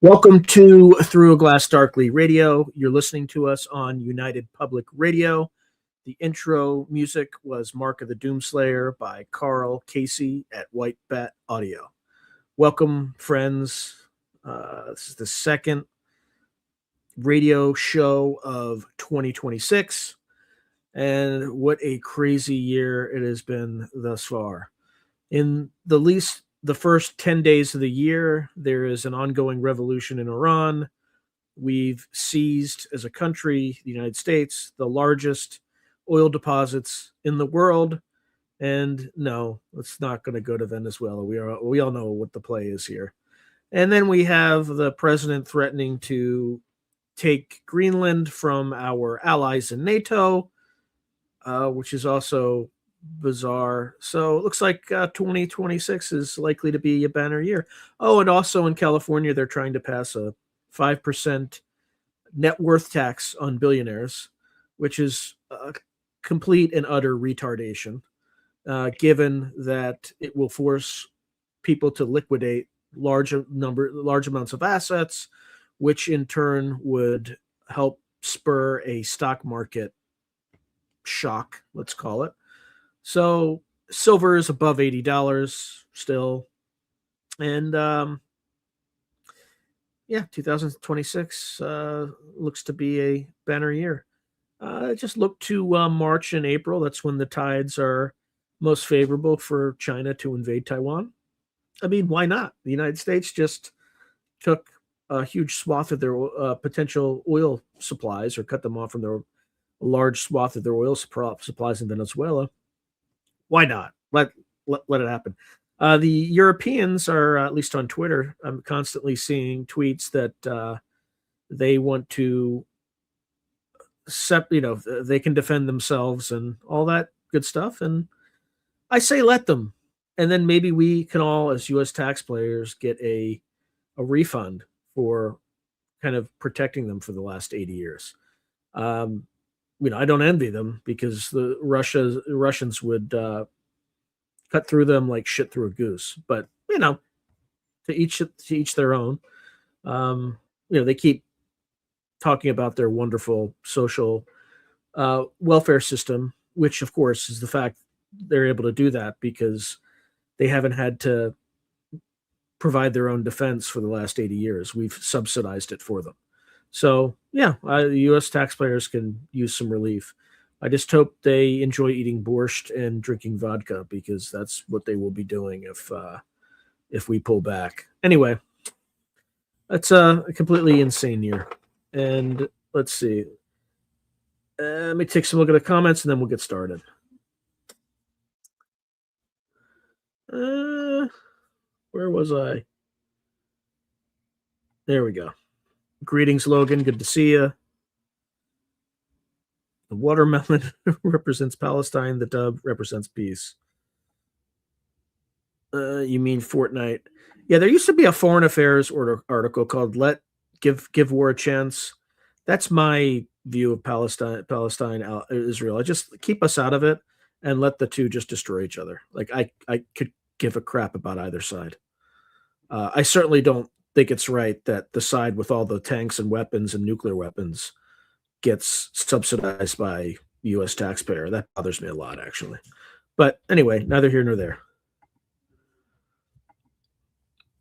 Welcome to Through a Glass Darkly Radio. You're listening to us on United Public Radio. The intro music was Mark of the Doomslayer by Carl Casey at White Bat Audio. Welcome, friends. This is the second radio show of 2026, and what a crazy year it has been thus far. In the first 10 days of the year, there is an ongoing revolution in Iran. We've seized, as a country, the United States, the largest oil deposits in the world. And no, it's not going to go to Venezuela. We all know what the play is here. And then we have the president threatening to take Greenland from our allies in NATO, which is also bizarre. So it looks like 2026 is likely to be a banner year. Oh, and also in California, they're trying to pass a 5% net worth tax on billionaires, which is a complete and utter retardation, given that it will force people to liquidate large amounts of assets, which in turn would help spur a stock market shock, let's call it. So silver is above $80 still. And 2026 looks to be a banner year. Just look to March and April. That's when the tides are most favorable for China to invade Taiwan. I mean, why not? The United States just took a huge swath of their potential oil supplies, or cut them off from their large swath of their oil supplies in Venezuela. Why not? Let it happen. The Europeans are, at least on Twitter, I'm constantly seeing tweets that they want to, they can defend themselves and all that good stuff. And I say let them. And then maybe we can all, as U.S. taxpayers, get a refund for kind of protecting them for the last 80 years. I don't envy them, because the Russians would cut through them like shit through a goose. But to each their own. They keep talking about their wonderful social welfare system, which of course is the fact they're able to do that because they haven't had to provide their own defense for the last 80 years. We've subsidized it for them. So, the U.S. taxpayers can use some relief. I just hope they enjoy eating borscht and drinking vodka, because that's what they will be doing if we pull back. Anyway, that's a completely insane year. And let's see. Let me take some look at the comments, and then we'll get started. Where was I? There we go. Greetings, Logan. Good to see you. The watermelon represents Palestine. The dove represents peace. You mean Fortnite? Yeah, there used to be a foreign affairs article called "Give War a Chance." That's my view of Palestine, Israel. I just keep us out of it and let the two just destroy each other. Like I could give a crap about either side. I certainly don't think it's right that the side with all the tanks and weapons and nuclear weapons gets subsidized by the U.S. taxpayer. That bothers me a lot, actually. But anyway, neither here nor there.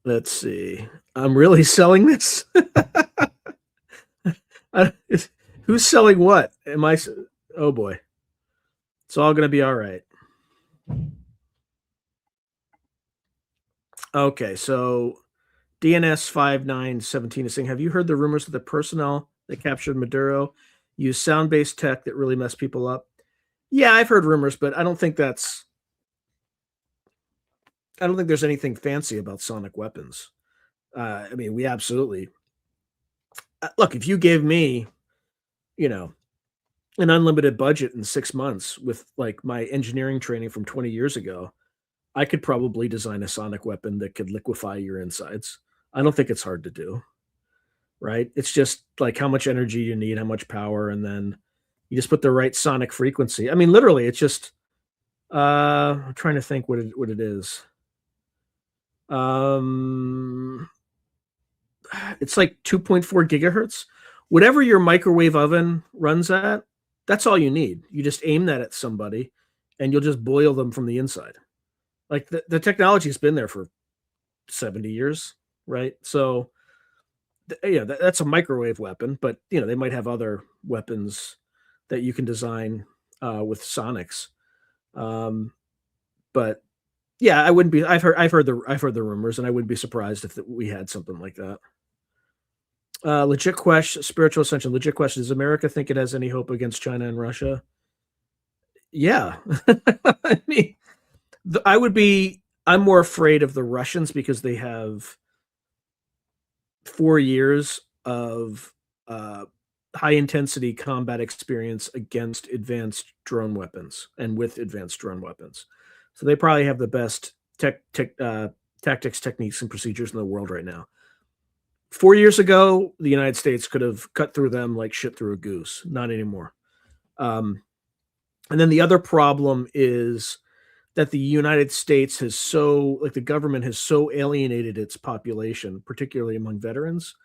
Let's see. I'm really selling this? Who's selling what? Oh boy. It's all going to be all right. Okay, so DNS 5917 is saying, have you heard the rumors that the personnel that captured Maduro use sound-based tech that really mess people up? Yeah, I've heard rumors, but I don't think there's anything fancy about sonic weapons. We absolutely look, if you gave me, an unlimited budget in 6 months with like my engineering training from 20 years ago, I could probably design a sonic weapon that could liquefy your insides. I don't think it's hard to do, right? It's just like how much energy you need, how much power, and then you just put the right sonic frequency. I mean, literally, it's just, I'm trying to think what it is. it's like 2.4 gigahertz. Whatever your microwave oven runs at, that's all you need. You just aim that at somebody and you'll just boil them from the inside. Like the technology's been there for 70 years, right? So yeah, that's a microwave weapon, but they might have other weapons that you can design with sonics. But yeah, I wouldn't be. I've heard the rumors, and I wouldn't be surprised if we had something like that. Legit question, spiritual ascension. Legit question: does America think it has any hope against China and Russia? Yeah, I mean, I would be. I'm more afraid of the Russians because they have 4 years of high intensity combat experience against advanced drone weapons and with advanced drone weapons. So they probably have the best tactics, techniques, and procedures in the world right now. 4 years ago, the United States could have cut through them like shit through a goose. Not anymore. And then the other problem is that the United States the government has so alienated its population, particularly among veterans,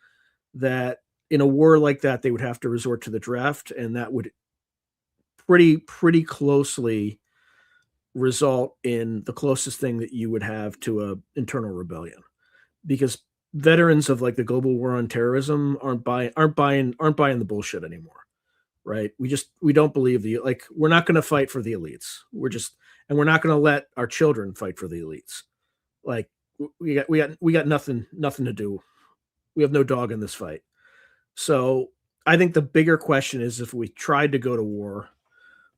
that in a war like that, they would have to resort to the draft, and that would pretty closely result in the closest thing that you would have to a internal rebellion, because veterans of like the global war on terrorism aren't buying the bullshit anymore, right? We don't believe we're not going to fight for the elites. We're not going to let our children fight for the elites. Like we got nothing to do. We have no dog in this fight. So I think the bigger question is if we tried to go to war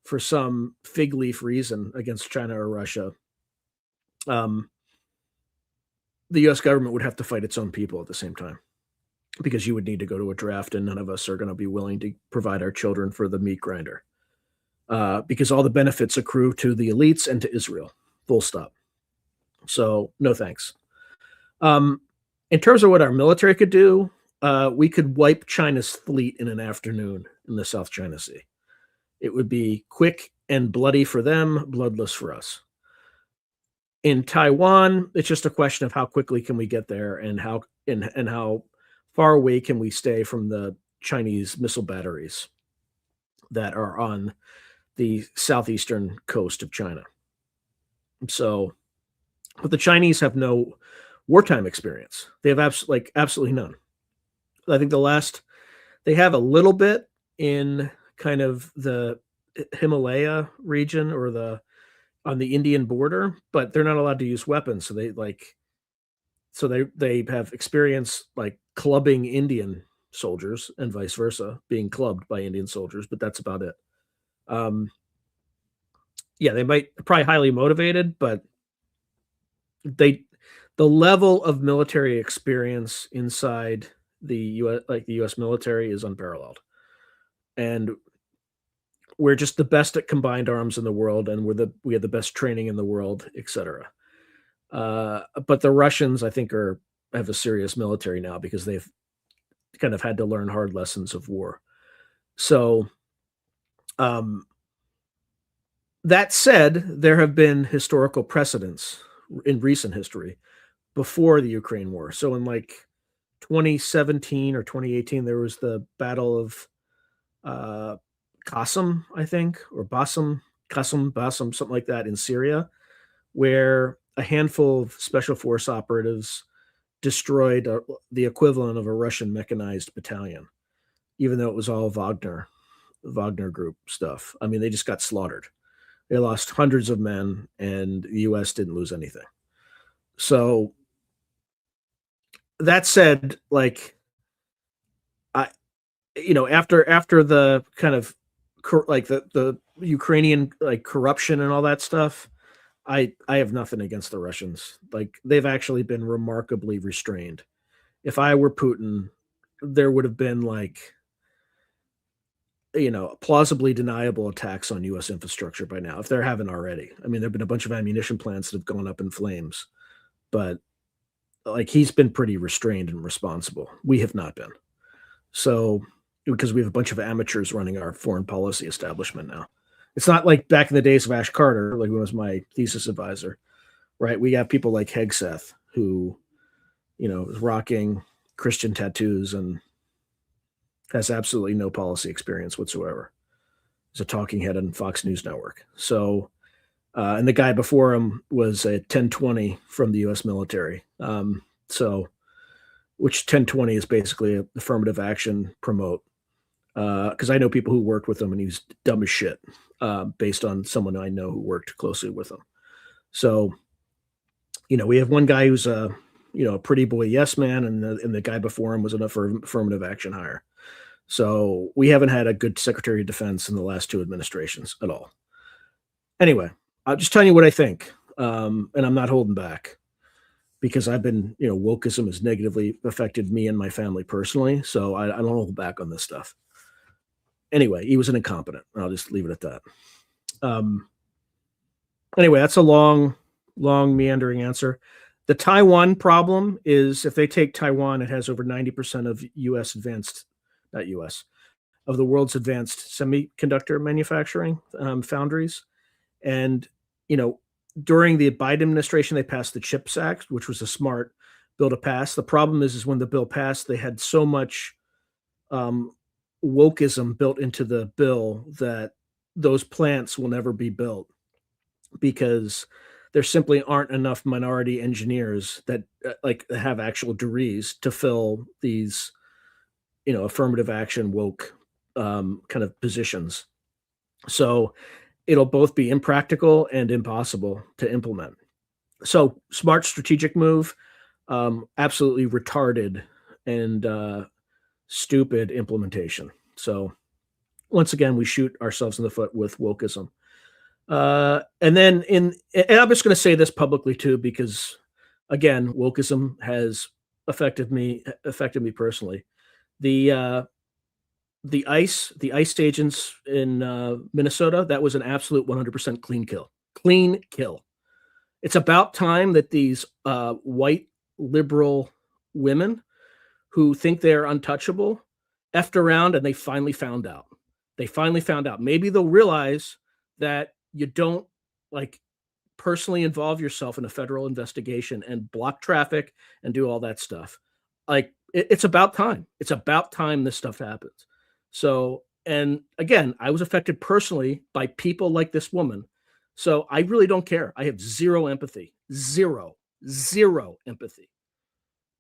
for some fig leaf reason against China or Russia, the U.S. government would have to fight its own people at the same time, because you would need to go to a draft, and none of us are going to be willing to provide our children for the meat grinder, because all the benefits accrue to the elites and to Israel. Full stop. So no thanks. In terms of what our military could do, we could wipe China's fleet in an afternoon in the South China Sea. It would be quick and bloody for them, bloodless for us. In Taiwan, it's just a question of how quickly can we get there, and how far away can we stay from the Chinese missile batteries that are on the southeastern coast of China. So, but the Chinese have no wartime experience. They have absolutely none. I think they have a little bit in kind of the Himalaya region or on the Indian border, but they're not allowed to use weapons. So they have experience like clubbing Indian soldiers and vice versa, being clubbed by Indian soldiers, but that's about it. Yeah, they might probably highly motivated, but the level of military experience inside the U.S. military is unparalleled, and we're just the best at combined arms in the world, and we have the best training in the world, etc. But the Russians, I think, have a serious military now because they've kind of had to learn hard lessons of war. So, that said, there have been historical precedents in recent history before the Ukraine war. So in like 2017 or 2018, there was the Battle of Qasim, I think, or Basim, something like that in Syria, where a handful of special force operatives destroyed the equivalent of a Russian mechanized battalion, even though it was all Wagner group stuff. I mean, they just got slaughtered. They lost hundreds of men, and the U.S. didn't lose anything. So that said, like, after the kind of like the Ukrainian like corruption and all that stuff, I have nothing against the Russians. Like, they've actually been remarkably restrained. If I were Putin, there would have been like, plausibly deniable attacks on U.S. infrastructure by now, if there haven't already. I mean, there have been a bunch of ammunition plants that have gone up in flames, but like, he's been pretty restrained and responsible. We have not been. So, because we have a bunch of amateurs running our foreign policy establishment now. It's not like back in the days of Ash Carter, like, who was my thesis advisor, right? We have people like Hegseth, who, is rocking Christian tattoos and has absolutely no policy experience whatsoever. He's a talking head on Fox News Network. So, and the guy before him was a 1020 from the U.S. military. So, which 1020 is basically a affirmative action promote. Because I know people who worked with him, and he was dumb as shit, based on someone I know who worked closely with him. So, we have one guy who's a pretty boy yes man, and the guy before him was an affirmative action hire. So we haven't had a good Secretary of Defense in the last two administrations at all. Anyway, I'll just tell you what I think, and I'm not holding back because I've been, wokeism has negatively affected me and my family personally, so I don't hold back on this stuff. Anyway, he was an incompetent. I'll just leave it at that. Anyway, that's a long meandering answer. The Taiwan problem is if they take Taiwan, it has over 90% of of the world's advanced semiconductor manufacturing foundries. And, during the Biden administration, they passed the CHIPS Act, which was a smart bill to pass. The problem is when the bill passed, they had so much wokeism built into the bill that those plants will never be built because there simply aren't enough minority engineers that have actual degrees to fill these, affirmative action woke kind of positions. So it'll both be impractical and impossible to implement. So smart strategic move, absolutely retarded and stupid implementation. So once again, we shoot ourselves in the foot with wokeism. And I'm just going to say this publicly too, because again, wokeism has affected me personally. The ICE agents in Minnesota, that was an absolute 100% clean kill. It's about time that these white liberal women who think they're untouchable effed around and they finally found out. Maybe they'll realize that you don't personally involve yourself in a federal investigation and block traffic and do all that stuff. It's about time. It's about time this stuff happens. So, and again, I was affected personally by people like this woman. So I really don't care. I have zero empathy. Zero empathy.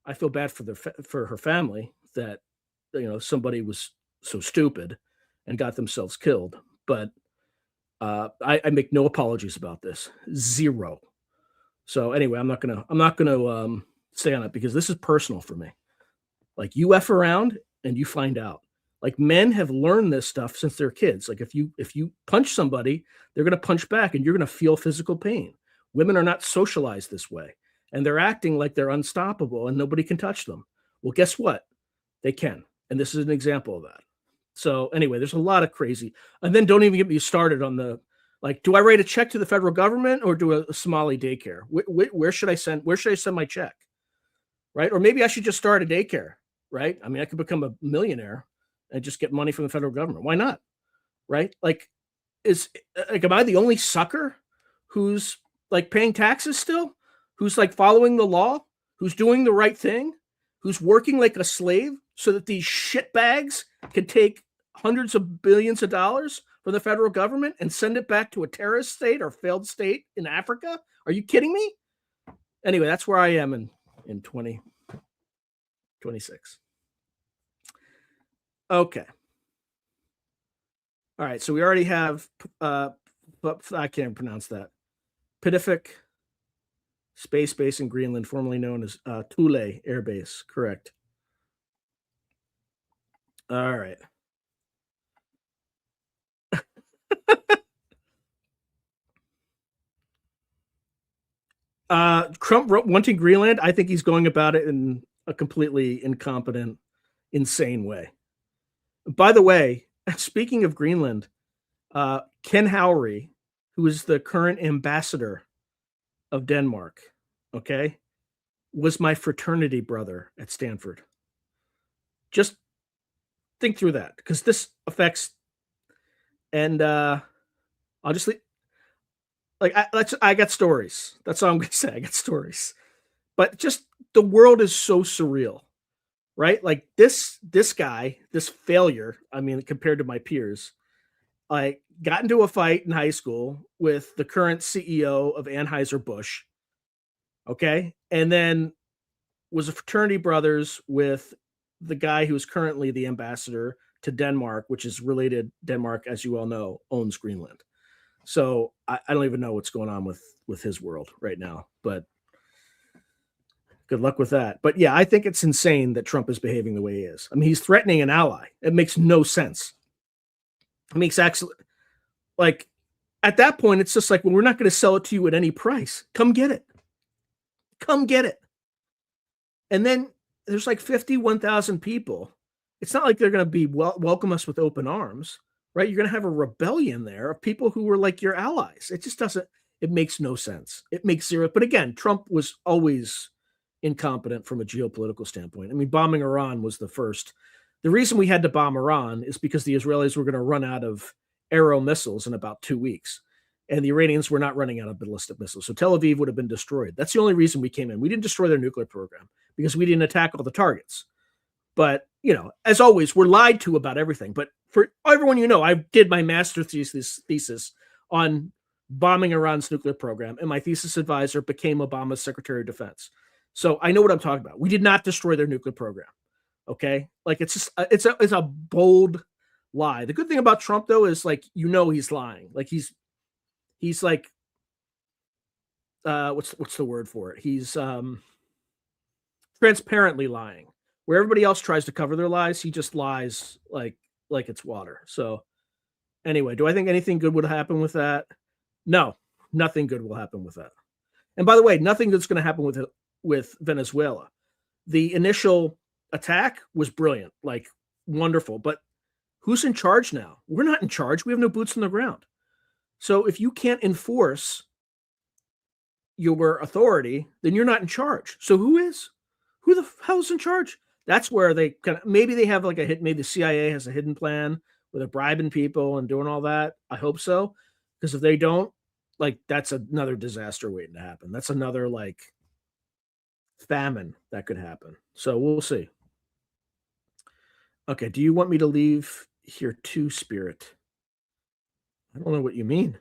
I feel bad for her family that, somebody was so stupid and got themselves killed. But I make no apologies about this. Zero. So anyway, I'm not gonna stay on it because this is personal for me. You F around and you find out. Men have learned this stuff since they're kids. If you punch somebody, they're gonna punch back and you're gonna feel physical pain. Women are not socialized this way, and they're acting like they're unstoppable and nobody can touch them. Well, guess what? They can, and this is an example of that. So anyway, there's a lot of crazy. And then don't even get me started on the, do I write a check to the federal government or do a Somali daycare? Where should I send my check? Right? Or maybe I should just start a daycare, right? I mean, I could become a millionaire and just get money from the federal government. Why not? Right? Am I the only sucker who's paying taxes still? Who's following the law? Who's doing the right thing? Who's working like a slave so that these shitbags can take hundreds of billions of dollars from the federal government and send it back to a terrorist state or failed state in Africa? Are you kidding me? Anyway, that's where I am in 2026. Okay. All right. So we already have, I can't pronounce that. Pacific Space Base in Greenland, formerly known as Thule Air Base. Correct. All right. Trump wanting Greenland, I think he's going about it in a completely incompetent, insane way. By the way, speaking of Greenland, Ken Howry, who is the current ambassador of Denmark, okay, was my fraternity brother at Stanford. Just think through that, because this affects, and I'll just leave. I got stories. That's all I'm going to say. I got stories. But just the world is so surreal. right? Like this guy, this failure, I mean, compared to my peers, I got into a fight in high school with the current CEO of Anheuser-Busch, okay? And then was a fraternity brothers with the guy who's currently the ambassador to Denmark, which is related. Denmark, as you all know, owns Greenland. So I don't even know what's going on with his world right now, but good luck with that. But yeah, I think it's insane that Trump is behaving the way he is. I mean, he's threatening an ally. It makes no sense. It makes actually like at that point, it's just like, well, we're not going to sell it to you at any price. Come get it. Come get it. And then there's like 51,000 people. It's not like they're going to be welcome us with open arms, right? You're going to have a rebellion there of people who were like your allies. It just doesn't, it makes no sense. It makes zero. But again, Trump was always incompetent from a geopolitical standpoint. I mean, bombing Iran was the first. The reason we had to bomb Iran is because the Israelis were going to run out of Arrow missiles in about 2 weeks. And the Iranians were not running out of ballistic missiles. So Tel Aviv would have been destroyed. That's the only reason we came in. We didn't destroy their nuclear program because we didn't attack all the targets. But, you know, as always, we're lied to about everything. But for everyone you know, I did my master's thesis on bombing Iran's nuclear program, and my thesis advisor became Obama's Secretary of Defense. So I know what I'm talking about. We did not destroy their nuclear program. Okay? Like it's just it's a bold lie. The good thing about Trump though is like he's lying. Like he's like what's the word for it? He's transparently lying. Where everybody else tries to cover their lies, he just lies like it's water. So anyway, do I think anything good would happen with that? No, nothing good will happen with that. And by the way, nothing that's going to happen with Venezuela. The initial attack was brilliant, like wonderful, but who's in charge now? We're not in charge. We have no boots on the ground. So if you can't enforce your authority, then you're not in charge. So who is? Who the hell's in charge? That's where they kind of maybe they have like a hit. Maybe the CIA has a hidden plan where they're bribing people and doing all that. I hope so, because if they don't, like that's another disaster waiting to happen. That's another like famine that could happen. So we'll see. Okay, do you want me to leave here too, Spirit? I don't know what you mean.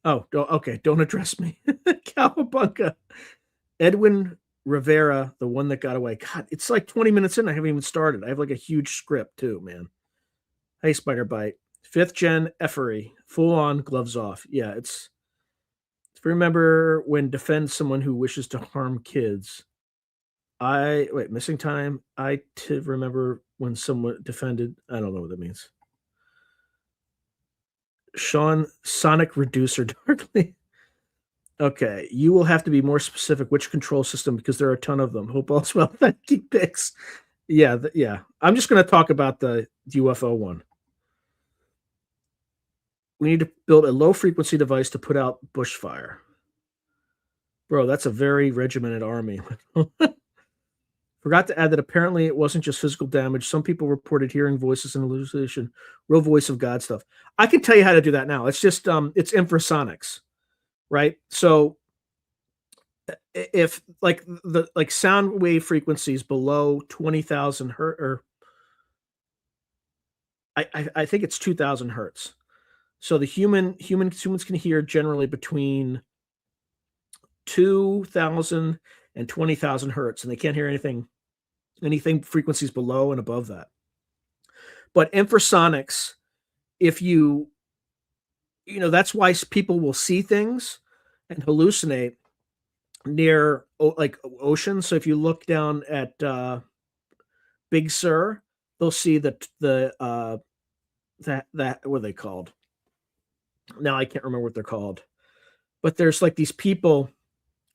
Oh, okay. Don't address me. Cowabunga. Edwin Rivera, the one that got away. God, it's like 20 minutes in. I haven't even started. I have like a huge script too, man. Hey, Spider Bite. 5th gen effery. Full on, gloves off. Yeah, it's remember when defend someone who wishes to harm kids. Missing time. Remember when someone defended. I don't know what that means. Sean, Sonic Reducer Darkly. Okay, you will have to be more specific which control system because there are a ton of them. Hope all's well. Thank you, Pix. Yeah, yeah. I'm just going to talk about the UFO one. We need to build a low frequency device to put out bushfire. Bro, that's a very regimented army. Forgot to add that apparently it wasn't just physical damage. Some people reported hearing voices and hallucination, real voice of God stuff. I can tell you how to do that now. It's just it's infrasonics, right? So if like the sound wave frequencies below 20,000 hertz, or I think it's 2,000 hertz. So the humans can hear generally between 2,000 and 20,000 hertz, and they can't hear anything frequencies below and above that. But infrasonics, if that's why people will see things and hallucinate near like oceans. So if you look down at Big Sur, they'll see that that what are they called? Now I can't remember what they're called, but there's like these people,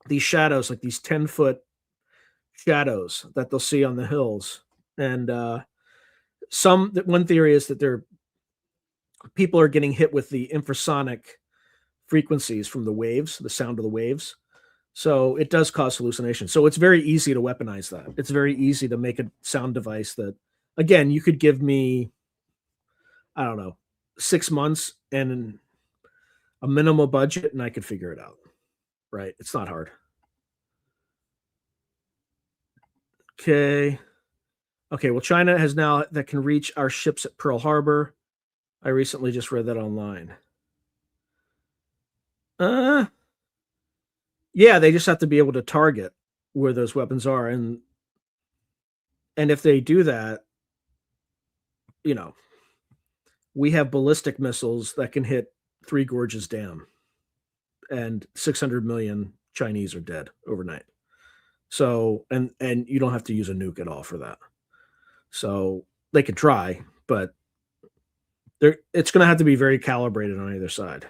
these shadows, like these 10-foot shadows that they'll see on the hills. And one theory is that people are getting hit with the infrasonic frequencies from the waves, the sound of the waves. So it does cause hallucination. So it's very easy to weaponize that. It's very easy to make a sound device that, again, you could give me, I don't know, 6 months and a minimal budget and I could figure it out. Right? It's not hard. Okay. Okay, well, China has now that can reach our ships at Pearl Harbor. I recently just read that online. Uh, yeah, they just have to be able to target where those weapons are, and if they do that, you know, we have ballistic missiles that can hit Three Gorges Dam, and 600 million Chinese are dead overnight. So, and you don't have to use a nuke at all for that. So they could try, but it's going to have to be very calibrated on either side.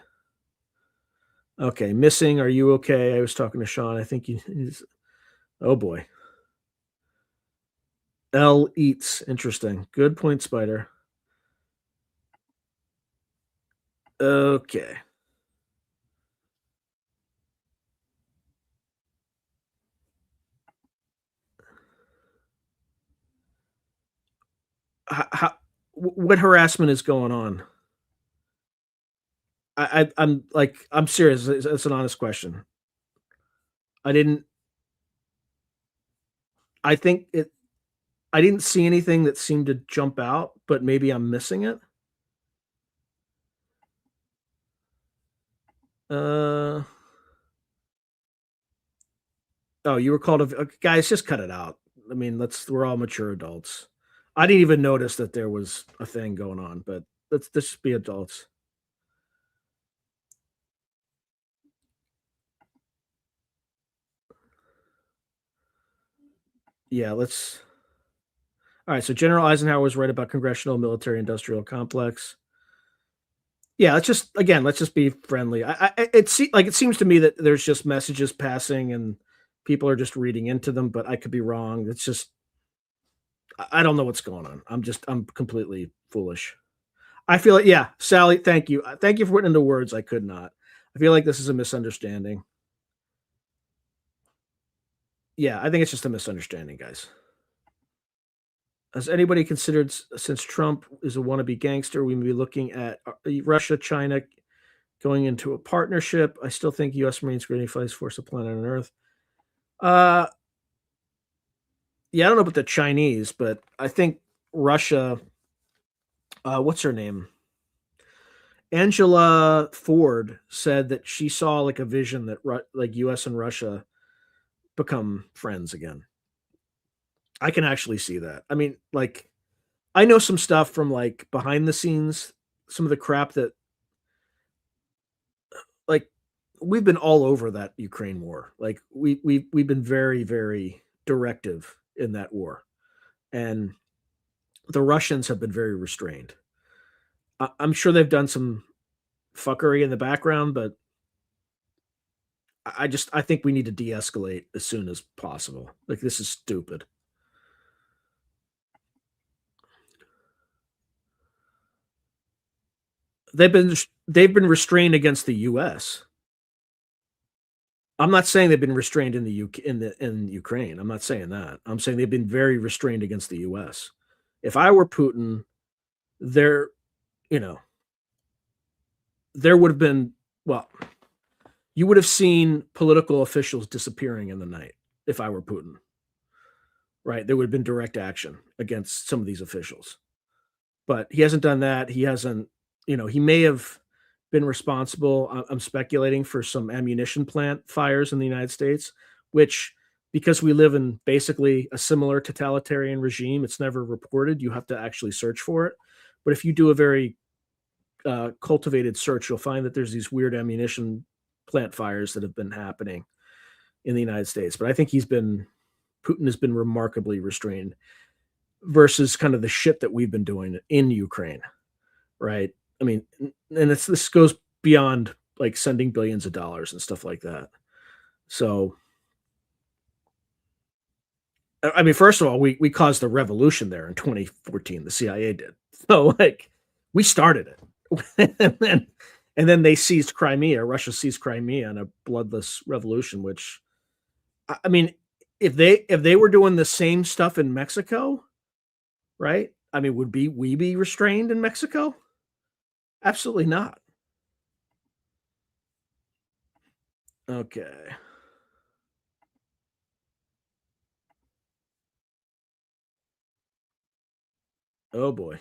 Okay, missing. Are you okay? I was talking to Sean. I think he's. Oh boy. L eats. Interesting. Good point, Spider. Okay. How, what harassment is going on? I'm like, I'm serious. It's an honest question. I didn't. I think it. I didn't see anything that seemed to jump out, but maybe I'm missing it. Uh. Oh, you were called a guys. Just cut it out. I mean, let's. We're all mature adults. I didn't even notice that there was a thing going on, but let's just be adults. Yeah, let's. All right. So General Eisenhower was right about congressional military industrial complex. Yeah, let's just be friendly. It seems to me that there's just messages passing and people are just reading into them, but I could be wrong. It's just I don't know what's going on. I'm completely foolish. I feel like yeah, Sally, thank you. Thank you for putting into words I could not. I feel like this is a misunderstanding. Yeah, I think it's just a misunderstanding, guys. Has anybody considered since Trump is a wannabe gangster, we may be looking at Russia, China going into a partnership? I still think U.S. Marines are going to flies force a planet on Earth. Uh, yeah, I don't know about the Chinese, but I think Russia. What's her name? Angela Ford said that she saw like a vision that like U.S. and Russia become friends again. I can actually see that. I mean, like I know some stuff from like behind the scenes, some of the crap that like we've been all over that Ukraine war. Like we've been very directive in that war, and the Russians have been very restrained. I'm sure they've done some fuckery in the background, but I think we need to de-escalate as soon as possible. Like this is stupid. They've been restrained against the U.S. I'm not saying they've been restrained in the UK in Ukraine. I'm not saying that. I'm saying they've been very restrained against the U.S. If I were Putin, there, you know, there would have been well, you would have seen political officials disappearing in the night if I were Putin. Right? There would have been direct action against some of these officials. But he hasn't done that. He hasn't, he may have been responsible. I'm speculating for some ammunition plant fires in the United States, which, because we live in basically a similar totalitarian regime, it's never reported. You have to actually search for it. But if you do a very cultivated search, you'll find that there's these weird ammunition plant fires that have been happening in the United States. But I think Putin has been remarkably restrained versus kind of the shit that we've been doing in Ukraine, right? I mean, and this goes beyond like sending billions of dollars and stuff like that. So, I mean, first of all, we caused the revolution there in 2014. The CIA did. So, like, we started it, and then they seized Crimea. Russia seized Crimea in a bloodless revolution. Which, I mean, if they were doing the same stuff in Mexico, right? I mean, would we be restrained in Mexico? Absolutely not. Okay. Oh boy.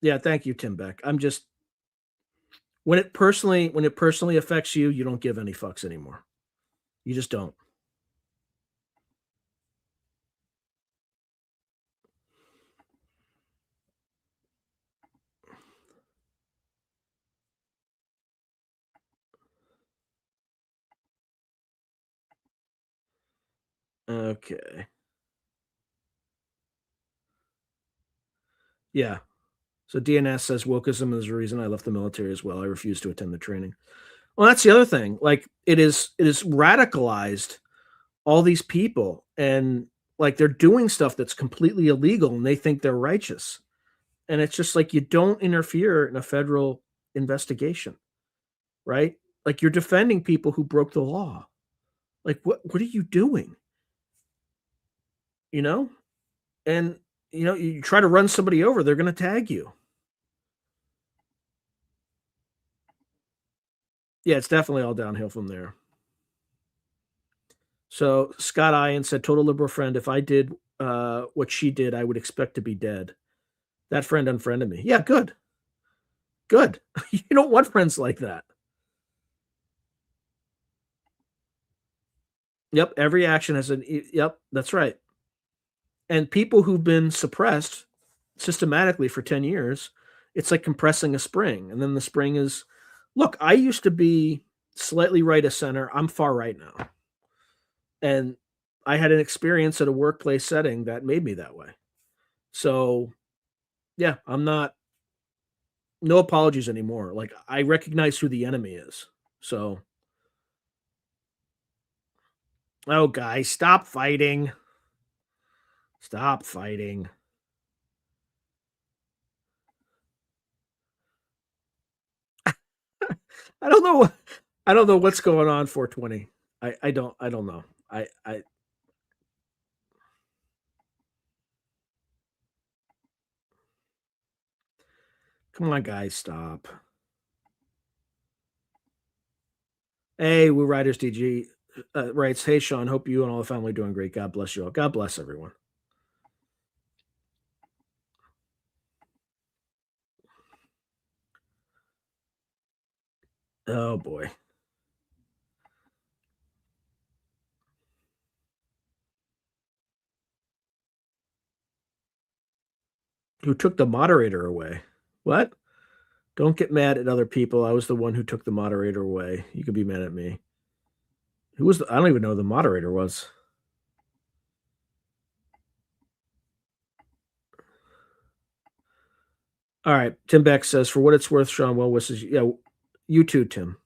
Yeah, thank you, Tim Beck. I'm just when it personally affects you, you don't give any fucks anymore. You just don't. Okay. Yeah. So DNS says wokeism is the reason I left the military as well. I refused to attend the training. Well, that's the other thing. Like it is radicalized all these people, and like they're doing stuff that's completely illegal and they think they're righteous. And it's just like you don't interfere in a federal investigation, right? Like you're defending people who broke the law. Like what are you doing? You know? And you try to run somebody over, they're going to tag you. Yeah, it's definitely all downhill from there. So Scott Ian said, "Total liberal friend. If I did what she did, I would expect to be dead." That friend unfriended me. Yeah, good, good. You don't want friends like that. Yep, every action has an. Yep, that's right. And people who've been suppressed systematically for 10 years, it's like compressing a spring, and then the spring is. Look, I used to be slightly right of center. I'm far right now, and I had an experience at a workplace setting that made me that way. So yeah, I'm not no apologies anymore. Like I recognize who the enemy is. So, oh guys, stop fighting. Stop fighting. I don't know. I don't know what's going on 420. I don't know. I come on guys, stop. Hey, Woo Riders DG writes, "Hey Sean, hope you and all the family are doing great. God bless you all. God bless everyone." Oh boy. Who took the moderator away? What? Don't get mad at other people. I was the one who took the moderator away. You can be mad at me. Who was I don't even know who the moderator was. All right. Tim Beck says, for what it's worth, Sean well wishes. Yeah, you too, Tim.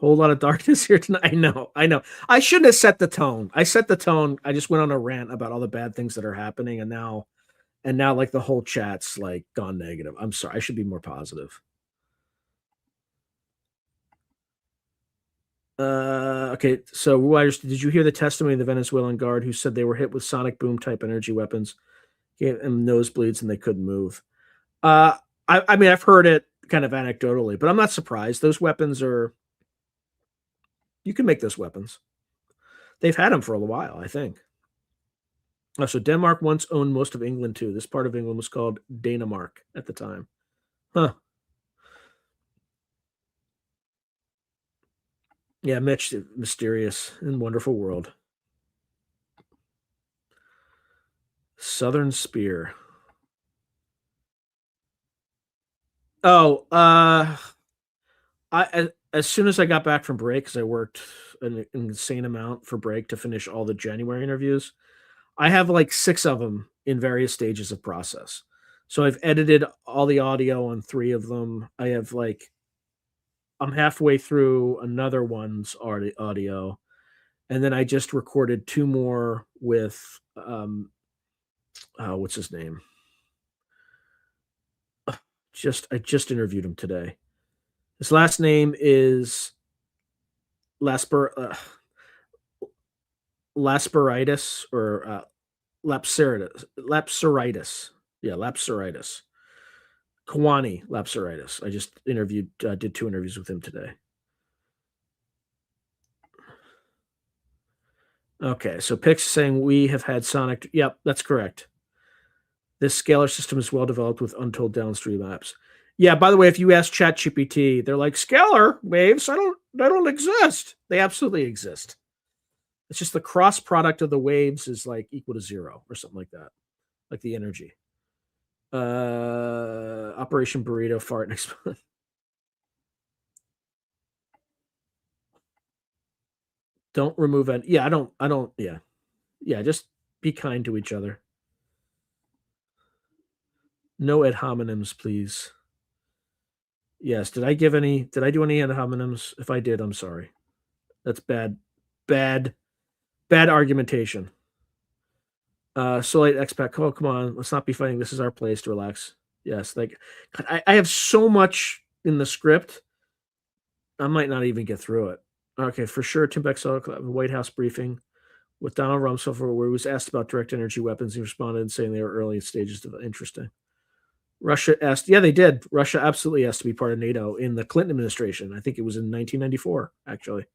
Whole lot of darkness here tonight. I know. I know. I shouldn't have set the tone. I set the tone. I just went on a rant about all the bad things that are happening, and now like the whole chat's like gone negative. I'm sorry. I should be more positive. Okay. So, did you hear the testimony of the Venezuelan guard who said they were hit with sonic boom type energy weapons, gave them nosebleeds, and they couldn't move? Uh, I mean, I've heard it kind of anecdotally, but I'm not surprised. Those weapons are you can make those weapons. They've had them for a while, I think. Oh, so Denmark once owned most of England too. This part of England was called Danemark at the time. Huh. Yeah, Mitch, mysterious and wonderful world. Southern Spear. Oh, as soon as I got back from break, because I worked an insane amount for break to finish all the January interviews, I have like 6 of them in various stages of process. So I've edited all the audio on 3 of them. I'm halfway through another one's audio, and then I just recorded 2 more with, what's his name? I just interviewed him today. His last name is Lasper Lasperitis or, Lapseritis. Yeah, Lapseritis. Kawani Lapseritis. I just did 2 interviews with him today. Okay, so Pix saying we have had sonic. Yep, that's correct. This scalar system is well developed with untold downstream apps. Yeah, by the way, if you ask ChatGPT, they're like scalar waves. They don't exist. They absolutely exist. It's just the cross product of the waves is like equal to zero or something like that, like the energy. Operation Burrito fart and explode. Don't remove it. Yeah, I don't. Yeah, yeah. Just be kind to each other. No ad hominems, please. Yes. Did I give any? Did I do any ad hominems? If I did, I'm sorry. That's bad, bad, bad argumentation. Solite expat. Oh, come on. Let's not be fighting. This is our place to relax. Yes. Like, God, I have so much in the script. I might not even get through it. Okay, for sure. Tim Beck saw a White House briefing with Donald Rumsfeld where he was asked about direct energy weapons. He responded saying they were early stages of interesting. Russia asked, yeah, they did. Russia absolutely has to be part of NATO in the Clinton administration. I think it was in 1994, actually.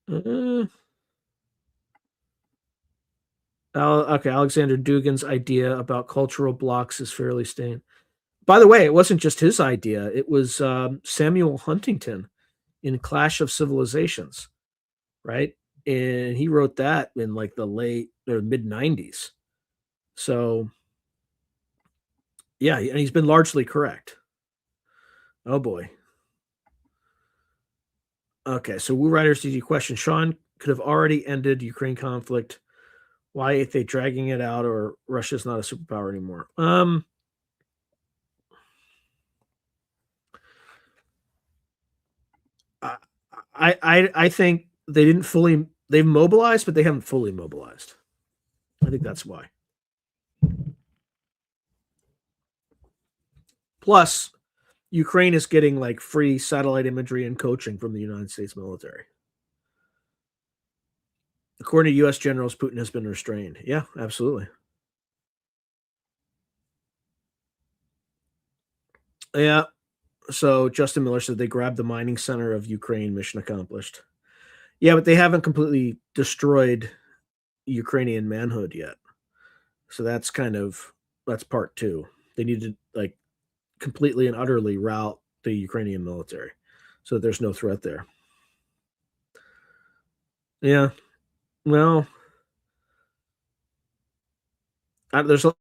Uh, okay, Alexander Dugin's idea about cultural blocks is fairly staying. By the way, it wasn't just his idea. It was Samuel Huntington in Clash of Civilizations, right? And he wrote that in like the late or mid 90s. So, yeah, and he's been largely correct. Oh boy. Okay, so Woo Riders, did you question Sean could have already ended Ukraine conflict? Why are they dragging it out, or Russia's not a superpower anymore? I I think they didn't fully they've mobilized, but they haven't fully mobilized. I think that's why. Plus, Ukraine is getting like free satellite imagery and coaching from the United States military. According to U.S. generals, Putin has been restrained. Yeah, absolutely. Yeah. So Justin Miller said they grabbed the mining center of Ukraine. Mission accomplished. Yeah, but they haven't completely destroyed Ukrainian manhood yet. So that's part two. They need to like completely and utterly rout the Ukrainian military, so that there's no threat there. Yeah. Well, there's a,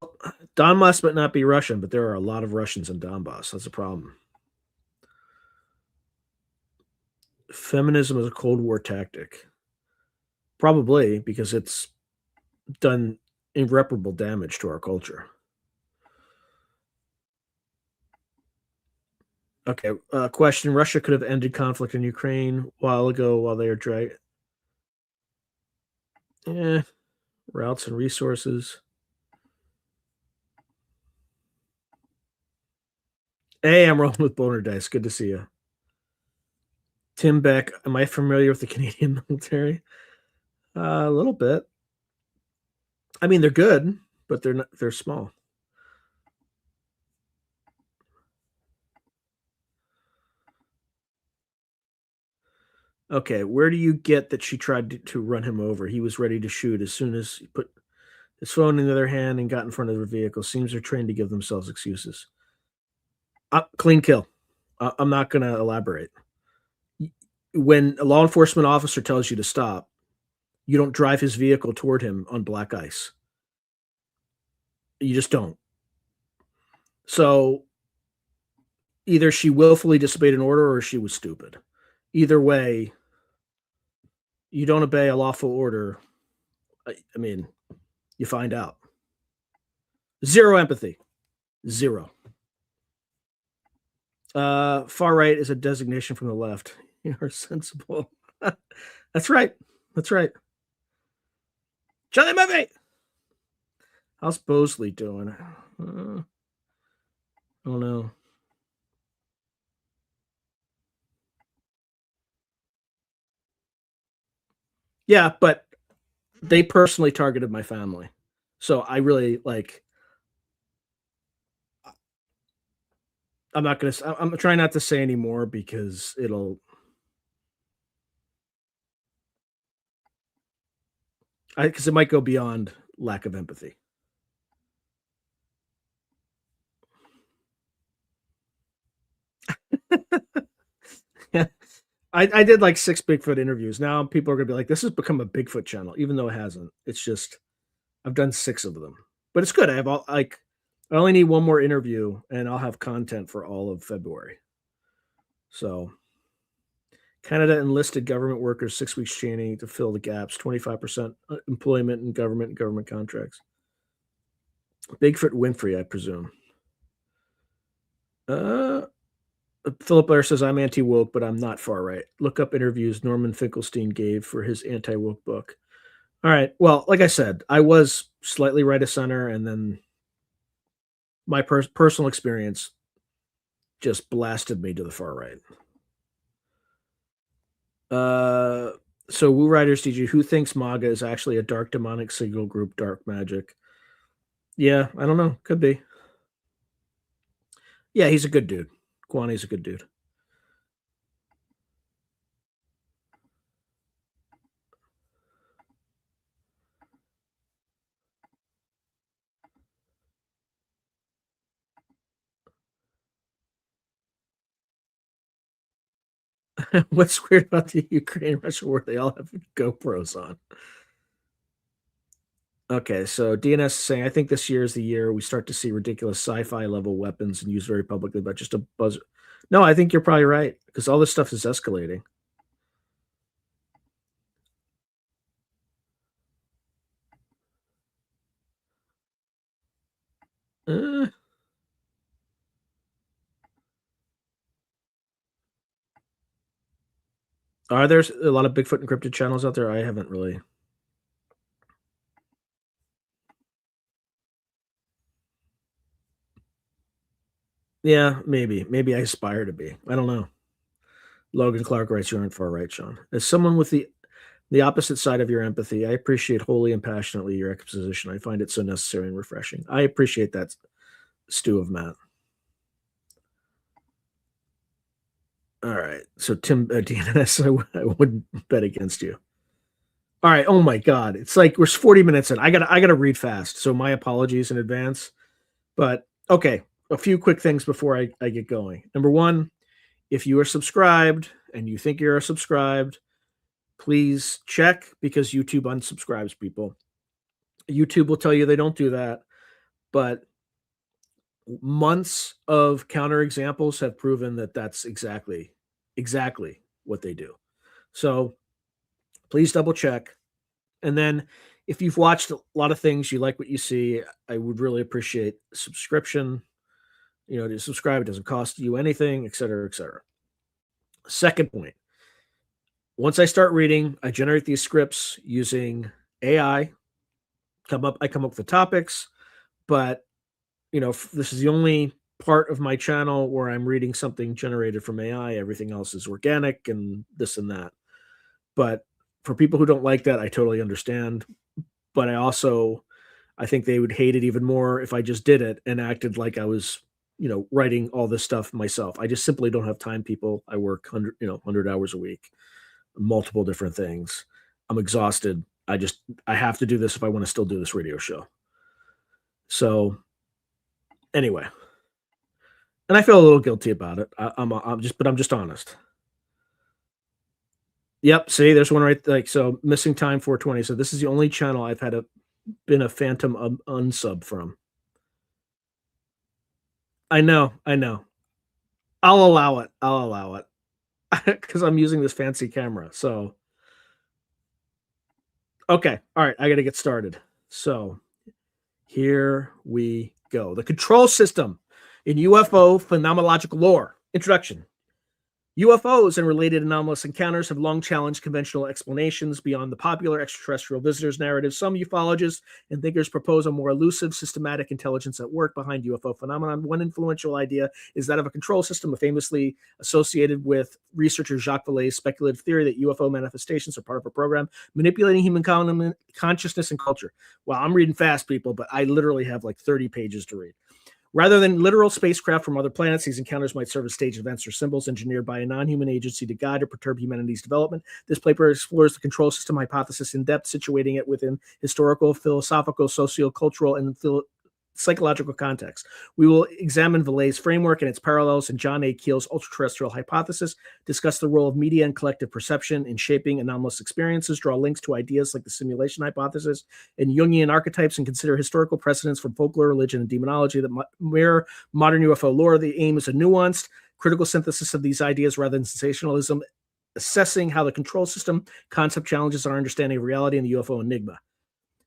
Donbass might not be Russian, but there are a lot of Russians in Donbass. That's a problem. Feminism is a Cold War tactic. Probably because it's done irreparable damage to our culture. Okay, question: Russia could have ended conflict in Ukraine a while ago while they are dragging. Eh, routes and resources. Hey, I'm rolling with boner dice. Good to see you. Tim Beck, am I familiar with the Canadian military? A little bit. I mean, they're good, but they're small. Okay, where do you get that she tried to run him over? He was ready to shoot as soon as he put his phone in the other hand and got in front of her vehicle. Seems they're trained to give themselves excuses. Clean kill. I'm not going to elaborate. When a law enforcement officer tells you to stop, you don't drive his vehicle toward him on black ice. You just don't. So either she willfully disobeyed an order or she was stupid. Either way, you don't obey a lawful order. I mean, you find out. Zero empathy. Zero. Far right is a designation from the left. You are sensible. That's right. That's right. Charlie Murphy. How's Bosley doing? Oh no. Yeah, but they personally targeted my family. So I really like I'm not gonna I'm trying not to say anymore because it'll Because it might go beyond lack of empathy. Yeah. I did like 6 Bigfoot interviews. Now people are gonna be like, this has become a Bigfoot channel, even though it hasn't. It's just I've done 6 of them. But it's good. I have all like I only need one more interview and I'll have content for all of February. So Canada enlisted government workers 6 weeks training to fill the gaps, 25% employment in government and government contracts. Bigfoot Winfrey, I presume. Uh Philip Blair says, I'm anti woke, but I'm not far right. Look up interviews Norman Finkelstein gave for his anti woke book. All right. Well, like I said, I was slightly right of center, and then my personal experience just blasted me to the far right. So Woo Riders DG, who thinks MAGA is actually a dark demonic signal group, dark magic? Yeah, I don't know. Could be. Yeah, he's a good dude. Kwani's a good dude. What's weird about the Ukraine Russia war? They all have GoPros on. Okay, so DNS is saying, I think this year is the year we start to see ridiculous sci-fi level weapons and used very publicly, but just a buzz. No, I think you're probably right because all this stuff is escalating. Uh, are there a lot of Bigfoot encrypted channels out there? I haven't really. Yeah, maybe. Maybe I aspire to be. I don't know. Logan Clark writes, you aren't far right, Sean. As someone with the opposite side of your empathy, I appreciate wholly and passionately your exposition. I find it so necessary and refreshing. I appreciate that, Stu of Matt. All right. So Tim DNS, I wouldn't bet against you. All right. Oh my God. It's like we're 40 minutes in. I gotta read fast. So my apologies in advance. But okay, a few quick things before I get going. Number one, if you are subscribed and you think you're subscribed, please check because YouTube unsubscribes people. YouTube will tell you they don't do that, but months of counterexamples have proven that that's exactly what they do. So please double check. And then if you've watched a lot of things, you like what you see, I would really appreciate subscription. You know, to subscribe, it doesn't cost you anything, et cetera, et cetera. Second point, once I start reading, I generate these scripts using AI. I come up with the topics, but you know, this is the only part of my channel where I'm reading something generated from AI. Everything else is organic and this and that. But for people who don't like that, I totally understand. But I think they would hate it even more if I just did it and acted like I was, you know, writing all this stuff myself. I just simply don't have time, people. I work 100 hours a week, multiple different things. I'm exhausted. I have to do this if I want to still do this radio show. So anyway, and I feel a little guilty about it. I'm just honest. Yep. See, there's one right like so. Missing time 420. So this is the only channel I've been a phantom unsub from. I know. I'll allow it because I'm using this fancy camera. So okay, all right. I got to get started. So here we go. The control system in UFO phenomenological lore. Introduction. UFOs and related anomalous encounters have long challenged conventional explanations beyond the popular extraterrestrial visitors narrative. Some ufologists and thinkers propose a more elusive, systematic intelligence at work behind UFO phenomenon. One influential idea is that of a control system, famously associated with researcher Jacques Vallée's speculative theory that UFO manifestations are part of a program manipulating human consciousness and culture. Well, I'm reading fast, people, but I literally have like 30 pages to read. Rather than literal spacecraft from other planets, these encounters might serve as stage events or symbols engineered by a non-human agency to guide or perturb humanity's development. This paper explores the control system hypothesis in depth, situating it within historical, philosophical, socio-cultural, and psychological context. We will examine Vallee's framework and its parallels in John A. Keel's ultra-terrestrial hypothesis, discuss the role of media and collective perception in shaping anomalous experiences, draw links to ideas like the simulation hypothesis and Jungian archetypes, and consider historical precedents from folklore, religion, and demonology that mirror modern UFO lore. The aim is a nuanced, critical synthesis of these ideas rather than sensationalism, assessing how the control system concept challenges our understanding of reality and the UFO enigma.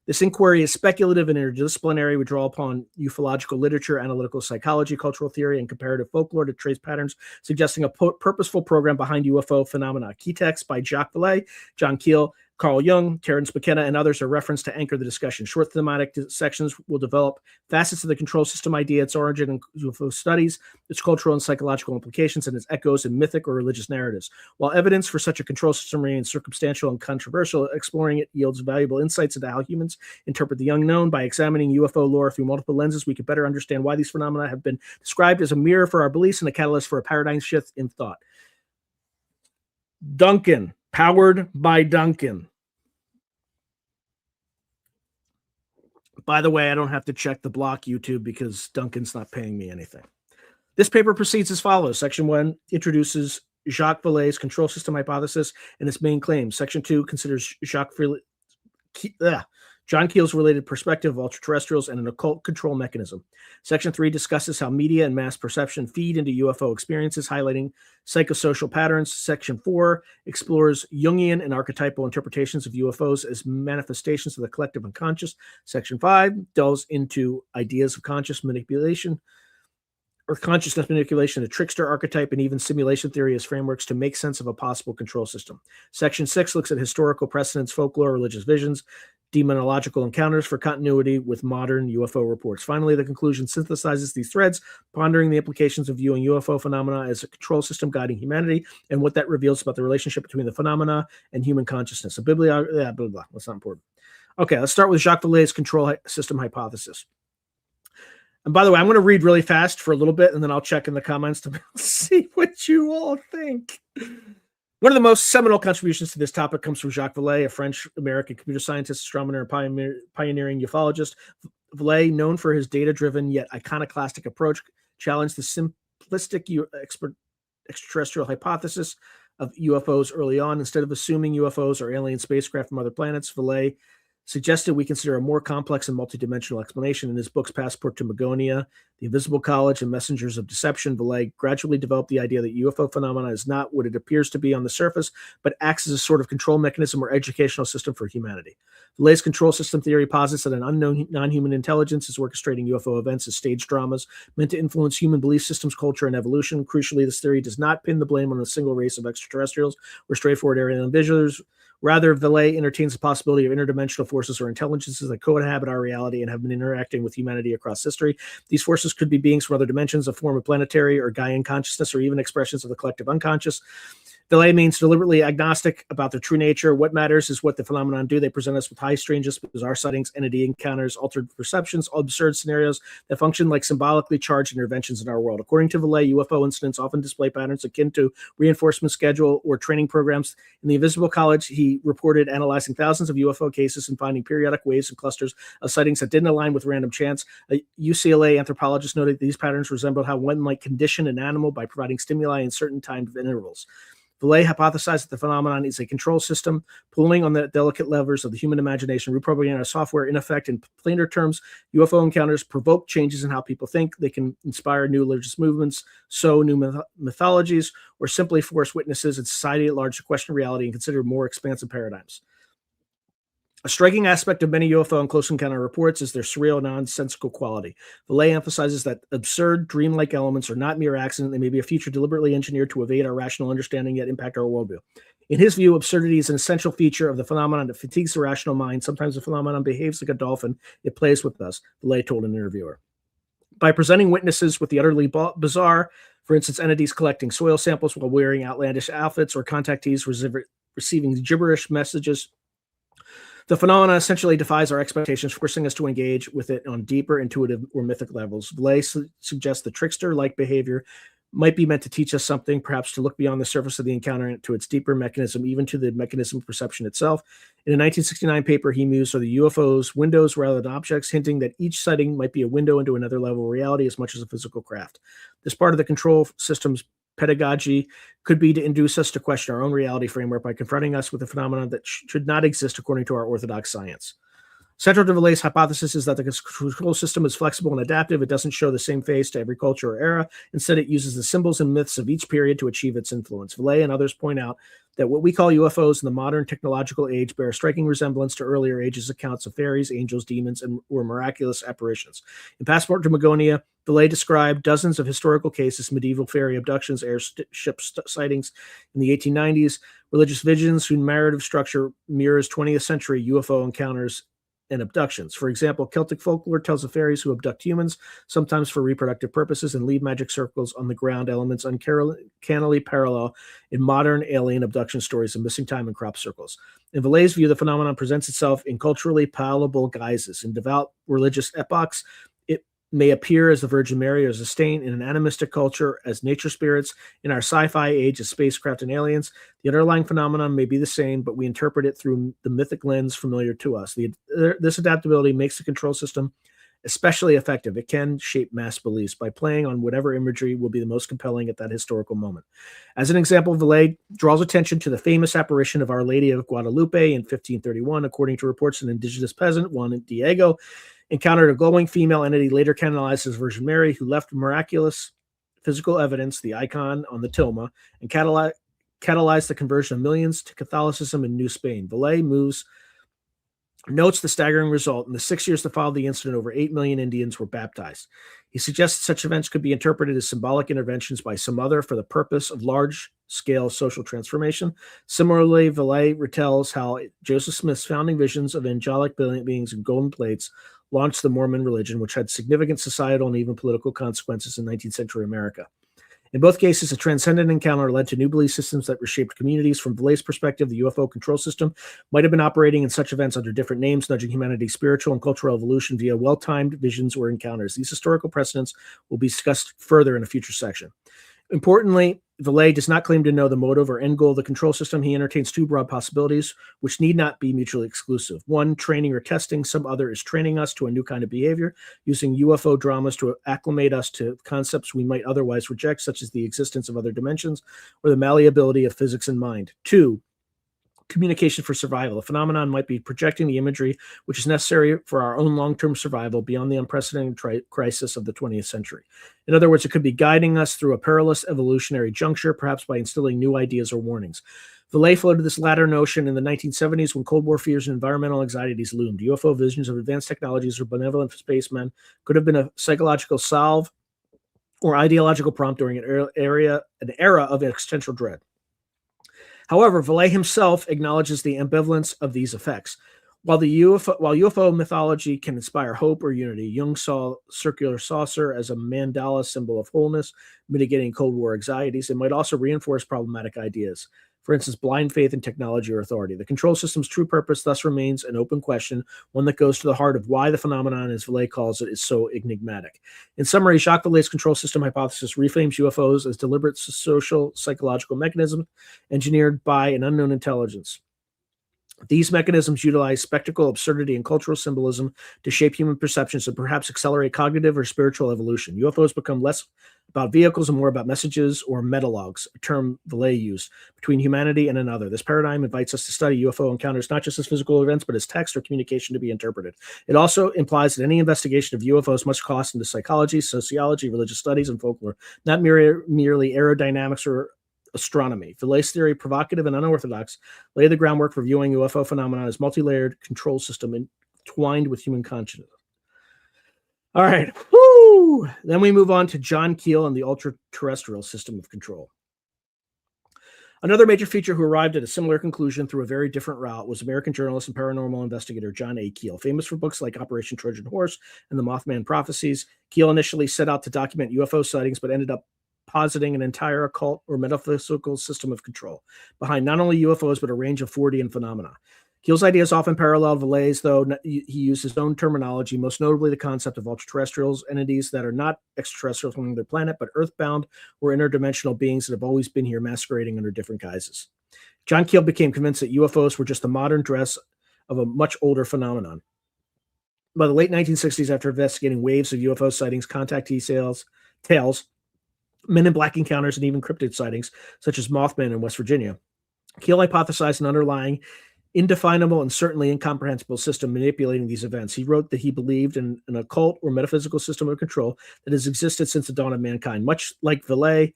This inquiry is speculative and interdisciplinary. We draw upon ufological literature, analytical psychology, cultural theory, and comparative folklore to trace patterns, suggesting a purposeful program behind UFO phenomena. Key texts by Jacques Vallée, John Keel, Carl Jung, Terence McKenna, and others are referenced to anchor the discussion. Short thematic sections will develop facets of the control system idea, its origin in UFO studies, its cultural and psychological implications, and its echoes in mythic or religious narratives. While evidence for such a control system remains circumstantial and controversial, exploring it yields valuable insights into how humans interpret the unknown. By examining UFO lore through multiple lenses, we can better understand why these phenomena have been described as a mirror for our beliefs and a catalyst for a paradigm shift in thought. Duncan, powered by Duncan. By the way, I don't have to check the block YouTube because Duncan's not paying me anything. This paper proceeds as follows. Section 1 introduces Jacques Vallée's control system hypothesis and its main claims. Section 2 considers John Keel's related perspective of ultraterrestrials and an occult control mechanism. Section 3 discusses how media and mass perception feed into UFO experiences, highlighting psychosocial patterns. Section 4 explores Jungian and archetypal interpretations of UFOs as manifestations of the collective unconscious. Section 5 delves into ideas of consciousness manipulation, the trickster archetype, and even simulation theory as frameworks to make sense of a possible control system. Section 6 looks at historical precedents, folklore, religious visions, demonological encounters for continuity with modern UFO reports. Finally, the conclusion synthesizes these threads, pondering the implications of viewing UFO phenomena as a control system guiding humanity and what that reveals about the relationship between the phenomena and human consciousness. That's not important. Okay, let's start with Jacques Vallée's control system hypothesis. And by the way, I'm going to read really fast for a little bit, and then I'll check in the comments to see what you all think. One of the most seminal contributions to this topic comes from Jacques Vallée, a French-American computer scientist, astronomer, and pioneering ufologist. Vallée, known for his data-driven yet iconoclastic approach, challenged the simplistic extraterrestrial hypothesis of UFOs early on. Instead of assuming UFOs are alien spacecraft from other planets, Vallée suggested we consider a more complex and multidimensional explanation. In his books Passport to Magonia, The Invisible College, and Messengers of Deception, Vallée gradually developed the idea that UFO phenomena is not what it appears to be on the surface, but acts as a sort of control mechanism or educational system for humanity. Vallée's control system theory posits that an unknown non-human intelligence is orchestrating UFO events as stage dramas meant to influence human belief systems, culture, and evolution. Crucially, this theory does not pin the blame on a single race of extraterrestrials or straightforward alien visitors. Rather, Vallée entertains the possibility of interdimensional forces or intelligences that cohabit our reality and have been interacting with humanity across history. These forces could be beings from other dimensions, a form of planetary or Gaian consciousness, or even expressions of the collective unconscious. Vallée means deliberately agnostic about their true nature. What matters is what the phenomenon do. They present us with high strangeness, bizarre sightings, entity encounters, altered perceptions, absurd scenarios that function like symbolically charged interventions in our world. According to Vallée, UFO incidents often display patterns akin to reinforcement schedule or training programs. In The Invisible College, he reported analyzing thousands of UFO cases and finding periodic waves and clusters of sightings that didn't align with random chance. A UCLA anthropologist noted these patterns resembled how one might condition an animal by providing stimuli in certain time intervals. Vallée hypothesized that the phenomenon is a control system pulling on the delicate levers of the human imagination, reprogramming our software. In effect, in plainer terms, UFO encounters provoke changes in how people think. They can inspire new religious movements, sow new mythologies, or simply force witnesses and society at large to question reality and consider more expansive paradigms. A striking aspect of many UFO and close encounter reports is their surreal, nonsensical quality. Vallée emphasizes that absurd, dreamlike elements are not mere accident. They may be a feature deliberately engineered to evade our rational understanding yet impact our worldview. In his view, absurdity is an essential feature of the phenomenon that fatigues the rational mind. Sometimes the phenomenon behaves like a dolphin. It plays with us, Vallée told an interviewer. By presenting witnesses with the utterly bizarre, for instance, entities collecting soil samples while wearing outlandish outfits, or contactees receiving gibberish messages The phenomena essentially defies our expectations, forcing us to engage with it on deeper, intuitive, or mythic levels. Vallée suggests the trickster-like behavior might be meant to teach us something, perhaps to look beyond the surface of the encounter and to its deeper mechanism, even to the mechanism of perception itself. In a 1969 paper, he mused, are the UFOs windows rather than objects, hinting that each sighting might be a window into another level of reality as much as a physical craft. This part of the control system's pedagogy could be to induce us to question our own reality framework by confronting us with a phenomenon that should not exist according to our orthodox science. Central to Vallée's hypothesis is that the control system is flexible and adaptive. It doesn't show the same face to every culture or era. Instead, it uses the symbols and myths of each period to achieve its influence. Vallée and others point out that what we call UFOs in the modern technological age bear a striking resemblance to earlier ages' accounts of fairies, angels, demons, or miraculous apparitions. In Passport to Magonia, Vallée described dozens of historical cases, medieval fairy abductions, airship sightings in the 1890s, religious visions whose narrative structure mirrors 20th century UFO encounters and abductions. For example, Celtic folklore tells of fairies who abduct humans, sometimes for reproductive purposes, and leave magic circles on the ground, elements uncannily parallel in modern alien abduction stories of missing time and crop circles. In Vallée's view, the phenomenon presents itself in culturally palatable guises. In devout religious epochs, it may appear as the Virgin Mary or as a saint. In an animistic culture as nature spirits. In our sci-fi age as spacecraft and aliens. The underlying phenomenon may be the same, but we interpret it through the mythic lens familiar to us. This adaptability makes the control system especially effective. It can shape mass beliefs by playing on whatever imagery will be the most compelling at that historical moment. As an example, Vallée draws attention to the famous apparition of Our Lady of Guadalupe in 1531. According to reports, an indigenous peasant, Juan Diego, encountered a glowing female entity later canonized as Virgin Mary, who left miraculous physical evidence, the icon on the tilma, and catalyzed the conversion of millions to Catholicism in New Spain. Vallée notes the staggering result. In the 6 years that followed the incident, over 8 million Indians were baptized. He suggests such events could be interpreted as symbolic interventions by some other for the purpose of large-scale social transformation. Similarly, Vallée retells how Joseph Smith's founding visions of angelic beings in golden plates launched the Mormon religion, which had significant societal and even political consequences in 19th century America. In both cases, a transcendent encounter led to new belief systems that reshaped communities. From Vallée's perspective, the UFO control system might have been operating in such events under different names, nudging humanity's spiritual and cultural evolution via well-timed visions or encounters. These historical precedents will be discussed further in a future section. Importantly, Vallée does not claim to know the motive or end goal of the control system. He entertains two broad possibilities, which need not be mutually exclusive. One, training or testing. Some other is training us to a new kind of behavior, using UFO dramas to acclimate us to concepts we might otherwise reject, such as the existence of other dimensions or the malleability of physics and mind. Two, communication for survival. The phenomenon might be projecting the imagery which is necessary for our own long-term survival beyond the unprecedented crisis of the 20th century. In other words, it could be guiding us through a perilous evolutionary juncture, perhaps by instilling new ideas or warnings. Vallée floated this latter notion in the 1970s when Cold War fears and environmental anxieties loomed. UFO visions of advanced technologies or benevolent spacemen could have been a psychological salve or ideological prompt during an era of existential dread. However, Vallée himself acknowledges the ambivalence of these effects. While UFO mythology can inspire hope or unity, Jung saw circular saucer as a mandala symbol of wholeness, mitigating Cold War anxieties. It might also reinforce problematic ideas. For instance, blind faith in technology or authority. The control system's true purpose thus remains an open question, one that goes to the heart of why the phenomenon, as Vallée calls it, is so enigmatic. In summary, Jacques Vallée's control system hypothesis reframes UFOs as deliberate social psychological mechanisms engineered by an unknown intelligence. These mechanisms utilize spectacle, absurdity, and cultural symbolism to shape human perceptions and perhaps accelerate cognitive or spiritual evolution. UFOs become less about vehicles and more about messages or metalogs, a term Vallée used, between humanity and another. This paradigm invites us to study UFO encounters not just as physical events, but as text or communication to be interpreted. It also implies that any investigation of UFOs must cross into psychology, sociology, religious studies, and folklore, not merely aerodynamics or astronomy. Vallée's theory, provocative and unorthodox, laid the groundwork for viewing UFO phenomena as multi-layered control system entwined with human consciousness. All right. Woo! Then we move on to John Keel and the ultra-terrestrial system of control. Another major feature who arrived at a similar conclusion through a very different route was American journalist and paranormal investigator John A. Keel. Famous for books like Operation Trojan Horse and The Mothman Prophecies, Keel initially set out to document UFO sightings, but ended up positing an entire occult or metaphysical system of control behind not only UFOs, but a range of Fortean phenomena. Keel's ideas often paralleled Vallee's, though he used his own terminology, most notably the concept of ultra-terrestrials, entities that are not extraterrestrials from their planet, but earthbound or interdimensional beings that have always been here masquerading under different guises. John Keel became convinced that UFOs were just a modern dress of a much older phenomenon. By the late 1960s, after investigating waves of UFO sightings, contactee tales, men in black encounters, and even cryptid sightings, such as Mothman in West Virginia, Keel hypothesized an underlying indefinable and certainly incomprehensible system manipulating these events. He wrote that he believed in an occult or metaphysical system of control that has existed since the dawn of mankind. Much like Vallee,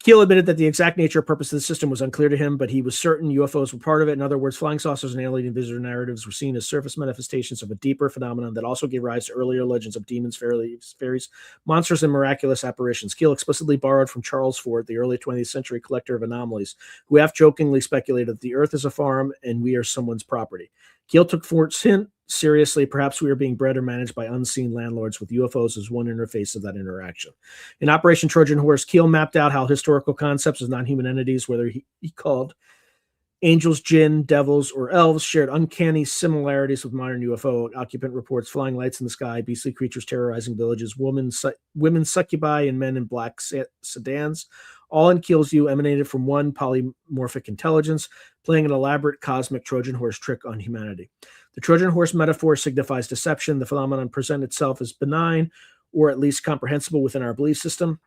Keel admitted that the exact nature or purpose of the system was unclear to him, but he was certain UFOs were part of it. In other words, flying saucers and alien visitor narratives were seen as surface manifestations of a deeper phenomenon that also gave rise to earlier legends of demons, fairies, monsters, and miraculous apparitions. Keel explicitly borrowed from Charles Fort, the early 20th century collector of anomalies, who half-jokingly speculated that the Earth is a farm and we are someone's property. Keel took Fort's hint seriously. Perhaps we are being bred or managed by unseen landlords, with UFOs as one interface of that interaction. In Operation Trojan Horse, Keel mapped out how historical concepts as non-human entities, whether he called angels, jinn, devils, or elves, shared uncanny similarities with modern UFO. Occupant reports flying lights in the sky, beastly creatures terrorizing villages, women succubi, and men in black sedans. All in Keel's view emanated from one polymorphic intelligence, playing an elaborate cosmic Trojan horse trick on humanity. The Trojan horse metaphor signifies deception. The phenomenon presents itself as benign, or at least comprehensible within our belief system,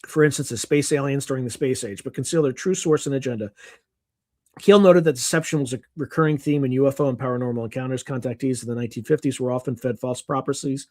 for instance, as space aliens during the space age, but conceal their true source and agenda. Keel noted that deception was a recurring theme in UFO and paranormal encounters. Contactees in the 1950s were often fed false prophecies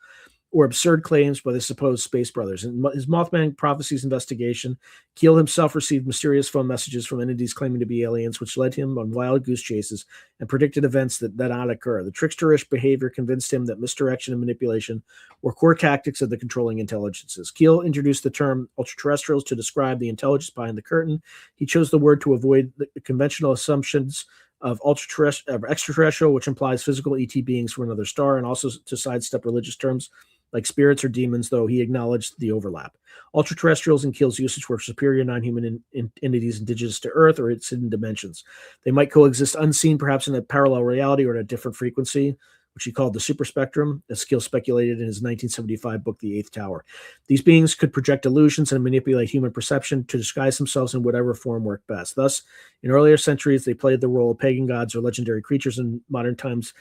or absurd claims by the supposed Space Brothers. In his Mothman Prophecies investigation, Keel himself received mysterious phone messages from entities claiming to be aliens, which led him on wild goose chases and predicted events that did not occur. The tricksterish behavior convinced him that misdirection and manipulation were core tactics of the controlling intelligences. Keel introduced the term ultra-terrestrials to describe the intelligence behind the curtain. He chose the word to avoid the conventional assumptions of extraterrestrial, which implies physical ET beings from another star, and also to sidestep religious terms like spirits or demons, though he acknowledged the overlap. Ultra-terrestrials in Keel's usage were superior non-human entities indigenous to Earth or its hidden dimensions. They might coexist unseen, perhaps in a parallel reality or at a different frequency, which he called the superspectrum, as Keel speculated in his 1975 book, The Eighth Tower. These beings could project illusions and manipulate human perception to disguise themselves in whatever form worked best. Thus, in earlier centuries, they played the role of pagan gods or legendary creatures. In modern times,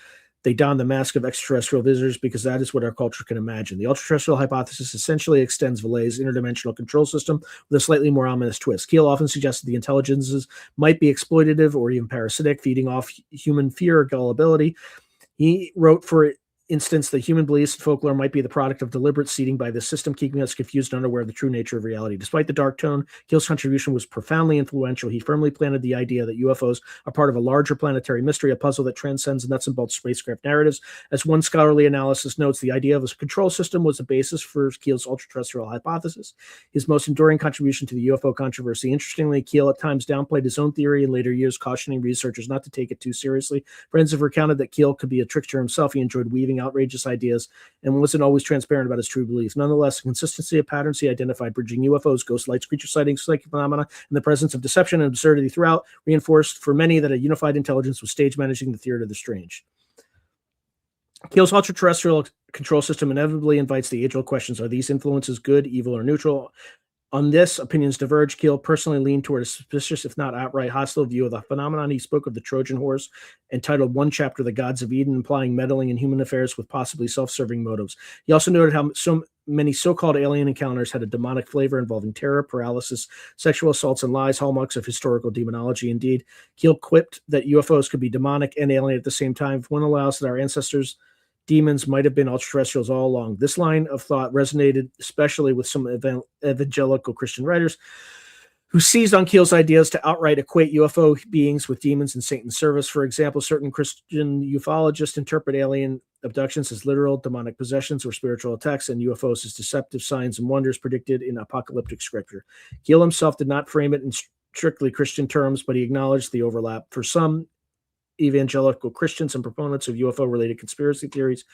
they don the mask of extraterrestrial visitors because that is what our culture can imagine. The ultra-terrestrial hypothesis essentially extends Vallee's interdimensional control system with a slightly more ominous twist. Keel often suggested the intelligences might be exploitative or even parasitic, feeding off human fear or gullibility. He wrote, for instance, that human beliefs and folklore might be the product of deliberate seeding by the system, keeping us confused and unaware of the true nature of reality. Despite the dark tone, Keel's contribution was profoundly influential. He firmly planted the idea that UFOs are part of a larger planetary mystery, a puzzle that transcends nuts and bolts spacecraft narratives. As one scholarly analysis notes, the idea of a control system was the basis for Keel's ultra-terrestrial hypothesis, his most enduring contribution to the UFO controversy. Interestingly, Keel at times downplayed his own theory in later years, cautioning researchers not to take it too seriously. Friends have recounted that Keel could be a trickster himself. He enjoyed weaving outrageous ideas and wasn't always transparent about his true beliefs. Nonetheless, the consistency of patterns he identified, bridging UFOs, ghost lights, creature sightings, psychic phenomena, and the presence of deception and absurdity throughout, reinforced for many that a unified intelligence was stage managing the theater of the strange. Keel's ultra-terrestrial control system inevitably invites the age-old questions: are these influences good, evil, or neutral? On this, opinions diverge. Keel personally leaned toward a suspicious, if not outright hostile, view of the phenomenon. He spoke of the Trojan horse, entitled one chapter, The Gods of Eden, implying meddling in human affairs with possibly self-serving motives. He also noted how so many so-called alien encounters had a demonic flavor involving terror, paralysis, sexual assaults, and lies, hallmarks of historical demonology. Indeed, Keel quipped that UFOs could be demonic and alien at the same time. If one allows that our ancestors' demons might have been ultra-terrestrials all along. This line of thought resonated especially with some evangelical Christian writers who seized on Keel's ideas to outright equate UFO beings with demons in Satan's service. For example, certain Christian ufologists interpret alien abductions as literal demonic possessions or spiritual attacks, and UFOs as deceptive signs and wonders predicted in apocalyptic scripture. Keel himself did not frame it in strictly Christian terms, but he acknowledged the overlap. For some evangelical Christians and proponents of UFO-related conspiracy theories,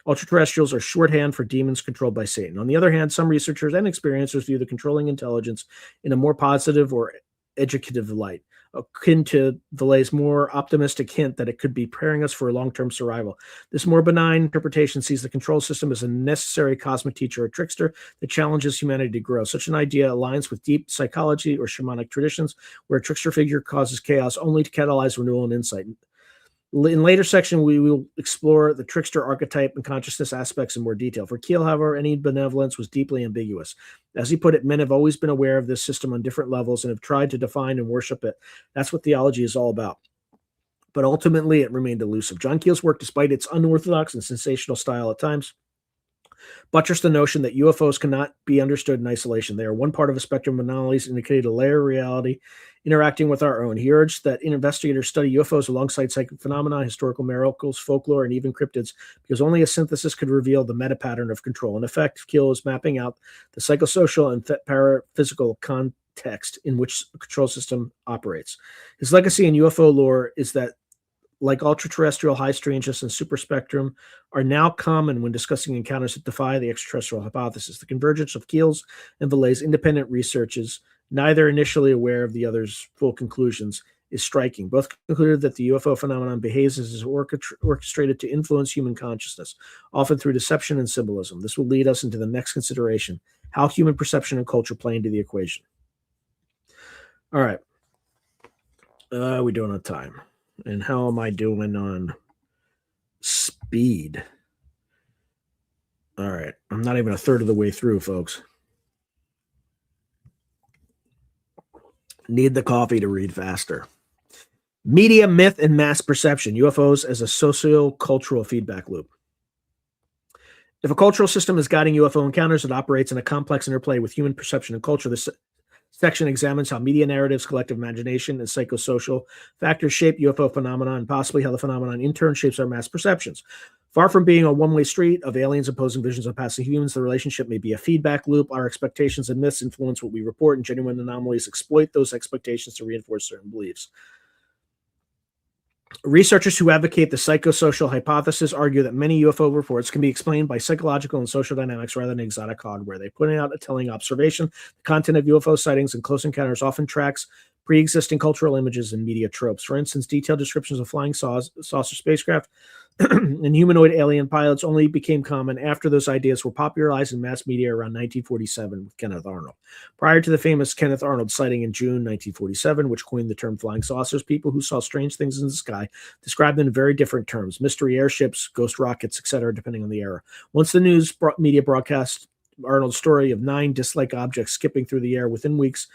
ultra-terrestrials are shorthand for demons controlled by Satan. On the other hand, some researchers and experiencers view the controlling intelligence in a more positive or educative light. akin to Vallet's more optimistic hint that it could be preparing us for long-term survival. This more benign interpretation sees the control system as a necessary cosmic teacher or trickster that challenges humanity to grow. Such an idea aligns with deep psychology or shamanic traditions, where a trickster figure causes chaos only to catalyze renewal and insight. In later section, we will explore the trickster archetype and consciousness aspects in more detail. For Keel, however, any benevolence was deeply ambiguous. As he put it, men have always been aware of this system on different levels and have tried to define and worship it. That's what theology is all about. But ultimately, it remained elusive. John Keel's work, despite its unorthodox and sensational style at times, buttressed the notion that UFOs cannot be understood in isolation. They are one part of a spectrum of anomalies indicating a layer of reality interacting with our own. He urged that investigators study UFOs alongside psychic phenomena, historical miracles, folklore, and even cryptids, because only a synthesis could reveal the meta pattern of control. In effect, Keel is mapping out the psychosocial and paraphysical context in which the control system operates. His legacy in UFO lore is that, like ultra-terrestrial, high strangeness, and superspectrum, are now common when discussing encounters that defy the extraterrestrial hypothesis. The convergence of Keel's and Vallet's independent researches, neither initially aware of the other's full conclusions, is striking. Both concluded that the UFO phenomenon behaves as is orchestrated to influence human consciousness, often through deception and symbolism. This will lead us into the next consideration: how human perception and culture play into the equation. All right. We doing on time? And how am I doing on speed? All right. I'm not even a third of the way through, folks. Need the coffee to read faster. Media, myth, and mass perception. UFOs as a socio-cultural feedback loop. If a cultural system is guiding UFO encounters, it operates in a complex interplay with human perception and culture. This section examines how media narratives, collective imagination, and psychosocial factors shape UFO phenomena, and possibly how the phenomenon in turn shapes our mass perceptions. Far from being a one-way street of aliens imposing visions on passing humans, the relationship may be a feedback loop. Our expectations and myths influence what we report, and genuine anomalies exploit those expectations to reinforce certain beliefs. Researchers who advocate the psychosocial hypothesis argue that many UFO reports can be explained by psychological and social dynamics rather than exotic hardware. They point out a telling observation: the content of UFO sightings and close encounters often tracks pre-existing cultural images and media tropes. For instance, detailed descriptions of flying saucer spacecraft and humanoid alien pilots only became common after those ideas were popularized in mass media around 1947 with Kenneth Arnold. Prior to the famous Kenneth Arnold sighting in June 1947, which coined the term flying saucers, people who saw strange things in the sky described them in very different terms: mystery airships, ghost rockets, etc., depending on the era. Once the news media broadcast Arnold's story of 9 disc-like objects skipping through the air within weeks,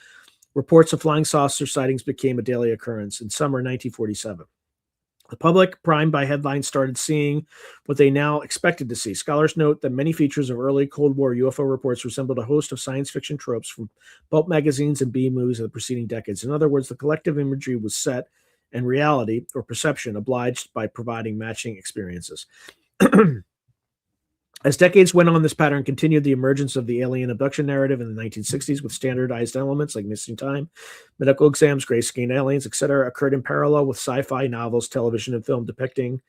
reports of flying saucer sightings became a daily occurrence. In summer 1947, the public, primed by headlines, started seeing what they now expected to see. Scholars note that many features of early Cold War UFO reports resembled a host of science fiction tropes from pulp magazines and B movies of the preceding decades. In other words, the collective imagery was set, and reality, or perception, obliged by providing matching experiences. As decades went on, this pattern continued. The emergence of the alien abduction narrative in the 1960s with standardized elements like missing time, medical exams, gray-skinned aliens, etc., occurred in parallel with sci-fi novels, television, and film depicting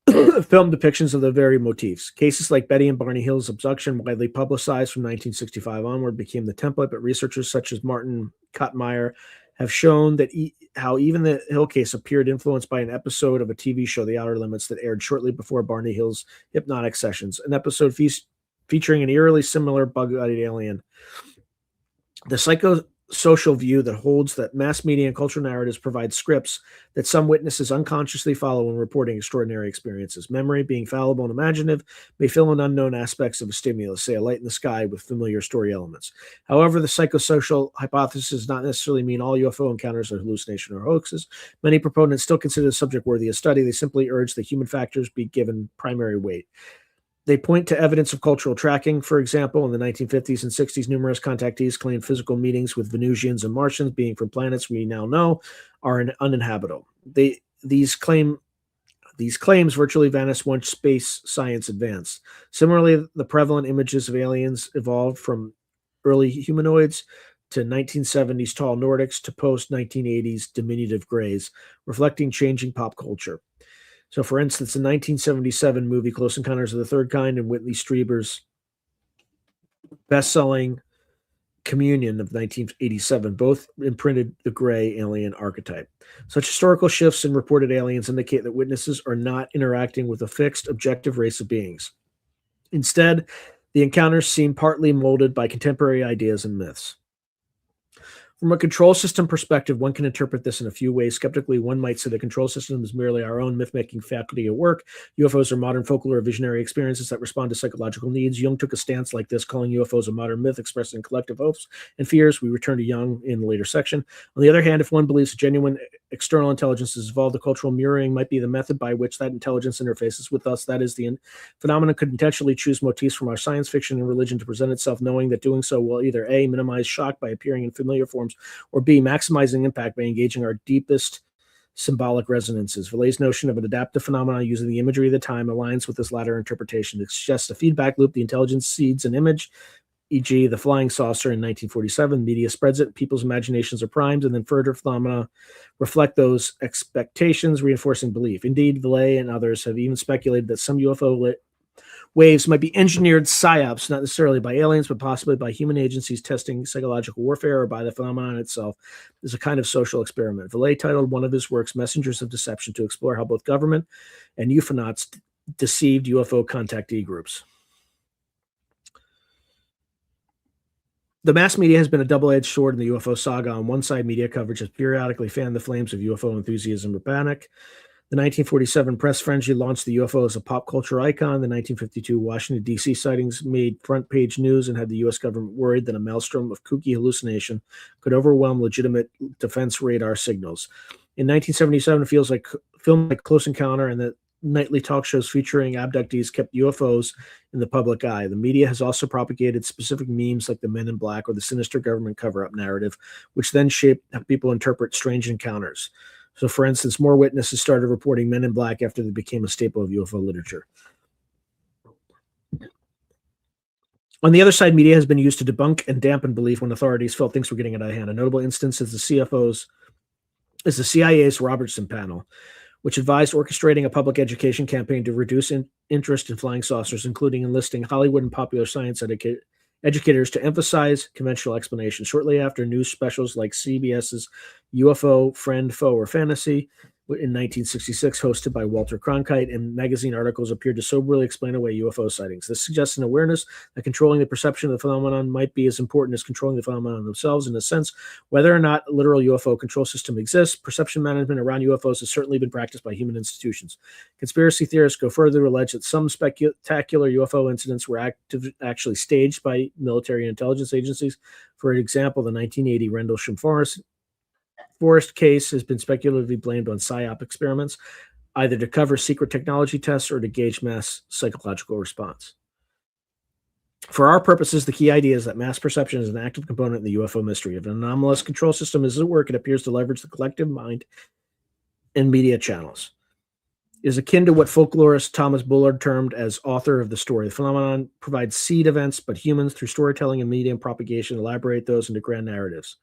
film depictions of the very motifs. Cases like Betty and Barney Hill's abduction, widely publicized from 1965 onward, became the template, but researchers such as Martin Kottmeyer have shown that how even the Hill case appeared influenced by an episode of a TV show, The Outer Limits, that aired shortly before Barney Hill's hypnotic sessions, an episode featuring an eerily similar bug-eyed alien. The psychosocial view that holds that mass media and cultural narratives provide scripts that some witnesses unconsciously follow when reporting extraordinary experiences. Memory, being fallible and imaginative, may fill in unknown aspects of a stimulus, say a light in the sky, with familiar story elements. However, the psychosocial hypothesis does not necessarily mean all UFO encounters are hallucination or hoaxes. Many proponents still consider the subject worthy of study. They simply urge that human factors be given primary weight. They point to evidence of cultural tracking. For example, in the 1950s and 60s, numerous contactees claimed physical meetings with Venusians and Martians, being from planets we now know are uninhabitable. These claims virtually vanished once space science advanced. Similarly, the prevalent images of aliens evolved from early humanoids to 1970s tall Nordics to post-1980s diminutive grays, reflecting changing pop culture. So, for instance, the 1977 movie Close Encounters of the Third Kind and Whitley Strieber's best-selling Communion of 1987 both imprinted the gray alien archetype. Such historical shifts in reported aliens indicate that witnesses are not interacting with a fixed, objective race of beings. Instead, the encounters seem partly molded by contemporary ideas and myths. From a control system perspective, one can interpret this in a few ways. Skeptically, one might say the control system is merely our own myth-making faculty at work. UFOs are modern folklore or visionary experiences that respond to psychological needs. Jung took a stance like this, calling UFOs a modern myth expressing collective hopes and fears. We return to Jung in the later section. On the other hand, if one believes genuine external intelligence has evolved, the cultural mirroring might be the method by which that intelligence interfaces with us. That is, the phenomenon could intentionally choose motifs from our science fiction and religion to present itself, knowing that doing so will either A, minimize shock by appearing in familiar forms, or B, maximizing impact by engaging our deepest symbolic resonances. Vallet's notion of an adaptive phenomenon using the imagery of the time aligns with this latter interpretation. It suggests a feedback loop. The intelligence seeds an image, e.g., the flying saucer in 1947. Media spreads it, people's imaginations are primed, and then further phenomena reflect those expectations, reinforcing belief. Indeed, Vallet and others have even speculated that some UFO waves might be engineered psyops, not necessarily by aliens, but possibly by human agencies testing psychological warfare, or by the phenomenon itself as a kind of social experiment. Vallet titled one of his works Messengers of Deception to explore how both government and ufonauts deceived UFO contactee groups. The mass media has been a double-edged sword in the UFO saga. On one side, media coverage has periodically fanned the flames of UFO enthusiasm or panic. The 1947 press frenzy launched the UFO as a pop culture icon. The 1952 Washington, D.C. sightings made front-page news and had the U.S. government worried that a maelstrom of kooky hallucination could overwhelm legitimate defense radar signals. In 1977, it feels like film like Close Encounter and the nightly talk shows featuring abductees kept UFOs in the public eye. The media has also propagated specific memes like the Men in Black or the sinister government cover-up narrative, which then shaped how people interpret strange encounters. So, for instance, more witnesses started reporting Men in Black after they became a staple of UFO literature. On the other side, media has been used to debunk and dampen belief when authorities felt things were getting out of hand. A notable instance is the CIA's Robertson panel, which advised orchestrating a public education campaign to reduce interest in flying saucers, including enlisting Hollywood and popular science educators to emphasize conventional explanations. Shortly after, news specials like CBS's UFO Friend, Foe, or Fantasy in 1966, hosted by Walter Cronkite, and magazine articles appeared to soberly explain away UFO sightings. This suggests an awareness that controlling the perception of the phenomenon might be as important as controlling the phenomenon themselves. In a sense, whether or not a literal UFO control system exists, perception management around UFOs has certainly been practiced by human institutions. Conspiracy theorists go further to allege that some spectacular UFO incidents were actually staged by military and intelligence agencies. For example, the 1980 Rendlesham Forest case has been speculatively blamed on PSYOP experiments, either to cover secret technology tests or to gauge mass psychological response. For our purposes, the key idea is that mass perception is an active component in the UFO mystery. If an anomalous control system is at work, it appears to leverage the collective mind and media channels. It is akin to what folklorist Thomas Bullard termed as author of the story. The phenomenon provides seed events, but humans, through storytelling and media propagation, elaborate those into grand narratives.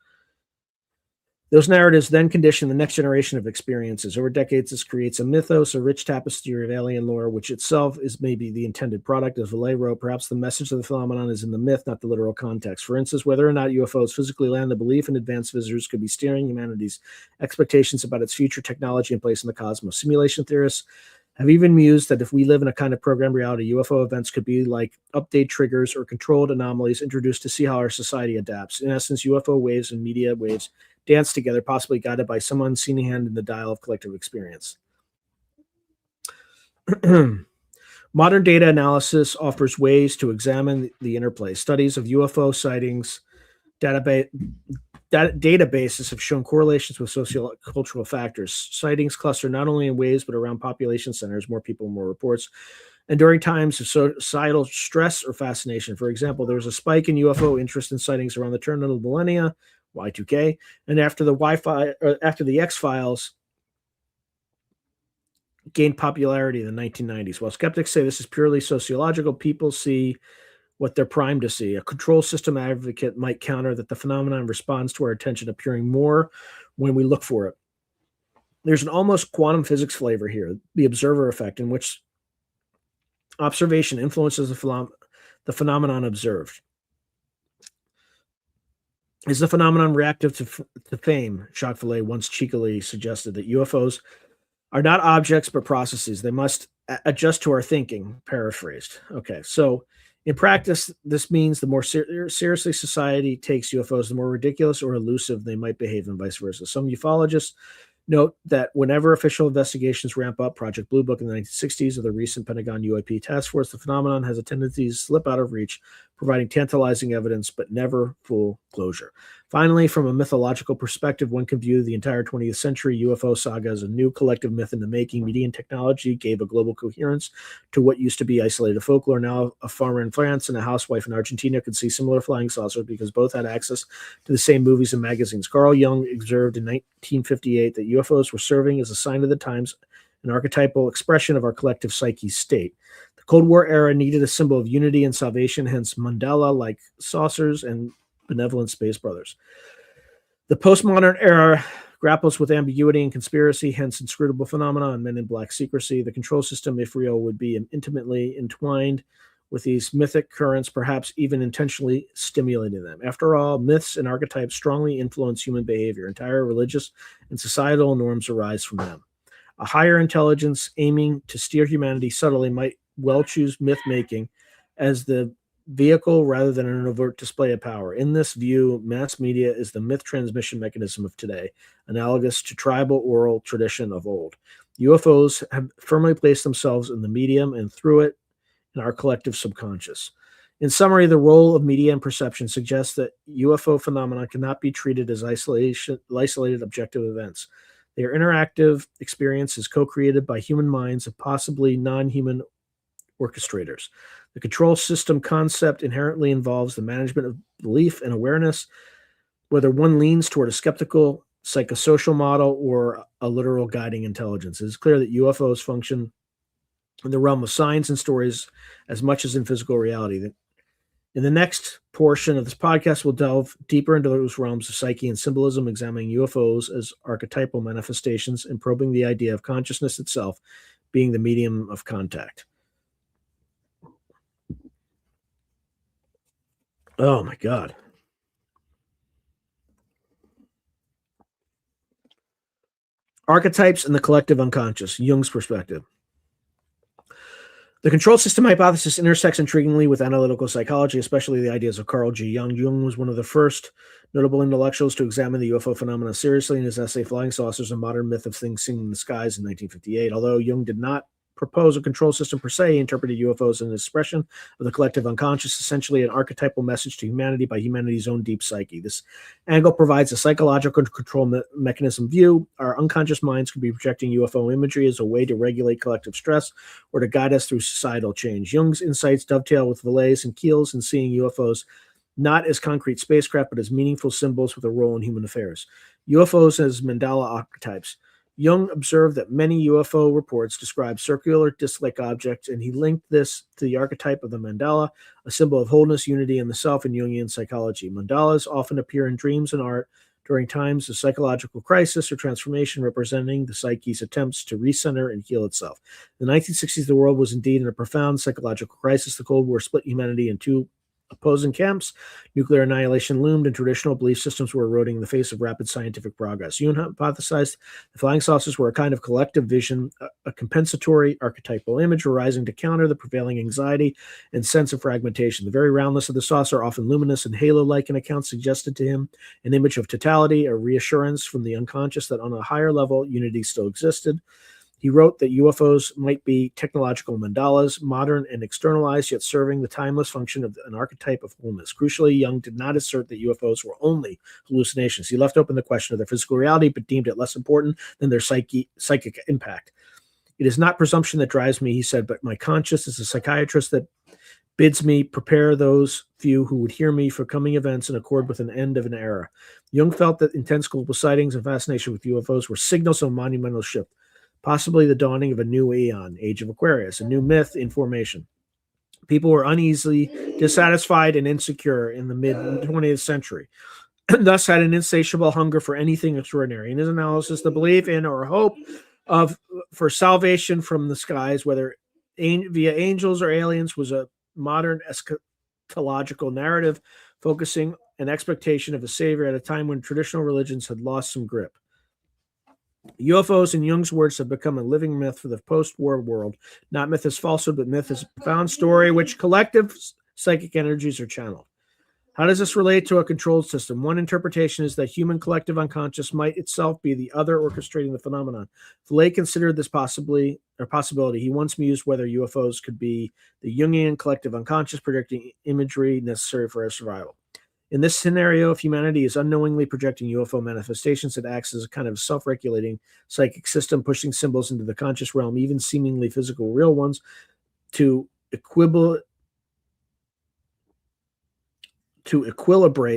Those narratives then condition the next generation of experiences. Over decades, this creates a mythos, a rich tapestry of alien lore, which itself is maybe the intended product. As Vallet wrote, perhaps the message of the phenomenon is in the myth, not the literal context. For instance, whether or not UFOs physically land, the belief in advanced visitors could be steering humanity's expectations about its future technology and place in the cosmos. Simulation theorists have even mused that if we live in a kind of programmed reality, UFO events could be like update triggers or controlled anomalies introduced to see how our society adapts. In essence, UFO waves and media waves dance together, possibly guided by some unseen hand in the dial of collective experience. Modern data analysis offers ways to examine the interplay. Studies of UFO sightings databases have shown correlations with sociocultural factors. Sightings cluster not only in waves, but around population centers, more people, more reports, and during times of societal stress or fascination. For example, there was a spike in UFO interest in sightings around the turn of the millennia, Y2K, and after the X-Files gained popularity in the 1990s. While skeptics say this is purely sociological, people see what they're primed to see. A control system advocate might counter that the phenomenon responds to our attention appearing more when we look for it. There's an almost quantum physics flavor here, the observer effect, in which observation influences the phenomenon observed. Is the phenomenon reactive to fame? Jacques once cheekily suggested that UFOs are not objects but processes. They must adjust to our thinking, paraphrased. Okay, so in practice, this means the more seriously society takes UFOs, the more ridiculous or elusive they might behave, and vice versa. Some ufologists note that whenever official investigations ramp up, Project Blue Book in the 1960s or the recent Pentagon UAP task force, the phenomenon has a tendency to slip out of reach, providing tantalizing evidence but never full closure. Finally, from a mythological perspective, one can view the entire 20th century UFO saga as a new collective myth in the making. Media and technology gave a global coherence to what used to be isolated folklore. Now, a farmer in France and a housewife in Argentina could see similar flying saucers because both had access to the same movies and magazines. Carl Jung observed in 1958 that UFOs were serving as a sign of the times, an archetypal expression of our collective psyche state. The Cold War era needed a symbol of unity and salvation, hence mandala-like saucers and benevolent space brothers. The postmodern era grapples with ambiguity and conspiracy, hence inscrutable phenomena and men in black secrecy. The control system, if real, would be intimately entwined with these mythic currents, perhaps even intentionally stimulating them. After all, myths and archetypes strongly influence human behavior. Entire religious and societal norms arise from them. A higher intelligence aiming to steer humanity subtly might well choose myth-making as the vehicle rather than an overt display of power. In this view, mass media is the myth transmission mechanism of today, analogous to tribal oral tradition of old. UFOs have firmly placed themselves in the medium and through it in our collective subconscious. In summary, the role of media and perception suggests that UFO phenomena cannot be treated as isolated objective events. They are interactive experiences co-created by human minds of possibly non-human orchestrators. The control system concept inherently involves the management of belief and awareness, whether one leans toward a skeptical psychosocial model or a literal guiding intelligence. It is clear that UFOs function in the realm of science and stories as much as in physical reality. In the next portion of this podcast, we'll delve deeper into those realms of psyche and symbolism, examining UFOs as archetypal manifestations and probing the idea of consciousness itself being the medium of contact. Oh my God. Archetypes and the collective unconscious, Jung's perspective. The control system hypothesis intersects intriguingly with analytical psychology, especially the ideas of Carl G. Jung. Jung was one of the first notable intellectuals to examine the UFO phenomena seriously in his essay Flying Saucers, A Modern Myth of Things Seen in the Skies in 1958. Although Jung did not propose a control system per se, he interpreted UFOs as an expression of the collective unconscious, essentially an archetypal message to humanity by humanity's own deep psyche. This angle provides a psychological control mechanism view. Our unconscious minds could be projecting UFO imagery as a way to regulate collective stress or to guide us through societal change. Jung's insights dovetail with Vallee's and Keel's in seeing UFOs not as concrete spacecraft, but as meaningful symbols with a role in human affairs. UFOs as mandala archetypes. Jung observed that many UFO reports describe circular disc-like objects, and he linked this to the archetype of the mandala, a symbol of wholeness, unity, and the self in Jungian psychology. Mandalas often appear in dreams and art during times of psychological crisis or transformation, representing the psyche's attempts to recenter and heal itself. In the 1960s, the world was indeed in a profound psychological crisis. The Cold War split humanity in two opposing camps. Nuclear annihilation loomed, and traditional belief systems were eroding in the face of rapid scientific progress. Jung hypothesized the flying saucers were a kind of collective vision, a compensatory archetypal image arising to counter the prevailing anxiety and sense of fragmentation. The very roundness of the saucer, often luminous and halo-like in accounts, suggested to him an image of totality, a reassurance from the unconscious that on a higher level, unity still existed. He wrote that UFOs might be technological mandalas, modern and externalized, yet serving the timeless function of an archetype of wholeness. Crucially, Jung did not assert that UFOs were only hallucinations. He left open the question of their physical reality, but deemed it less important than their psychic impact. It is not presumption that drives me, he said, but my conscience is a psychiatrist that bids me prepare those few who would hear me for coming events in accord with an end of an era. Jung felt that intense global sightings and fascination with UFOs were signals of a monumental shift, possibly the dawning of a new aeon, age of Aquarius, a new myth in formation. People were uneasily dissatisfied and insecure in the mid-20th century, and thus had an insatiable hunger for anything extraordinary. In his analysis, the belief in or hope for salvation from the skies, whether via angels or aliens, was a modern eschatological narrative focusing an expectation of a savior at a time when traditional religions had lost some grip. UFOs, in Jung's words, have become a living myth for the post-war world. Not myth as falsehood, but myth as a profound story which collective psychic energies are channeled. How does this relate to a controlled system? One interpretation is that human collective unconscious might itself be the other orchestrating the phenomenon. Vallée considered this possibility. He once mused whether UFOs could be the Jungian collective unconscious projecting imagery necessary for our survival. In this scenario, if humanity is unknowingly projecting UFO manifestations, it acts as a kind of self-regulating psychic system, pushing symbols into the conscious realm, even seemingly physical real ones, to equilibrate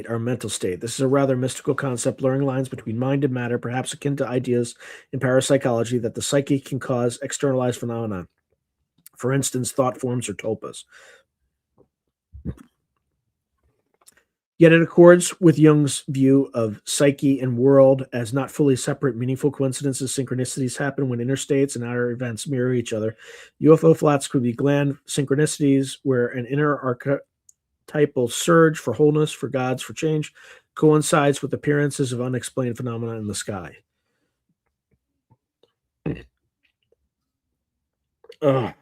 our mental state. This is a rather mystical concept, blurring lines between mind and matter, perhaps akin to ideas in parapsychology that the psyche can cause externalized phenomena. For instance, thought forms or tulpas. Yet it accords with Jung's view of psyche and world as not fully separate, meaningful coincidences. Synchronicities happen when inner states and outer events mirror each other. UFO flats could be gland synchronicities where an inner archetypal surge for wholeness, for gods, for change, coincides with appearances of unexplained phenomena in the sky. Ugh.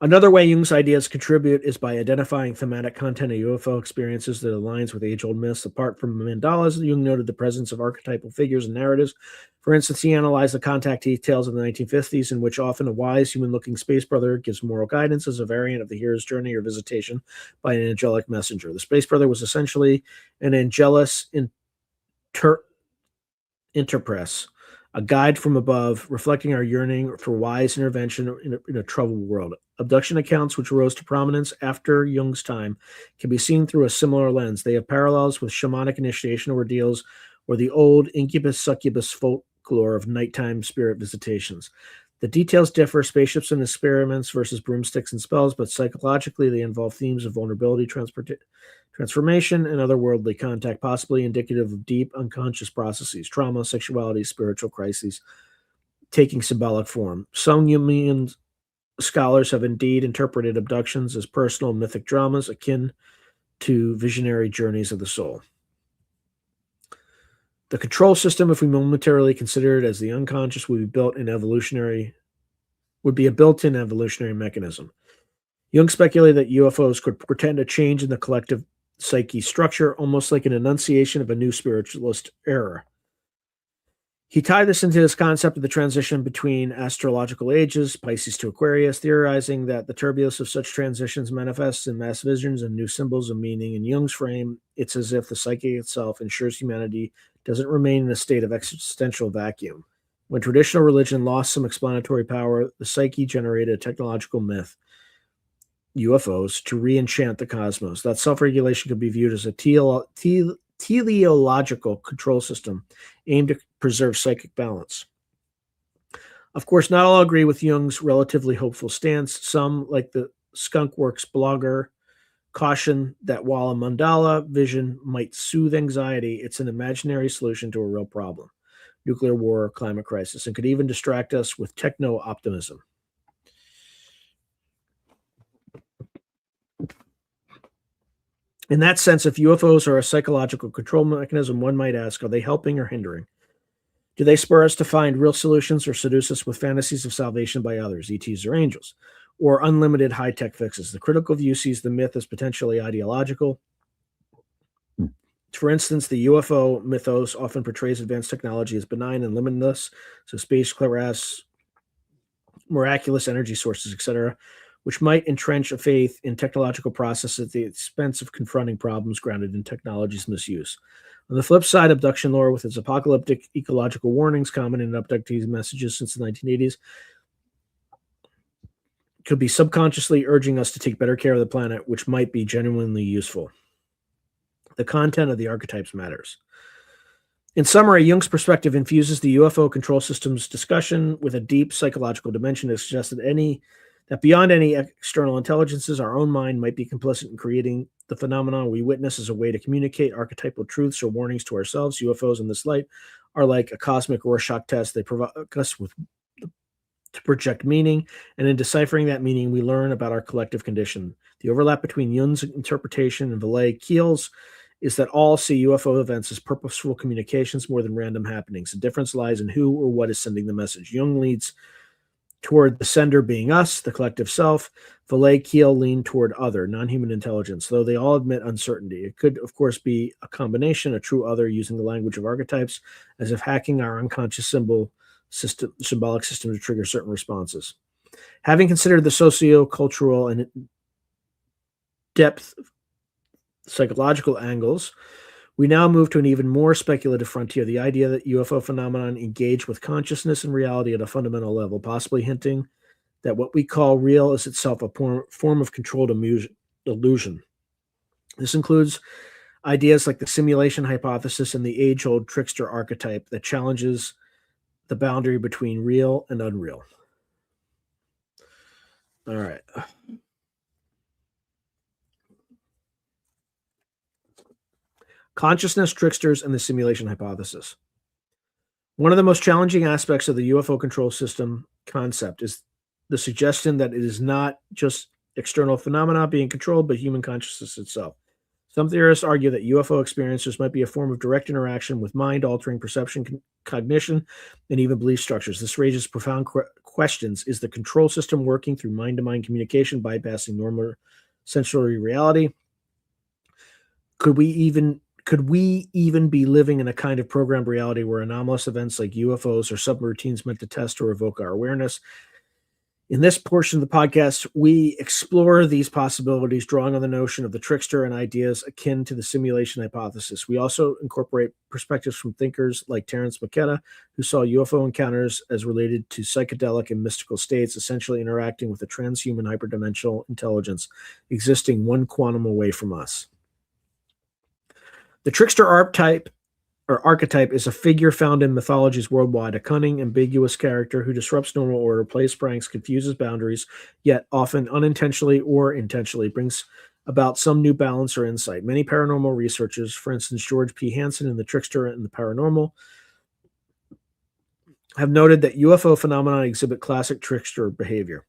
Another way Jung's ideas contribute is by identifying thematic content of UFO experiences that aligns with age-old myths. Apart from mandalas, Jung noted the presence of archetypal figures and narratives. For instance, he analyzed the contact details of the 1950s, in which often a wise, human-looking space brother gives moral guidance as a variant of the hero's journey or visitation by an angelic messenger. The space brother was essentially an angelus interpress, a guide from above, reflecting our yearning for wise intervention in a troubled world. Abduction accounts, which rose to prominence after Jung's time, can be seen through a similar lens. They have parallels with shamanic initiation ordeals or the old incubus-succubus folklore of nighttime spirit visitations. The details differ, spaceships and experiments versus broomsticks and spells, but psychologically they involve themes of vulnerability, transformation, and otherworldly contact, possibly indicative of deep unconscious processes, trauma, sexuality, spiritual crises, taking symbolic form. Some Jungian scholars have indeed interpreted abductions as personal mythic dramas akin to visionary journeys of the soul. The control system, if we momentarily consider it as the unconscious, would be a built-in evolutionary mechanism. Jung speculated that UFOs could portend a change in the collective psyche structure, almost like an enunciation of a new spiritualist era. He tied this into his concept of the transition between astrological ages, Pisces to Aquarius, theorizing that the turbulence of such transitions manifests in mass visions and new symbols of meaning. In Jung's frame, it's as if the psyche itself ensures humanity doesn't remain in a state of existential vacuum. When traditional religion lost some explanatory power, the psyche generated a technological myth, UFOs, to re-enchant the cosmos. That self-regulation could be viewed as a teleological control system aimed to preserve psychic balance. Of course, not all agree with Jung's relatively hopeful stance. Some, like the Skunkworks blogger, caution that while a mandala vision might soothe anxiety, it's an imaginary solution to a real problem, nuclear war or climate crisis, and could even distract us with techno-optimism. In that sense, if UFOs are a psychological control mechanism, one might ask, are they helping or hindering? Do they spur us to find real solutions or seduce us with fantasies of salvation by others, ETs or angels, or unlimited high-tech fixes? The critical view sees the myth as potentially ideological. For instance, the UFO mythos often portrays advanced technology as benign and limitless, so spacecraft, miraculous energy sources, etc., which might entrench a faith in technological process at the expense of confronting problems grounded in technology's misuse. On the flip side, abduction lore, with its apocalyptic ecological warnings common in abductees' messages since the 1980s, could be subconsciously urging us to take better care of the planet, which might be genuinely useful. The content of the archetypes matters. In summary, Jung's perspective infuses the UFO control system's discussion with a deep psychological dimension that suggests that beyond any external intelligences, our own mind might be complicit in creating the phenomenon we witness as a way to communicate archetypal truths or warnings to ourselves. UFOs in this light are like a cosmic Rorschach test. They provide us with the to project meaning, and in deciphering that meaning, we learn about our collective condition. The overlap between Jung's interpretation and Vallée-Keel's is that all see UFO events as purposeful communications more than random happenings. The difference lies in who or what is sending the message. Jung leads toward the sender being us, the collective self. Vallée-Keel lean toward other, non-human intelligence, though they all admit uncertainty. It could, of course, be a combination, a true other using the language of archetypes, as if hacking our unconscious symbolic system to trigger certain responses. Having considered the socio-cultural and depth psychological angles, we now move to an even more speculative frontier, the idea that UFO phenomenon engage with consciousness and reality at a fundamental level, possibly hinting that what we call real is itself a form of controlled illusion. This includes ideas like the simulation hypothesis and the age-old trickster archetype that challenges the boundary between real and unreal. All right. Consciousness, tricksters, and the simulation hypothesis. One of the most challenging aspects of the UFO control system concept is the suggestion that it is not just external phenomena being controlled, but human consciousness itself. Some theorists argue that UFO experiencers might be a form of direct interaction with mind-altering perception, cognition, and even belief structures. This raises profound questions. Is the control system working through mind-to-mind communication, bypassing normal sensory reality? Could we even be living in a kind of programmed reality where anomalous events like UFOs are subroutines meant to test or evoke our awareness? In this portion of the podcast, we explore these possibilities, drawing on the notion of the trickster and ideas akin to the simulation hypothesis. We also incorporate perspectives from thinkers like Terence McKenna, who saw UFO encounters as related to psychedelic and mystical states, essentially interacting with a transhuman hyperdimensional intelligence existing one quantum away from us. The trickster archetype is a figure found in mythologies worldwide, a cunning, ambiguous character who disrupts normal order, plays pranks, confuses boundaries, yet often unintentionally or intentionally brings about some new balance or insight. Many paranormal researchers, for instance, George P. Hansen in The Trickster and the Paranormal, have noted that UFO phenomena exhibit classic trickster behavior.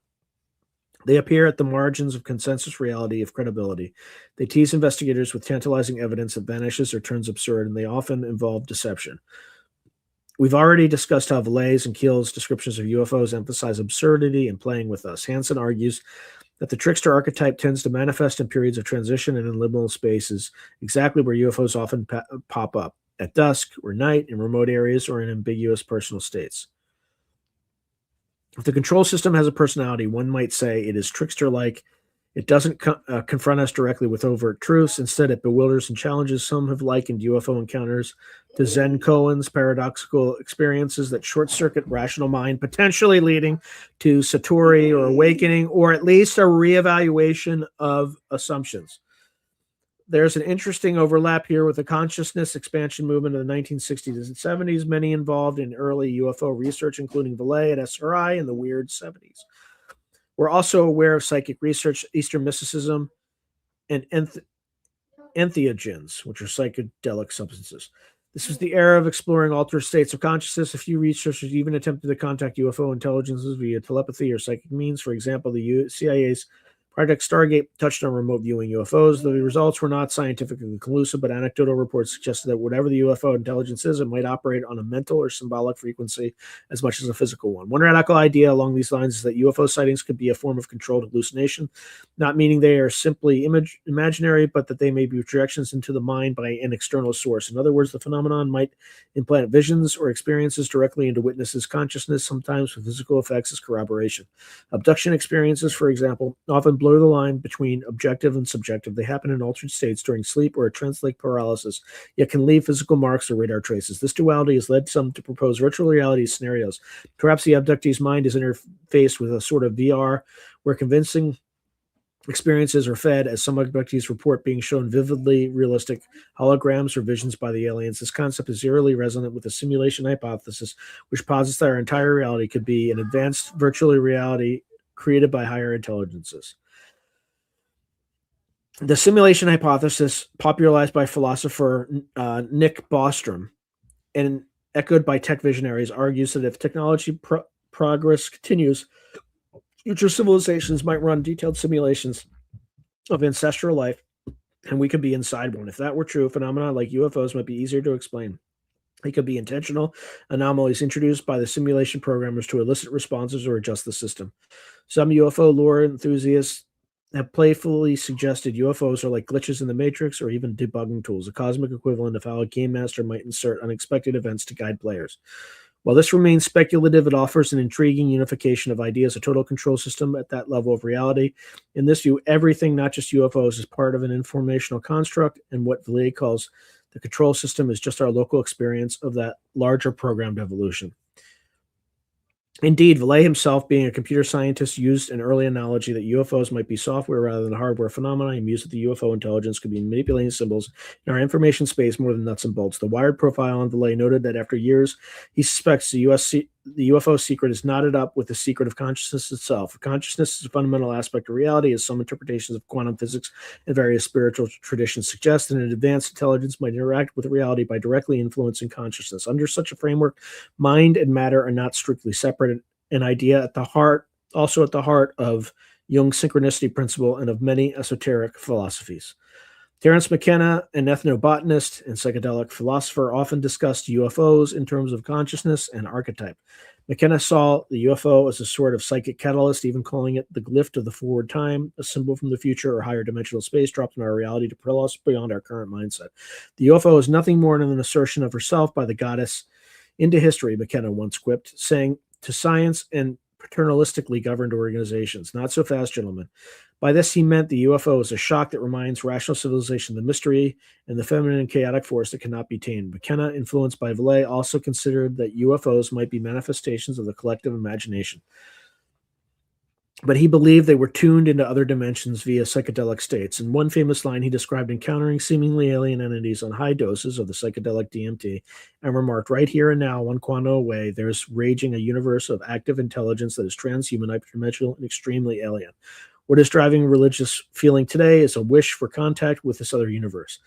They appear at the margins of consensus reality of credibility. They tease investigators with tantalizing evidence that vanishes or turns absurd, and they often involve deception. We've already discussed how Vallée's and Keel's descriptions of UFOs emphasize absurdity and playing with us. Hansen argues that the trickster archetype tends to manifest in periods of transition and in liminal spaces, exactly where UFOs often pop up, at dusk or night, in remote areas, or in ambiguous personal states. If the control system has a personality, one might say it is trickster-like. It doesn't confront us directly with overt truths. Instead, it bewilders and challenges. Some have likened UFO encounters to Zen koans, paradoxical experiences that short-circuit rational mind, potentially leading to satori or awakening, or at least a reevaluation of assumptions. There's an interesting overlap here with the consciousness expansion movement of the 1960s and 70s, many involved in early UFO research, including Vallée at SRI in the weird 70s. We're also aware of psychic research, Eastern mysticism, and entheogens, which are psychedelic substances. This was the era of exploring altered states of consciousness. A few researchers even attempted to contact UFO intelligences via telepathy or psychic means. For example, the CIA's Project Stargate touched on remote viewing UFOs. The results were not scientifically conclusive, but anecdotal reports suggested that whatever the UFO intelligence is, it might operate on a mental or symbolic frequency as much as a physical one. One radical idea along these lines is that UFO sightings could be a form of controlled hallucination, not meaning they are simply imaginary, but that they may be projections into the mind by an external source. In other words, the phenomenon might implant visions or experiences directly into witnesses' consciousness, sometimes with physical effects as corroboration. Abduction experiences, for example, often blur the line between objective and subjective. They happen in altered states during sleep or a trance-like paralysis, yet can leave physical marks or radar traces. This duality has led some to propose virtual reality scenarios. Perhaps the abductee's mind is interfaced with a sort of VR where convincing experiences are fed, as some abductees report being shown vividly realistic holograms or visions by the aliens. This concept is eerily resonant with the simulation hypothesis, which posits that our entire reality could be an advanced virtual reality created by higher intelligences. The simulation hypothesis, popularized by philosopher Nick Bostrom and echoed by tech visionaries, argues that if technology progress continues, future civilizations might run detailed simulations of ancestral life, and we could be inside one. If that were true, phenomena like UFOs might be easier to explain. They could be intentional anomalies introduced by the simulation programmers to elicit responses or adjust the system. Some UFO lore enthusiasts have playfully suggested UFOs are like glitches in the Matrix or even debugging tools, a cosmic equivalent of how a game master might insert unexpected events to guide players. While this remains speculative, it offers an intriguing unification of ideas, a total control system at that level of reality. In this view, everything, not just UFOs, is part of an informational construct, and what Vallée calls the control system is just our local experience of that larger programmed evolution. Indeed, Vallée himself, being a computer scientist, used an early analogy that UFOs might be software rather than hardware phenomena. He mused that the UFO intelligence could be manipulating symbols in our information space more than nuts and bolts. The Wired profile on Vallée noted that after years, he suspects the UFO secret is knotted up with the secret of consciousness itself. Consciousness is a fundamental aspect of reality, as some interpretations of quantum physics and various spiritual traditions suggest, and an advanced intelligence might interact with reality by directly influencing consciousness. Under such a framework, mind and matter are not strictly separate, an idea at the heart, also at the heart of Jung's synchronicity principle and of many esoteric philosophies. Terence McKenna, an ethnobotanist and psychedelic philosopher, often discussed UFOs in terms of consciousness and archetype. McKenna saw the UFO as a sort of psychic catalyst, even calling it the glyph of the forward time, a symbol from the future or higher dimensional space dropped in our reality to propel us beyond our current mindset. The UFO is nothing more than an assertion of herself by the goddess into history, McKenna once quipped, saying to science and paternalistically governed organizations, "Not so fast, gentlemen." By this, he meant the UFO is a shock that reminds rational civilization the mystery and the feminine and chaotic force that cannot be tamed. McKenna, influenced by Vallée, also considered that UFOs might be manifestations of the collective imagination. But he believed they were tuned into other dimensions via psychedelic states. In one famous line, he described encountering seemingly alien entities on high doses of the psychedelic DMT and remarked, "Right here and now, one quantum away, there's raging a universe of active intelligence that is transhuman, hyperdimensional, and extremely alien. What is driving religious feeling today is a wish for contact with this other universe."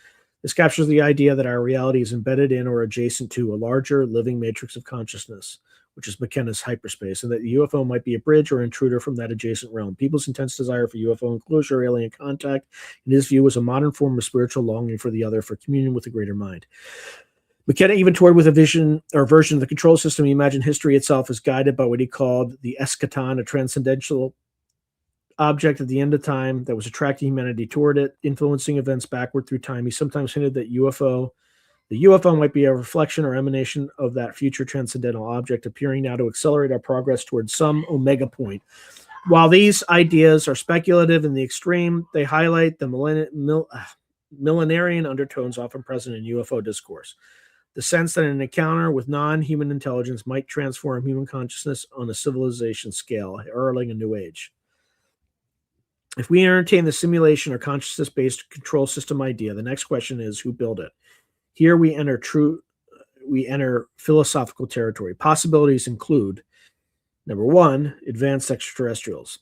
This captures the idea that our reality is embedded in or adjacent to a larger living matrix of consciousness, which is McKenna's hyperspace, and that the UFO might be a bridge or intruder from that adjacent realm. People's intense desire for UFO enclosure or alien contact, in his view, was a modern form of spiritual longing for the other, for communion with a greater mind. McKenna even toyed with a vision or version of the control system. He imagined history itself as guided by what he called the eschaton, a transcendental object at the end of time that was attracting humanity toward it, influencing events backward through time. He sometimes hinted that the UFO might be a reflection or emanation of that future transcendental object, appearing now to accelerate our progress towards some omega point. While these ideas are speculative in the extreme, they highlight the millenarian undertones often present in UFO discourse. The sense that an encounter with non-human intelligence might transform human consciousness on a civilization scale, heralding a new age. If we entertain the simulation or consciousness-based control system idea, the next question is, who built it? Here we enter philosophical territory. Possibilities include, number one, advanced extraterrestrials.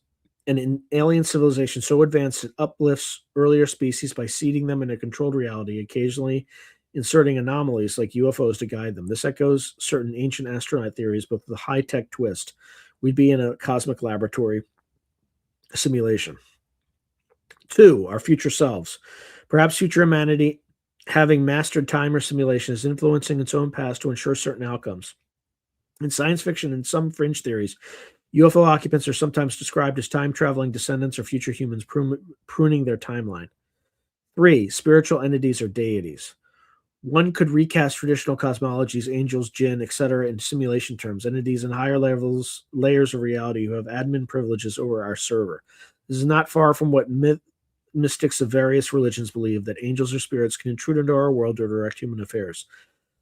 An alien civilization so advanced it uplifts earlier species by seeding them in a controlled reality, occasionally inserting anomalies like UFOs to guide them. This echoes certain ancient astronaut theories, but with a high-tech twist. We'd be in a cosmic laboratory simulation. Two, our future selves. Perhaps future humanity, having mastered time or simulation, is influencing its own past to ensure certain outcomes. In science fiction and some fringe theories, UFO occupants are sometimes described as time-traveling descendants or future humans pruning their timeline. Three, spiritual entities or deities. One could recast traditional cosmologies, angels, jinn, etc., in simulation terms, entities in higher layers of reality who have admin privileges over our server. This is not far from what mystics of various religions believe, that angels or spirits can intrude into our world to direct human affairs.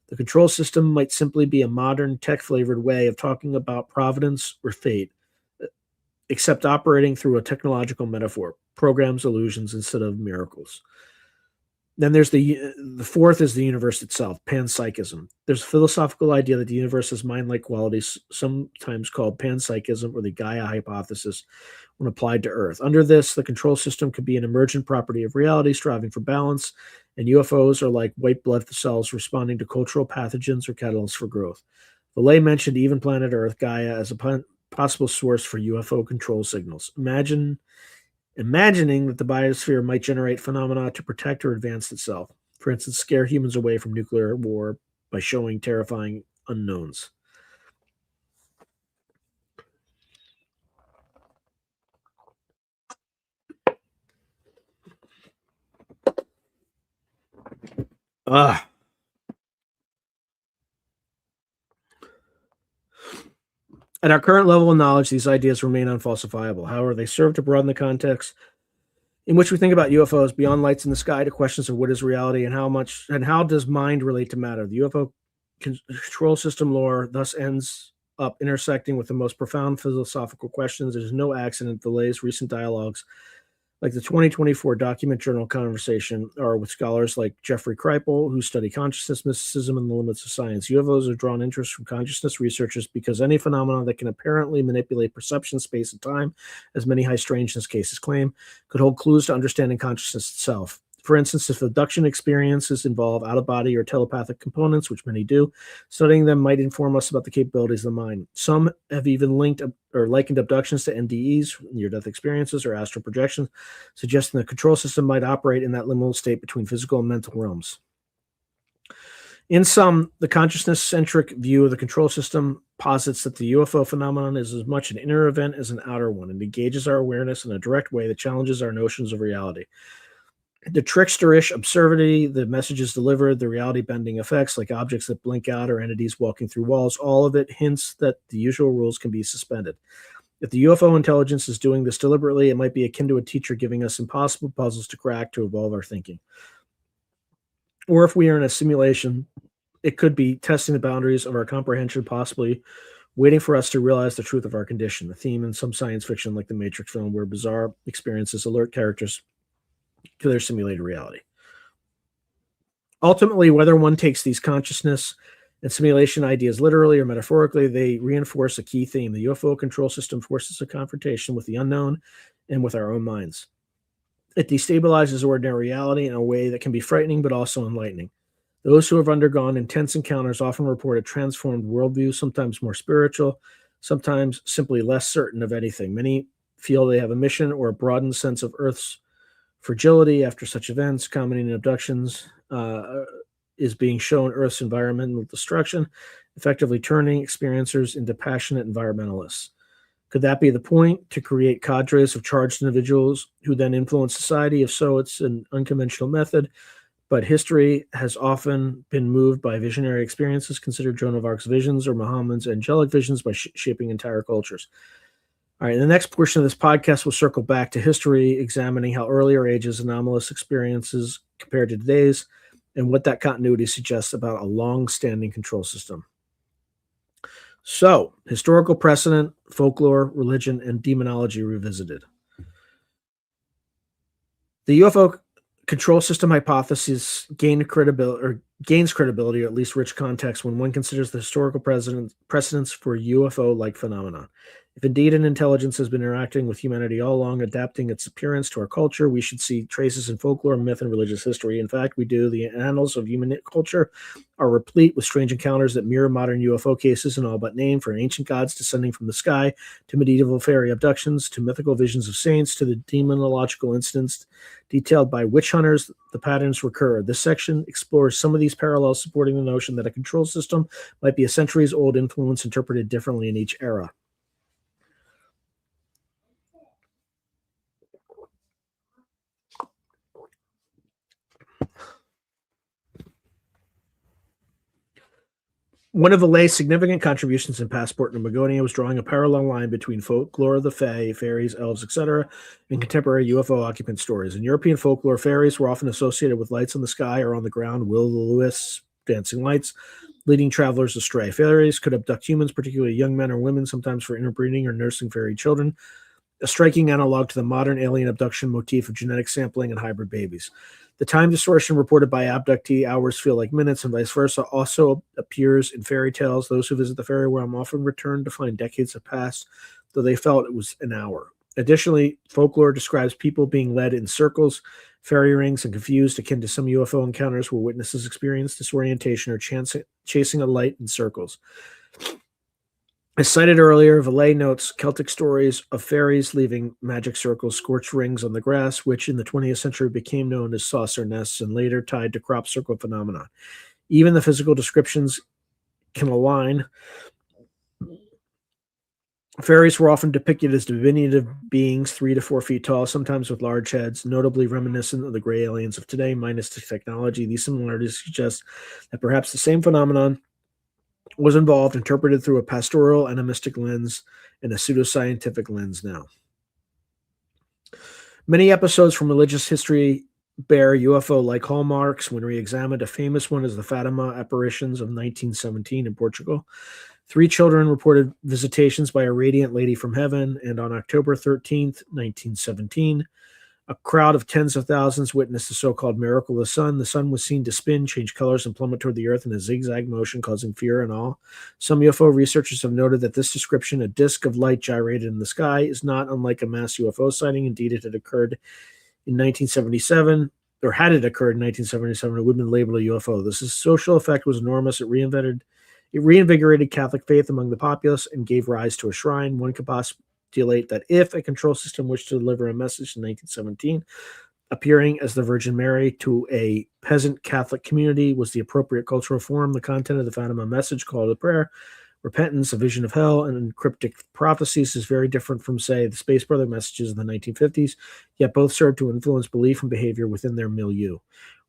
The control system might simply be a modern, tech-flavored way of talking about providence or fate, except operating through a technological metaphor, programs, illusions, instead of miracles. Then there's the fourth is the universe itself, panpsychism. There's a philosophical idea that the universe has mind-like qualities, sometimes called panpsychism or the Gaia hypothesis, when applied to Earth. Under this, the control system could be an emergent property of reality, striving for balance, and UFOs are like white blood cells responding to cultural pathogens or catalysts for growth. Vallée mentioned even planet Earth, Gaia, as a possible source for UFO control signals. Imagining that the biosphere might generate phenomena to protect or advance itself. For instance, scare humans away from nuclear war by showing terrifying unknowns. Ah. At our current level of knowledge, these ideas remain unfalsifiable. However, they serve to broaden the context in which we think about UFOs beyond lights in the sky to questions of what is reality and how does mind relate to matter. The UFO control system lore thus ends up intersecting with the most profound philosophical questions. It is no accident delays recent dialogues like the 2024 Document Journal conversation are with scholars like Jeffrey Kripal, who study consciousness, mysticism, and the limits of science. UFOs have drawn interest from consciousness researchers because any phenomenon that can apparently manipulate perception, space, and time, as many high strangeness cases claim, could hold clues to understanding consciousness itself. For instance, if abduction experiences involve out-of-body or telepathic components, which many do, studying them might inform us about the capabilities of the mind. Some have even linked or likened abductions to NDEs, near-death experiences, or astral projections, suggesting the control system might operate in that liminal state between physical and mental realms. In sum, the consciousness-centric view of the control system posits that the UFO phenomenon is as much an inner event as an outer one. It engages our awareness in a direct way that challenges our notions of reality. The tricksterish absurdity, the messages delivered, the reality-bending effects like objects that blink out or entities walking through walls, all of it hints that the usual rules can be suspended. If the UFO intelligence is doing this deliberately, it might be akin to a teacher giving us impossible puzzles to crack to evolve our thinking. Or if we are in a simulation, it could be testing the boundaries of our comprehension, possibly waiting for us to realize the truth of our condition. The theme in some science fiction like the Matrix film, where bizarre experiences alert characters to their simulated reality. Ultimately, whether one takes these consciousness and simulation ideas literally or metaphorically, they reinforce a key theme. The UFO control system forces a confrontation with the unknown and with our own minds. It destabilizes ordinary reality in a way that can be frightening but also enlightening. Those who have undergone intense encounters often report a transformed worldview, sometimes more spiritual, sometimes simply less certain of anything. Many feel they have a mission or a broadened sense of Earth's fragility after such events. Commenting on abductions is being shown Earth's environmental destruction, effectively turning experiencers into passionate environmentalists. Could that be the point, to create cadres of charged individuals who then influence society? If so, it's an unconventional method, but history has often been moved by visionary experiences. Consider Joan of Arc's visions or Muhammad's angelic visions by shaping entire cultures. All right, in the next portion of this podcast, we'll circle back to history, examining how earlier ages' anomalous experiences compared to today's, and what that continuity suggests about a long-standing control system. So, historical precedent, folklore, religion, and demonology revisited. The UFO control system hypothesis gains credibility, or at least rich context, when one considers the historical precedents for UFO-like phenomena. If indeed an intelligence has been interacting with humanity all along, adapting its appearance to our culture, we should see traces in folklore, myth, and religious history. In fact, we do. The annals of human culture are replete with strange encounters that mirror modern UFO cases in all but name, from ancient gods descending from the sky, to medieval fairy abductions, to mythical visions of saints, to the demonological incidents detailed by witch hunters. The patterns recur. This section explores some of these parallels, supporting the notion that a control system might be a centuries-old influence interpreted differently in each era. One of the Lay's significant contributions in Passport to Magonia was drawing a parallel line between folklore of the Fae, fairies, elves, etc., and contemporary UFO occupant stories. In European folklore, fairies were often associated with lights in the sky or on the ground, will-o'-the-wisps, dancing lights, leading travelers astray. Fairies could abduct humans, particularly young men or women, sometimes for interbreeding or nursing fairy children, a striking analog to the modern alien abduction motif of genetic sampling and hybrid babies. The time distortion reported by abductee, hours feel like minutes, and vice versa, also appears in fairy tales. Those who visit the fairy realm often return to find decades have passed, though they felt it was an hour. Additionally, folklore describes people being led in circles, fairy rings, and confused, akin to some UFO encounters where witnesses experience disorientation or chasing a light in circles. As cited earlier, Vallée notes Celtic stories of fairies leaving magic circles, scorched rings on the grass, which in the 20th century became known as saucer nests and later tied to crop circle phenomena. Even the physical descriptions can align. Fairies were often depicted as diminutive beings, 3 to 4 feet tall, sometimes with large heads, notably reminiscent of the gray aliens of today, minus the technology. These similarities suggest that perhaps the same phenomenon was involved, interpreted through a pastoral animistic lens and a pseudoscientific lens now. Many episodes from religious history bear UFO-like hallmarks. When re-examined, a famous one is the Fatima apparitions of 1917 in Portugal. 3 children reported visitations by a radiant lady from heaven, and on October 13th, 1917, a crowd of tens of thousands witnessed the so-called miracle of the sun. The sun was seen to spin, change colors, and plummet toward the earth in a zigzag motion, causing fear and awe. Some UFO researchers have noted that this description, a disk of light gyrated in the sky, is not unlike a mass UFO sighting. Indeed, it had occurred in 1977, or had it occurred in 1977, it would have been labeled a UFO. This social effect was enormous. It reinvigorated Catholic faith among the populace and gave rise to a shrine. One could postulate that if a control system wished to deliver a message in 1917, appearing as the Virgin Mary to a peasant Catholic community was the appropriate cultural form, the content of the Fatima message, call to prayer, repentance, a vision of hell, and cryptic prophecies is very different from, say, the Space Brother messages in the 1950s, yet both serve to influence belief and behavior within their milieu.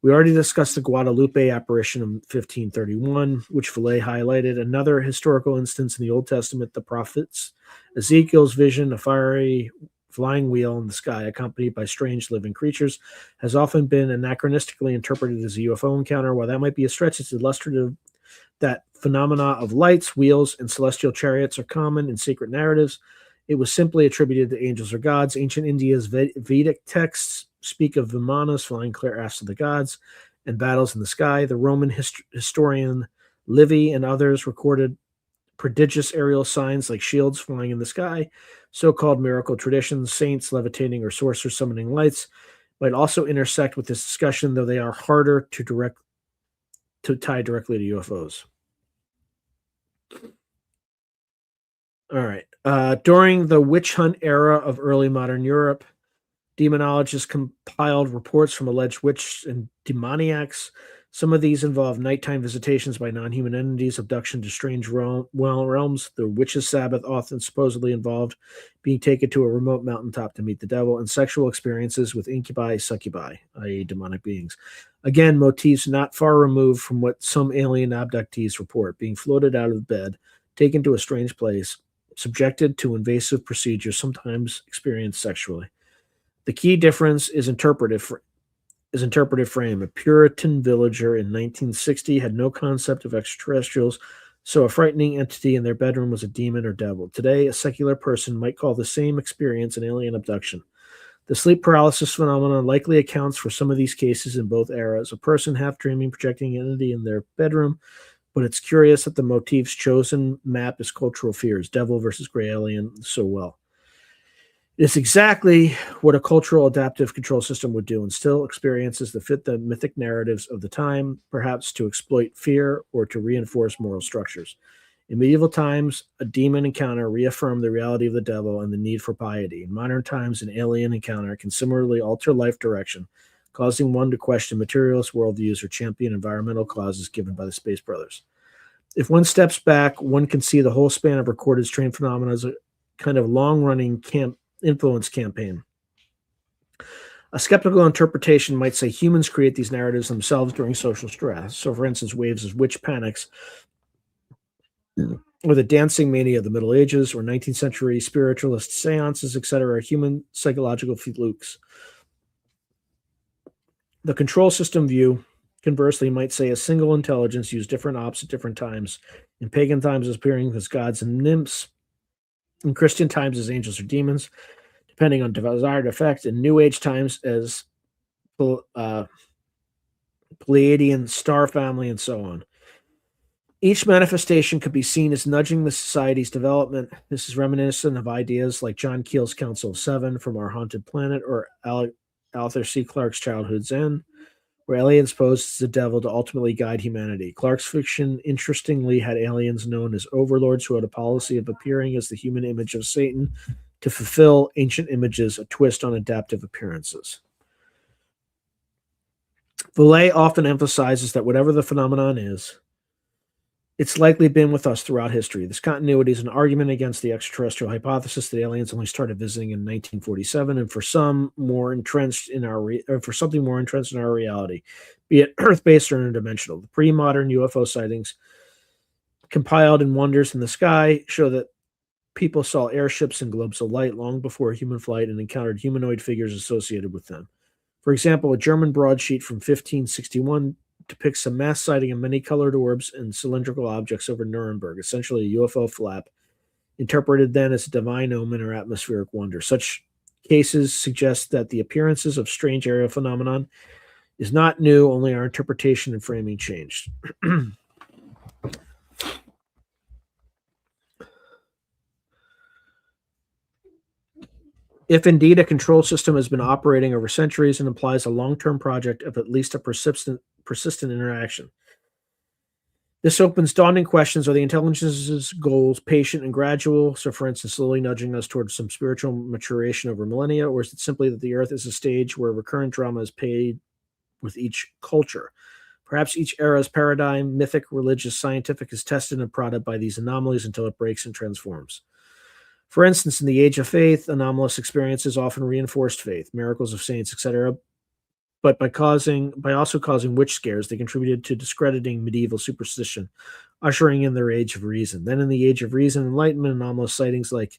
We already discussed the Guadalupe apparition of 1531, which Vallée highlighted. Another historical instance in the Old Testament, the prophets Ezekiel's vision, a fiery flying wheel in the sky accompanied by strange living creatures, has often been anachronistically interpreted as a UFO encounter. While that might be a stretch, it's illustrative that phenomena of lights, wheels, and celestial chariots are common in sacred narratives. It was simply attributed to angels or gods. Ancient India's Vedic texts speak of Vimanas flying clear after the gods and battles in the sky. The Roman historian Livy and others recorded prodigious aerial signs like shields flying in the sky. So-called miracle traditions, saints levitating or sorcerers summoning lights, might also intersect with this discussion, though they are harder to tie directly to UFOs. All right. During the witch hunt era of early modern Europe, demonologists compiled reports from alleged witches and demoniacs. Some of these involve nighttime visitations by non-human entities, abduction to strange realms. The witches' Sabbath often supposedly involved being taken to a remote mountaintop to meet the devil, and sexual experiences with incubi, succubi, i.e. demonic beings. Again, motifs not far removed from what some alien abductees report, being floated out of bed, taken to a strange place, subjected to invasive procedures, sometimes experienced sexually. The key difference is interpretive frame. A Puritan villager in 1960 had no concept of extraterrestrials, so a frightening entity in their bedroom was a demon or devil. Today, a secular person might call the same experience an alien abduction. The sleep paralysis phenomenon likely accounts for some of these cases in both eras. A person half dreaming, projecting an entity in their bedroom, but it's curious that the motifs chosen map as cultural fears, devil versus gray alien, so well. It's exactly what a cultural adaptive control system would do, instill experiences that fit the mythic narratives of the time, perhaps to exploit fear or to reinforce moral structures. In medieval times, a demon encounter reaffirmed the reality of the devil and the need for piety. In modern times, an alien encounter can similarly alter life direction, causing one to question materialist worldviews or champion environmental causes given by the Space Brothers. If one steps back, one can see the whole span of recorded strange phenomena as a kind of long-running influence campaign. A skeptical interpretation might say humans create these narratives themselves during social stress. So, for instance, waves of witch panics, or the dancing mania of the Middle Ages, or 19th century spiritualist seances, etc., are human psychological flukes. The control system view, conversely, might say a single intelligence used different ops at different times. In pagan times, as appearing as gods and nymphs. In Christian times, as angels or demons, depending on desired effect. In New Age times, as Pleiadian star family, and so on. Each manifestation could be seen as nudging the society's development. This is reminiscent of ideas like John Keel's Council of Seven from Our Haunted Planet or Arthur C. Clarke's Childhood's End. where aliens posed as the devil to ultimately guide humanity. Clarke's fiction interestingly had aliens known as overlords who had a policy of appearing as the human image of Satan to fulfill ancient images, a twist on adaptive appearances. Vallée often emphasizes that whatever the phenomenon is, it's likely been with us throughout history. This continuity is an argument against the extraterrestrial hypothesis that aliens only started visiting in 1947, and for something more entrenched in our reality, be it Earth-based or interdimensional. The pre-modern UFO sightings, compiled in Wonders in the Sky, show that people saw airships and globes of light long before human flight and encountered humanoid figures associated with them. For example, a German broadsheet from 1561 depicts a mass sighting of many colored orbs and cylindrical objects over Nuremberg, essentially a UFO flap, interpreted then as a divine omen or atmospheric wonder. Such cases suggest that the appearances of strange aerial phenomenon is not new, only our interpretation and framing changed. If indeed a control system has been operating over centuries, it implies a long-term project of at least a persistent interaction. This opens daunting questions. Are the intelligence's goals patient and gradual? So, for instance, slowly nudging us towards some spiritual maturation over millennia, or is it simply that the Earth is a stage where recurrent drama is paid with each culture? Perhaps each era's paradigm, mythic, religious, scientific, is tested and prodded by these anomalies until it breaks and transforms. For instance, in the Age of Faith, anomalous experiences often reinforced faith, miracles of saints, etc. But by also causing witch scares, they contributed to discrediting medieval superstition, ushering in their Age of Reason. Then in the Age of Reason and Enlightenment, anomalous sightings like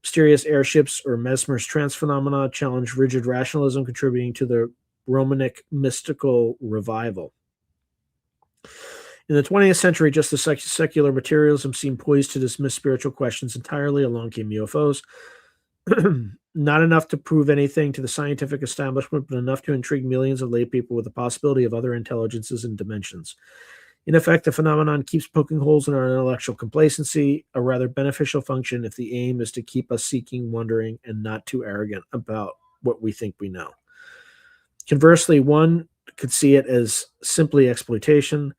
mysterious airships or Mesmer's trance phenomena challenged rigid rationalism, contributing to the Romanic mystical revival. In the 20th century, just as secular materialism seemed poised to dismiss spiritual questions entirely, along came UFOs. Not enough to prove anything to the scientific establishment, but enough to intrigue millions of lay people with the possibility of other intelligences and dimensions. In effect, the phenomenon keeps poking holes in our intellectual complacency, a rather beneficial function if the aim is to keep us seeking, wondering, and not too arrogant about what we think we know. Conversely, one could see it as simply exploitation.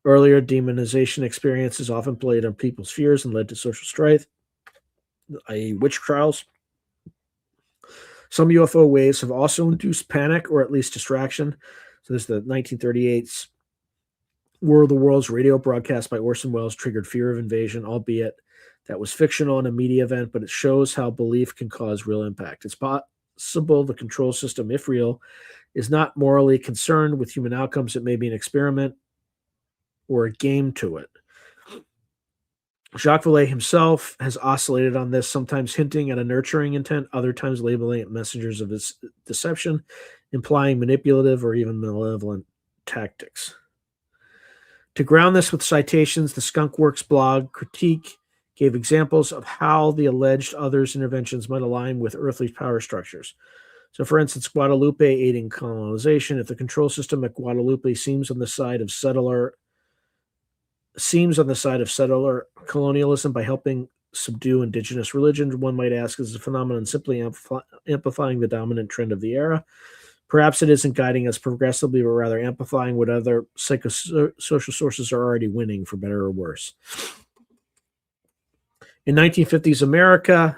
Earlier demonization experiences often played on people's fears and led to social strife, i.e. witch trials. Some UFO waves have also induced panic or at least distraction. So this is the 1938's War of the Worlds radio broadcast by Orson Welles triggered fear of invasion, albeit that was fictional and a media event, but it shows how belief can cause real impact. It's possible the control system, if real, is not morally concerned with human outcomes. It may be an experiment or a game to it. Jacques Vallée himself has oscillated on this, sometimes hinting at a nurturing intent, other times labeling it messengers of his deception, implying manipulative or even malevolent tactics. To ground this with citations, the Skunk Works blog critique gave examples of how the alleged others' interventions might align with earthly power structures. So, for instance, Guadalupe aiding colonization. If the control system at Guadalupe seems on the side of settler colonialism by helping subdue indigenous religions, one might ask, is the phenomenon simply amplifying the dominant trend of the era? Perhaps it isn't guiding us progressively, but rather amplifying what other psychosocial sources are already winning, for better or worse. In 1950s America,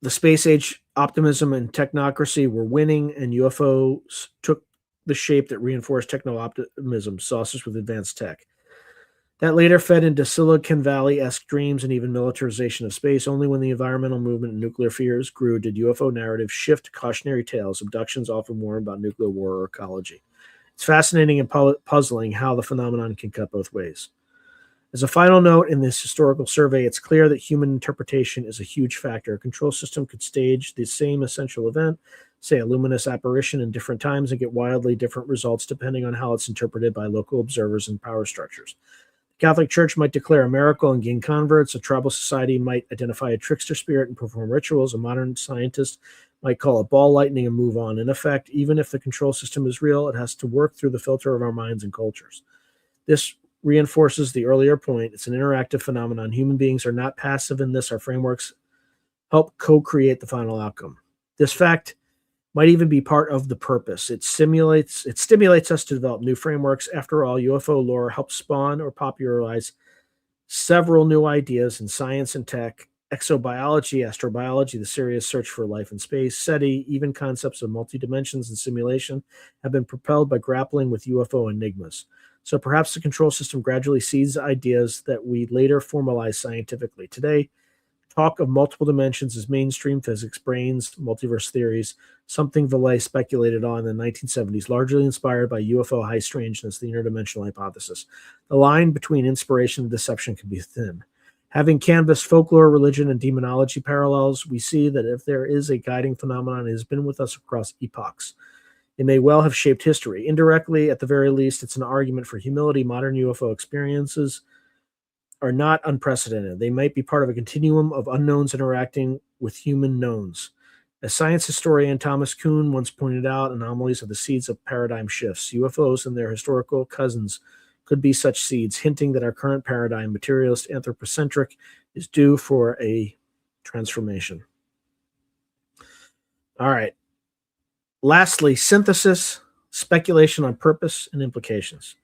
the space age optimism and technocracy were winning, and UFOs took the shape that reinforced techno-optimism, saucers with advanced tech. That later fed into Silicon Valley-esque dreams and even militarization of space. Only when the environmental movement and nuclear fears grew did UFO narratives shift to cautionary tales, abductions often warn about nuclear war or ecology. It's fascinating and puzzling how the phenomenon can cut both ways. As a final note in this historical survey, it's clear that human interpretation is a huge factor. A control system could stage the same essential event, say a luminous apparition, in different times and get wildly different results depending on how it's interpreted by local observers and power structures. The Catholic Church might declare a miracle and gain converts. A tribal society might identify a trickster spirit and perform rituals. A modern scientist might call a ball lightning and move on. In effect, even if the control system is real, it has to work through the filter of our minds and cultures. This reinforces the earlier point. It's an interactive phenomenon. Human beings are not passive in this. Our frameworks help co-create the final outcome. This fact might even be part of the purpose. It stimulates us to develop new frameworks. After all, UFO lore helps spawn or popularize several new ideas in science and tech, exobiology, astrobiology, the serious search for life in space, SETI, even concepts of multidimensions and simulation have been propelled by grappling with UFO enigmas. So perhaps the control system gradually seeds ideas that we later formalize scientifically. Today, talk of multiple dimensions is mainstream physics, brains, multiverse theories, something Vallée speculated on in the 1970s, largely inspired by UFO high strangeness, the interdimensional hypothesis. The line between inspiration and deception can be thin. Having canvassed folklore, religion, and demonology parallels, we see that if there is a guiding phenomenon, it has been with us across epochs. It may well have shaped history. Indirectly, at the very least, it's an argument for humility. Modern UFO experiences are not unprecedented. They might be part of a continuum of unknowns interacting with human knowns. As science historian Thomas Kuhn once pointed out, anomalies are the seeds of paradigm shifts. UFOs and their historical cousins could be such seeds, hinting that our current paradigm, materialist, anthropocentric, is due for a transformation. All right. Lastly, synthesis, speculation on purpose and implications.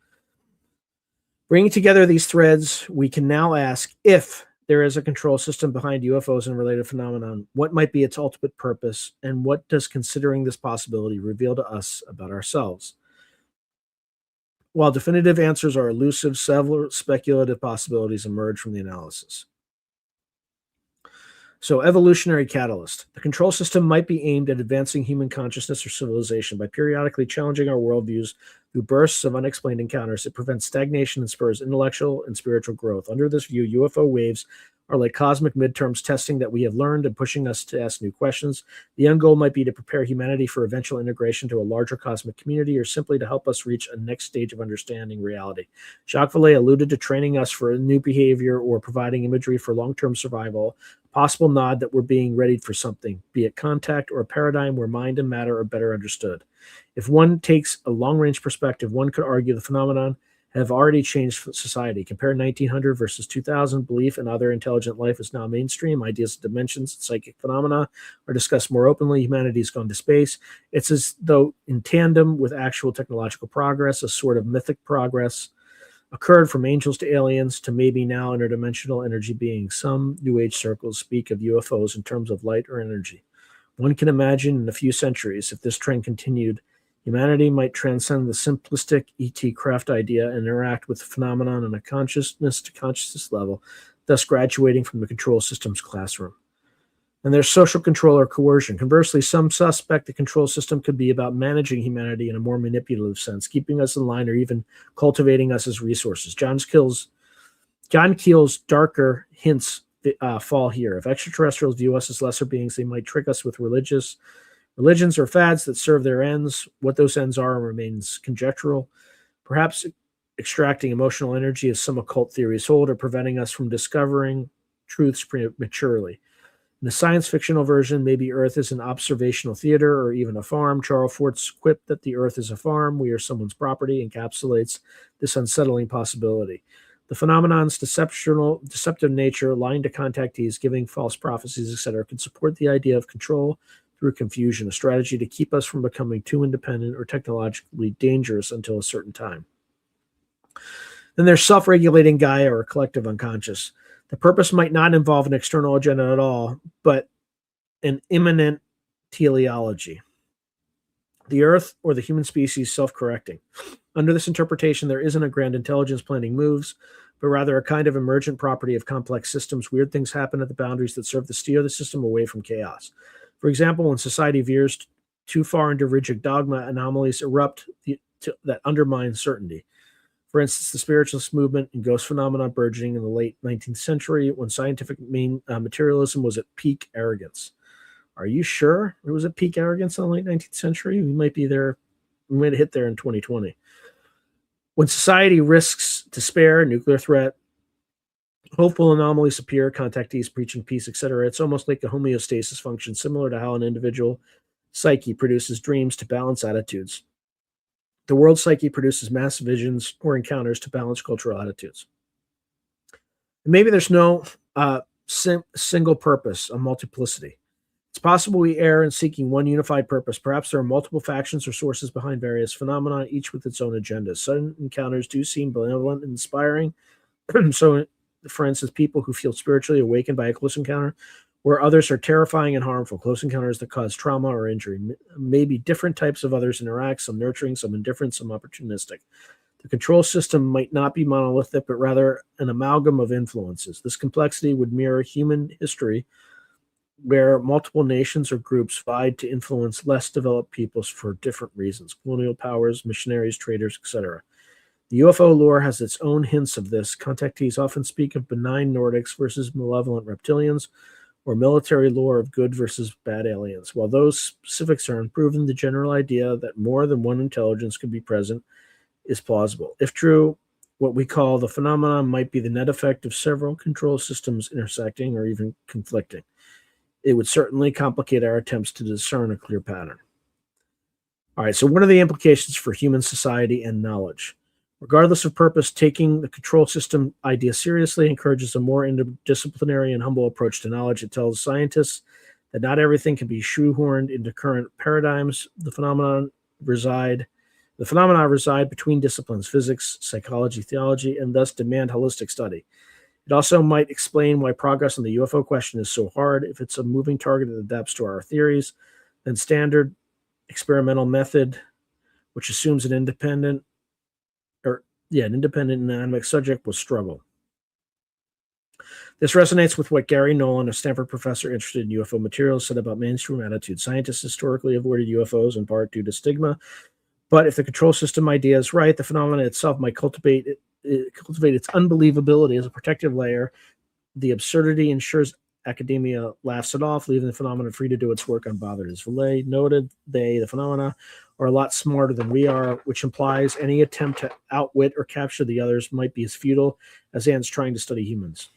Bringing together these threads, we can now ask if there is a control system behind UFOs and related phenomenon, what might be its ultimate purpose, and what does considering this possibility reveal to us about ourselves? While definitive answers are elusive, several speculative possibilities emerge from the analysis. So, evolutionary catalyst. The control system might be aimed at advancing human consciousness or civilization by periodically challenging our worldviews through bursts of unexplained encounters. It prevents stagnation and spurs intellectual and spiritual growth. Under this view, UFO waves are like cosmic midterms testing that we have learned and pushing us to ask new questions. The end goal might be to prepare humanity for eventual integration to a larger cosmic community or simply to help us reach a next stage of understanding reality. Jacques Vallée alluded to training us for a new behavior or providing imagery for long-term survival, a possible nod that we're being readied for something, be it contact or a paradigm where mind and matter are better understood. If one takes a long-range perspective, one could argue the phenomenon have already changed society. Compare 1900 versus 2000. Belief in other intelligent life is now mainstream. Ideas of dimensions and psychic phenomena are discussed more openly. Humanity has gone to space. It's as though in tandem with actual technological progress, a sort of mythic progress occurred from angels to aliens to maybe now interdimensional energy beings. Some New Age circles speak of UFOs in terms of light or energy. One can imagine in a few centuries, if this trend continued, humanity might transcend the simplistic E.T. craft idea and interact with the phenomenon on a consciousness to consciousness level, thus graduating from the control system's classroom. And there's social control or coercion. Conversely, some suspect the control system could be about managing humanity in a more manipulative sense, keeping us in line or even cultivating us as resources. John Keel's darker hints fall here. If extraterrestrials view us as lesser beings, they might trick us with religions or fads that serve their ends. What those ends are remains conjectural. Perhaps extracting emotional energy, as some occult theories hold, or preventing us from discovering truths prematurely. In the science fictional version, maybe Earth is an observational theater or even a farm. Charles Fort's quip that the Earth is a farm, we are someone's property, encapsulates this unsettling possibility. The phenomenon's deceptive nature, lying to contactees, giving false prophecies, etc., can support the idea of control through confusion, a strategy to keep us from becoming too independent or technologically dangerous until a certain time. Then there's self-regulating Gaia or collective unconscious. The purpose might not involve an external agenda at all, but an immanent teleology. The Earth or the human species self-correcting. Under this interpretation, there isn't a grand intelligence planning moves, but rather a kind of emergent property of complex systems. Weird things happen at the boundaries that serve to steer the system away from chaos. For example, when society veers too far into rigid dogma, anomalies erupt that undermine certainty. For instance, the spiritualist movement and ghost phenomena burgeoning in the late 19th century when scientific materialism was at peak arrogance. Are you sure it was at peak arrogance in the late 19th century? We might be there. We might hit there in 2020. When society risks despair, nuclear threat, hopeful anomalies appear, contactees preaching peace, etc. It's almost like a homeostasis function, similar to how an individual psyche produces dreams to balance attitudes. The world psyche produces mass visions or encounters to balance cultural attitudes. And maybe there's no single purpose, a multiplicity. It's possible we err in seeking one unified purpose. Perhaps there are multiple factions or sources behind various phenomena, each with its own agenda. Sudden encounters do seem benevolent and inspiring. So, for instance, people who feel spiritually awakened by a close encounter, where others are terrifying and harmful. Close encounters that cause trauma or injury. Maybe different types of others interact, some nurturing, some indifferent, some opportunistic. The control system might not be monolithic, but rather an amalgam of influences. This complexity would mirror human history, where multiple nations or groups vied to influence less developed peoples for different reasons: colonial powers, missionaries, traders, etc. The UFO lore has its own hints of this. Contactees often speak of benign Nordics versus malevolent reptilians, or military lore of good versus bad aliens. While those specifics are unproven, the general idea that more than one intelligence could be present is plausible. If true, what we call the phenomenon might be the net effect of several control systems intersecting or even conflicting. It would certainly complicate our attempts to discern a clear pattern. All right, so what are the implications for human society and knowledge? Regardless of purpose, taking the control system idea seriously encourages a more interdisciplinary and humble approach to knowledge. It tells scientists that not everything can be shoehorned into current paradigms. The phenomena reside between disciplines: physics, psychology, theology, and thus demand holistic study. It also might explain why progress on the UFO question is so hard. If it's a moving target that adapts to our theories, then standard experimental method, which assumes an independent and dynamic subject, will struggle. This resonates with what Gary Nolan, a Stanford professor interested in UFO materials, said about mainstream attitude. Scientists historically avoided UFOs in part due to stigma, but if the control system idea is right, the phenomenon itself might cultivate its unbelievability as a protective layer. The absurdity ensures academia laughs it off, leaving the phenomenon free to do its work unbothered. As Vallée noted, the phenomena, are a lot smarter than we are, which implies any attempt to outwit or capture the others might be as futile as ants trying to study humans.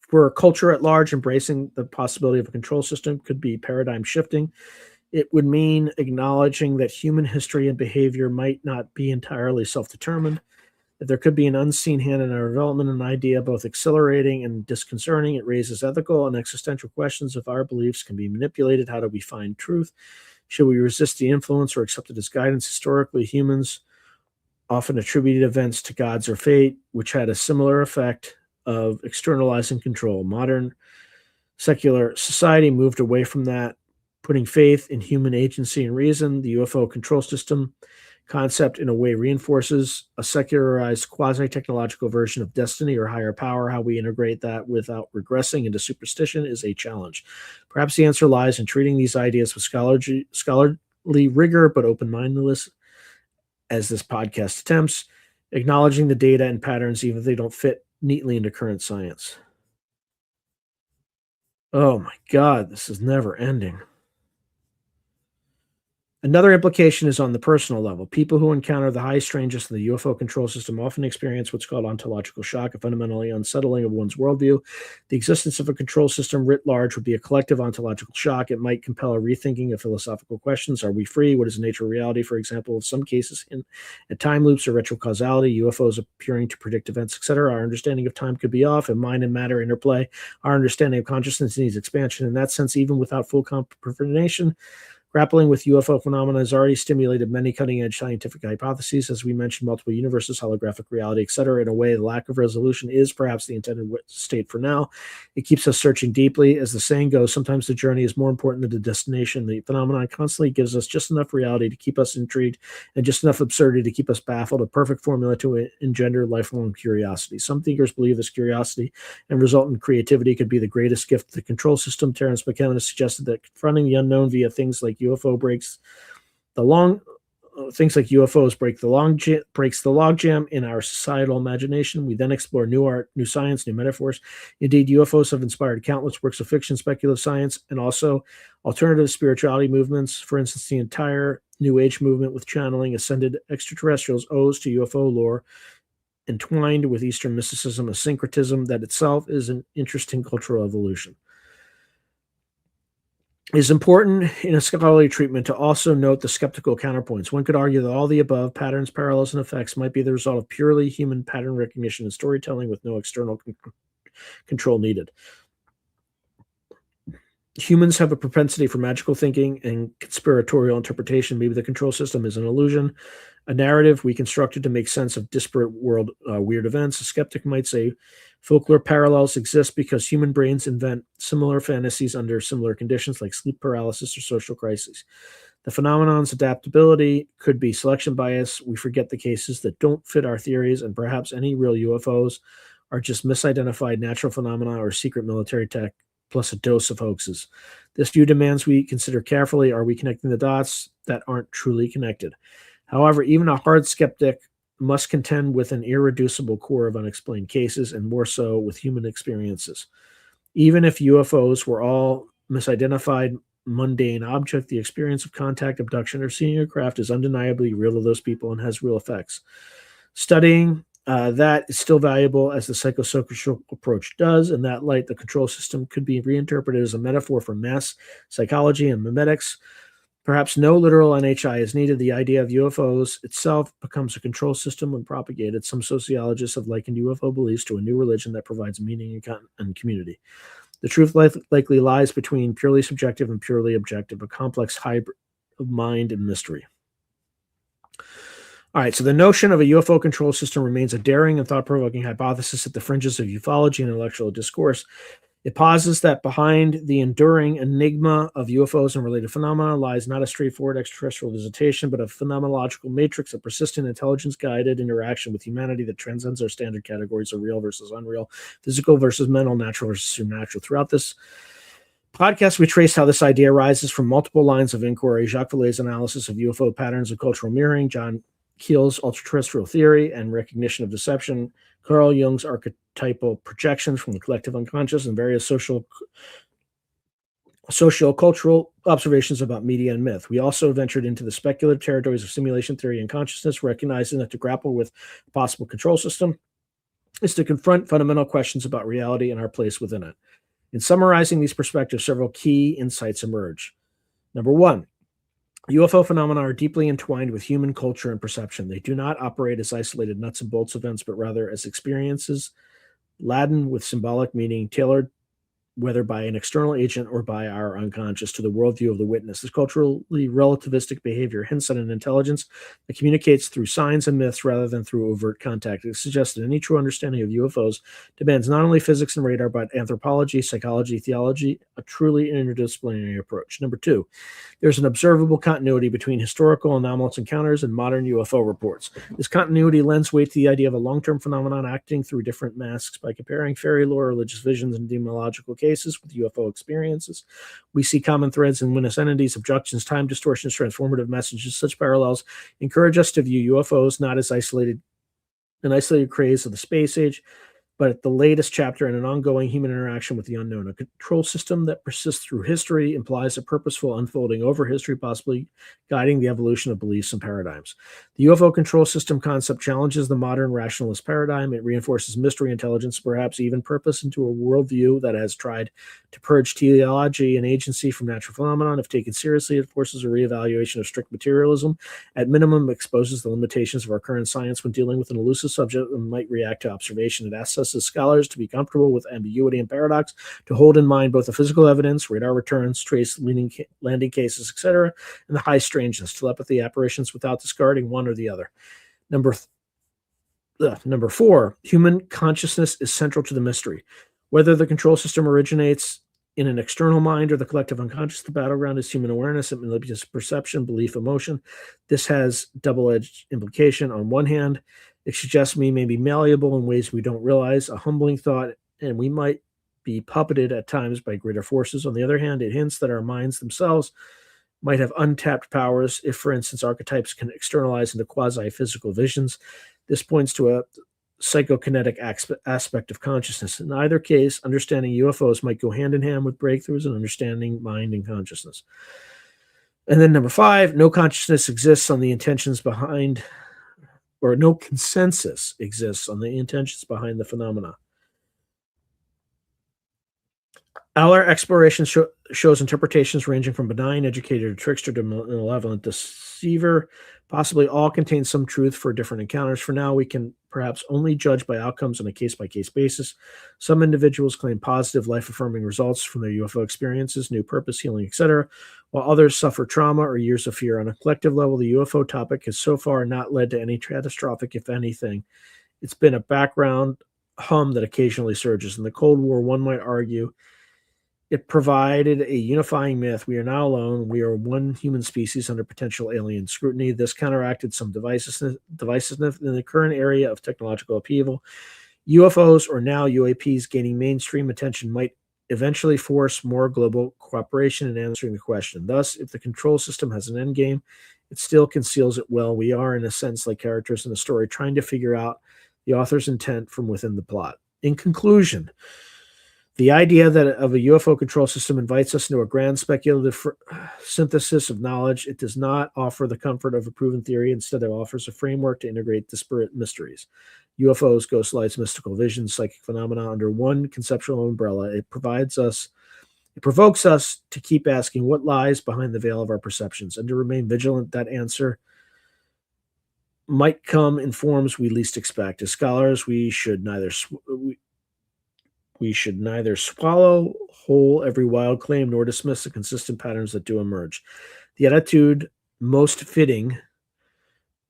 For a culture at large, embracing the possibility of a control system could be paradigm shifting. It would mean acknowledging that human history and behavior might not be entirely self-determined, that there could be an unseen hand in our development, an idea both exhilarating and disconcerting. It raises ethical and existential questions. If our beliefs can be manipulated, how do we find truth? Should we resist the influence or accept it as guidance? Historically, humans often attributed events to gods or fate, which had a similar effect of externalizing control. Modern secular society moved away from that, putting faith in human agency and reason. The UFO control system concept, in a way, reinforces a secularized quasi-technological version of destiny or higher power. How we integrate that without regressing into superstition is a challenge. Perhaps the answer lies in treating these ideas with scholarly rigor, but open-mindedness, as this podcast attempts, acknowledging the data and patterns even if they don't fit neatly into current science. Oh my God, this is never ending. Another implication is on the personal level. People who encounter the high strangeness in the UFO control system often experience what's called ontological shock, a fundamentally unsettling of one's worldview. The existence of a control system writ large would be a collective ontological shock. It might compel a rethinking of philosophical questions. Are we free? What is the nature of reality? For example, in some cases, at time loops or retrocausality, UFOs appearing to predict events, etc. Our understanding of time could be off, and mind and matter interplay. Our understanding of consciousness needs expansion. In that sense, even without full comprehension, grappling with UFO phenomena has already stimulated many cutting-edge scientific hypotheses, as we mentioned, multiple universes, holographic reality, etc. In a way, the lack of resolution is perhaps the intended state for now. It keeps us searching deeply. As the saying goes, sometimes the journey is more important than the destination. The phenomenon constantly gives us just enough reality to keep us intrigued and just enough absurdity to keep us baffled, a perfect formula to engender lifelong curiosity. Some thinkers believe this curiosity and resultant creativity could be the greatest gift of the control system. Terence McKenna has suggested that confronting the unknown via things like UFOs breaks the logjam in our societal imagination. We then explore new art, new science, new metaphors. Indeed, UFOs have inspired countless works of fiction, speculative science, and also alternative spirituality movements. For instance, the entire New Age movement with channeling ascended extraterrestrials owes to UFO lore entwined with Eastern mysticism, a syncretism that itself is an interesting cultural evolution. It is important in a scholarly treatment to also note the skeptical counterpoints. One could argue that all the above patterns, parallels, and effects might be the result of purely human pattern recognition and storytelling with no external control needed. Humans have a propensity for magical thinking and conspiratorial interpretation. Maybe the control system is an illusion, a narrative we constructed to make sense of disparate world weird events. A skeptic might say folklore parallels exist because human brains invent similar fantasies under similar conditions like sleep paralysis or social crises. The phenomenon's adaptability could be selection bias. We forget the cases that don't fit our theories, and perhaps any real UFOs are just misidentified natural phenomena or secret military tech plus a dose of hoaxes. This view demands we consider carefully, are we connecting the dots that aren't truly connected? However, even a hard skeptic must contend with an irreducible core of unexplained cases, and more so with human experiences. Even if UFOs were all misidentified, mundane object, the experience of contact, abduction, or seeing a craft is undeniably real to those people and has real effects. Studying that is still valuable as the psychosocial approach does. In that light, the control system could be reinterpreted as a metaphor for mass psychology and memetics. Perhaps no literal NHI is needed. The idea of UFOs itself becomes a control system when propagated. Some sociologists have likened UFO beliefs to a new religion that provides meaning and community. The truth likely lies between purely subjective and purely objective, a complex hybrid of mind and mystery. All right, so the notion of a UFO control system remains a daring and thought-provoking hypothesis at the fringes of ufology and intellectual discourse. It posits that behind the enduring enigma of UFOs and related phenomena lies not a straightforward extraterrestrial visitation, but a phenomenological matrix of persistent intelligence-guided interaction with humanity that transcends our standard categories of real versus unreal, physical versus mental, natural versus supernatural. Throughout this podcast, we trace how this idea arises from multiple lines of inquiry: Jacques Vallée's analysis of UFO patterns of cultural mirroring, John Keel's ultra-terrestrial theory and recognition of deception, Carl Jung's archetypal projections from the collective unconscious, and various socio-cultural observations about media and myth. We also ventured into the speculative territories of simulation theory and consciousness, recognizing that to grapple with a possible control system is to confront fundamental questions about reality and our place within it. In summarizing these perspectives, several key insights emerge. Number one, UFO phenomena are deeply entwined with human culture and perception. They do not operate as isolated nuts and bolts events, but rather as experiences laden with symbolic meaning, tailored whether by an external agent or by our unconscious to the worldview of the witness. This culturally relativistic behavior hints at an intelligence that communicates through signs and myths rather than through overt contact. It suggests that any true understanding of UFOs demands not only physics and radar, but anthropology, psychology, theology, a truly interdisciplinary approach. Number two, there's an observable continuity between historical anomalous encounters and modern UFO reports. This continuity lends weight to the idea of a long-term phenomenon acting through different masks. By comparing fairy lore, religious visions, and demonological cases with UFO experiences, we see common threads in witness entities, abductions, time distortions, transformative messages. Such parallels encourage us to view UFOs not as an isolated craze of the space age, but the latest chapter in an ongoing human interaction with the unknown. A control system that persists through history implies a purposeful unfolding over history, possibly guiding the evolution of beliefs and paradigms. The UFO control system concept challenges the modern rationalist paradigm. It reinforces mystery, intelligence, perhaps even purpose into a worldview that has tried to purge teleology and agency from natural phenomenon. If taken seriously, it forces a reevaluation of strict materialism. At minimum, it exposes the limitations of our current science when dealing with an elusive subject and might react to observation. It asks us as scholars to be comfortable with ambiguity and paradox, to hold in mind both the physical evidence, radar returns, trace landing cases, etc., and the high strangeness, telepathy, apparitions, without discarding one or the other. Number four, human consciousness is central to the mystery. Whether the control system originates in an external mind or the collective unconscious, the battleground is human awareness. It manipulates perception, belief, emotion. This has double-edged implication. On one hand, it suggests we may be malleable in ways we don't realize, a humbling thought, and we might be puppeted at times by greater forces. On the other hand, it hints that our minds themselves might have untapped powers if, for instance, archetypes can externalize into quasi-physical visions. This points to a psychokinetic aspect of consciousness. In either case, understanding UFOs might go hand in hand with breakthroughs in understanding mind and consciousness. And then number five, no consciousness exists on the intentions behind, or no consensus exists on the intentions behind the phenomena. Our exploration shows interpretations ranging from benign educator to trickster to malevolent deceiver. Possibly all contain some truth for different encounters. For now, we can perhaps only judge by outcomes on a case by case basis. Some individuals claim positive, life affirming results from their UFO experiences, new purpose, healing, etc., while others suffer trauma or years of fear. On a collective level, the UFO topic has so far not led to any catastrophic, if anything. It's been a background hum that occasionally surges. In the Cold War, one might argue it provided a unifying myth. We are not alone. We are one human species under potential alien scrutiny. This counteracted some divisiveness in the current area of technological upheaval. UFOs, or now UAPs, gaining mainstream attention might eventually force more global cooperation in answering the question. Thus, if the control system has an end game, it still conceals it well. We are, in a sense, like characters in a story, trying to figure out the author's intent from within the plot. In conclusion, the idea that of a UFO control system invites us into a grand speculative synthesis of knowledge. It does not offer the comfort of a proven theory. Instead, it offers a framework to integrate disparate mysteries. UFOs, ghost lights, mystical visions, psychic phenomena under one conceptual umbrella. It provokes us to keep asking what lies behind the veil of our perceptions and to remain vigilant that answer might come in forms we least expect. As scholars, we should neither swallow whole every wild claim nor dismiss the consistent patterns that do emerge. The attitude most fitting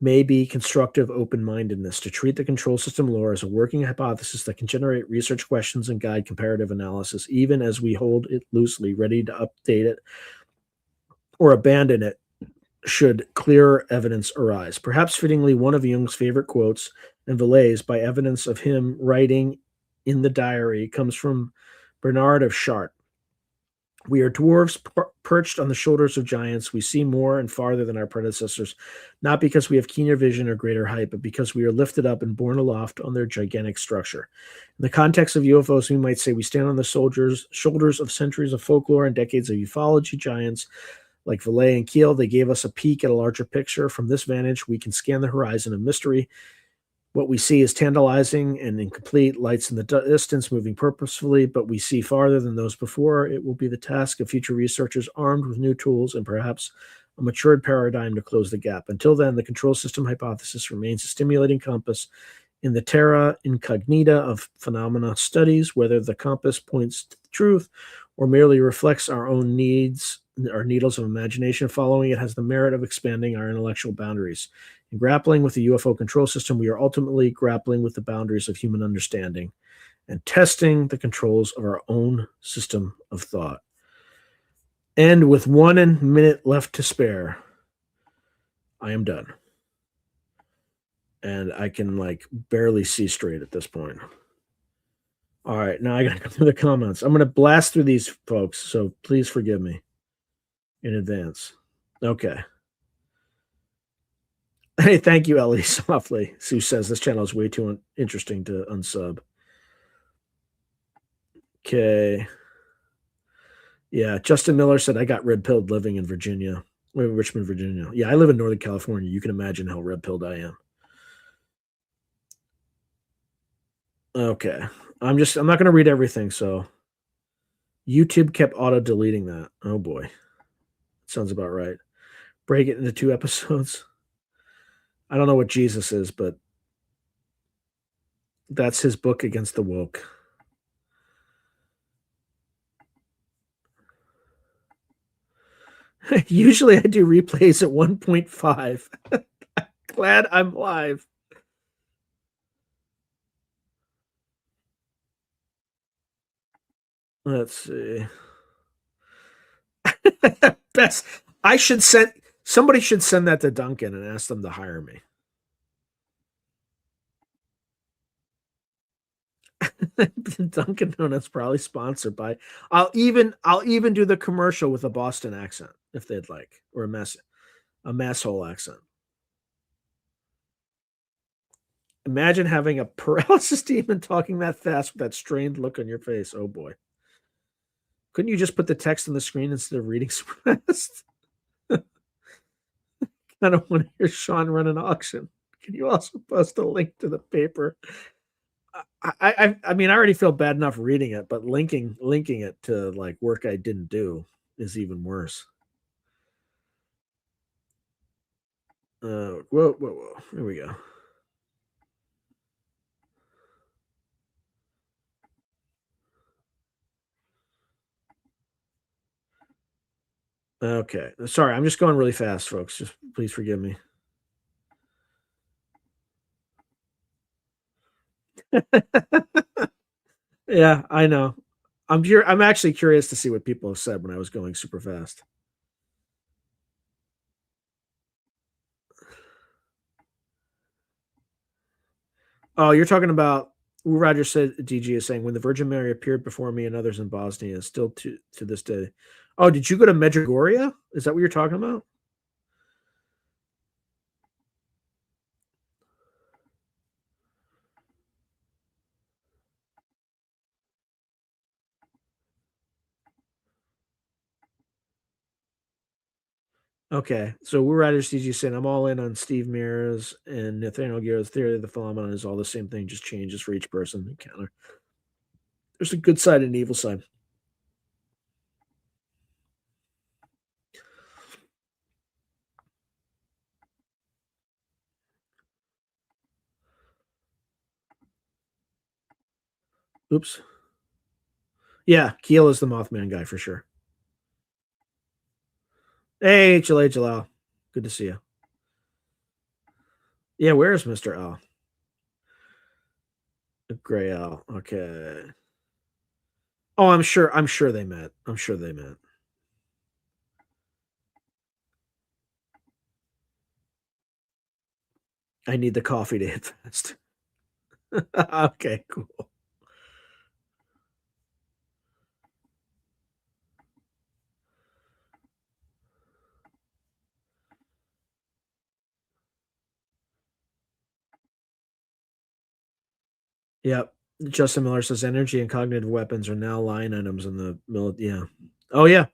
may be constructive open-mindedness, to treat the control system lore as a working hypothesis that can generate research questions and guide comparative analysis, even as we hold it loosely, ready to update it or abandon it should clearer evidence arise. Perhaps fittingly, one of Jung's favorite quotes and Vallet's by evidence of him writing in the diary comes from Bernard of Chartres. We are dwarves perched on the shoulders of giants. We see more and farther than our predecessors, not because we have keener vision or greater height, but because we are lifted up and borne aloft on their gigantic structure. In the context of UFOs, we might say we stand on the shoulders of centuries of folklore and decades of ufology. Giants like Vallet and Keel, they gave us a peek at a larger picture. From this vantage, we can scan the horizon of mystery. What we see is tantalizing and incomplete, lights in the distance moving purposefully, but we see farther than those before. It will be the task of future researchers armed with new tools and perhaps a matured paradigm to close the gap. Until then, the control system hypothesis remains a stimulating compass in the terra incognita of phenomena studies, whether the compass points to the truth or merely reflects our own needs, our needles of imagination. Following it has the merit of expanding our intellectual boundaries. In grappling with the UFO control system, we are ultimately grappling with the boundaries of human understanding and testing the controls of our own system of thought. And with 1 minute left to spare, I am done. And I can barely see straight at this point. All right, now I gotta go through the comments. I'm gonna blast through these, folks, so please forgive me in advance. Okay. Hey, thank you, Ellie, softly. Sue says this channel is way too interesting to unsub. Okay. Yeah, Justin Miller said I got red-pilled living in Richmond, Virginia. Yeah, I live in Northern California. You can imagine how red-pilled I am. Okay. I'm not going to read everything, so YouTube kept auto-deleting that. Oh, boy. Sounds about right. Break it into 2 episodes. I don't know what Jesus is, but that's his book against the woke. Usually I do replays at 1.5. Glad I'm live. Let's see. Best. Somebody should send that to Duncan and ask them to hire me. Dunkin' Donuts probably sponsored by. I'll even do the commercial with a Boston accent if they'd like, or a masshole accent. Imagine having a paralysis demon talking that fast with that strained look on your face. Oh boy. Couldn't you just put the text on the screen instead of reading so fast? I don't want to hear Sean run an auction. Can you also post a link to the paper? I mean, I already feel bad enough reading it, but linking it to like work I didn't do is even worse. Whoa. Here we go. Okay. Sorry, I'm just going really fast, folks. Just please forgive me. Yeah, I know. I'm actually curious to see what people have said when I was going super fast. Oh, you're talking about Roger said DG is saying when the Virgin Mary appeared before me and others in Bosnia, still to this day. Oh, did you go to Medjugorje? Is that what you're talking about? Okay, so Woo Riders DG saying I'm all in on Steve Mears and Nathaniel Guerrero's theory of the phenomenon is all the same thing, just changes for each person. Counter. There's a good side and an evil side. Oops. Yeah, Keel is the Mothman guy for sure. Hey, Jalal Jalal. Good to see you. Yeah, where is Mr. L? Gray L. Okay. Oh, I'm sure they met. I'm sure they met. I need the coffee to hit fast. Okay, cool. Yep. Justin Miller says energy and cognitive weapons are now line items in the military. Yeah. Oh yeah.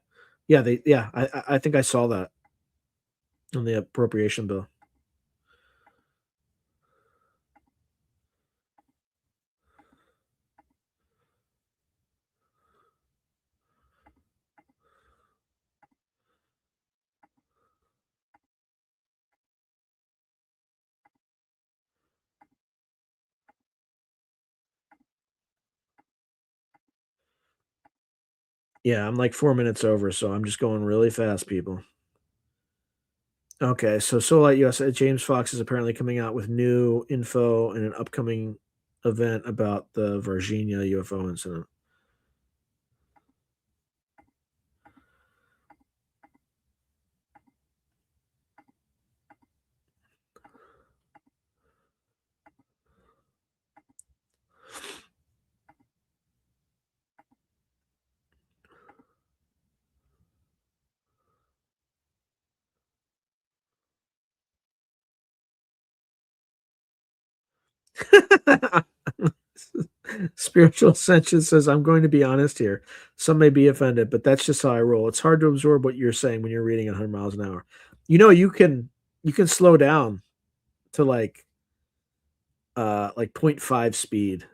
Yeah, they yeah, I think I saw that on the appropriation bill. Yeah, I'm like 4 minutes over, so I'm just going really fast, people. Okay, so Solite US James Fox is apparently coming out with new info in an upcoming event about the Virginia UFO incident. Spiritual Ascension says, I'm going to be honest here. Some may be offended, but that's just how I roll. It's hard to absorb what you're saying when you're reading at 100 miles an hour. You know, you can slow down to like point 0.5 speed.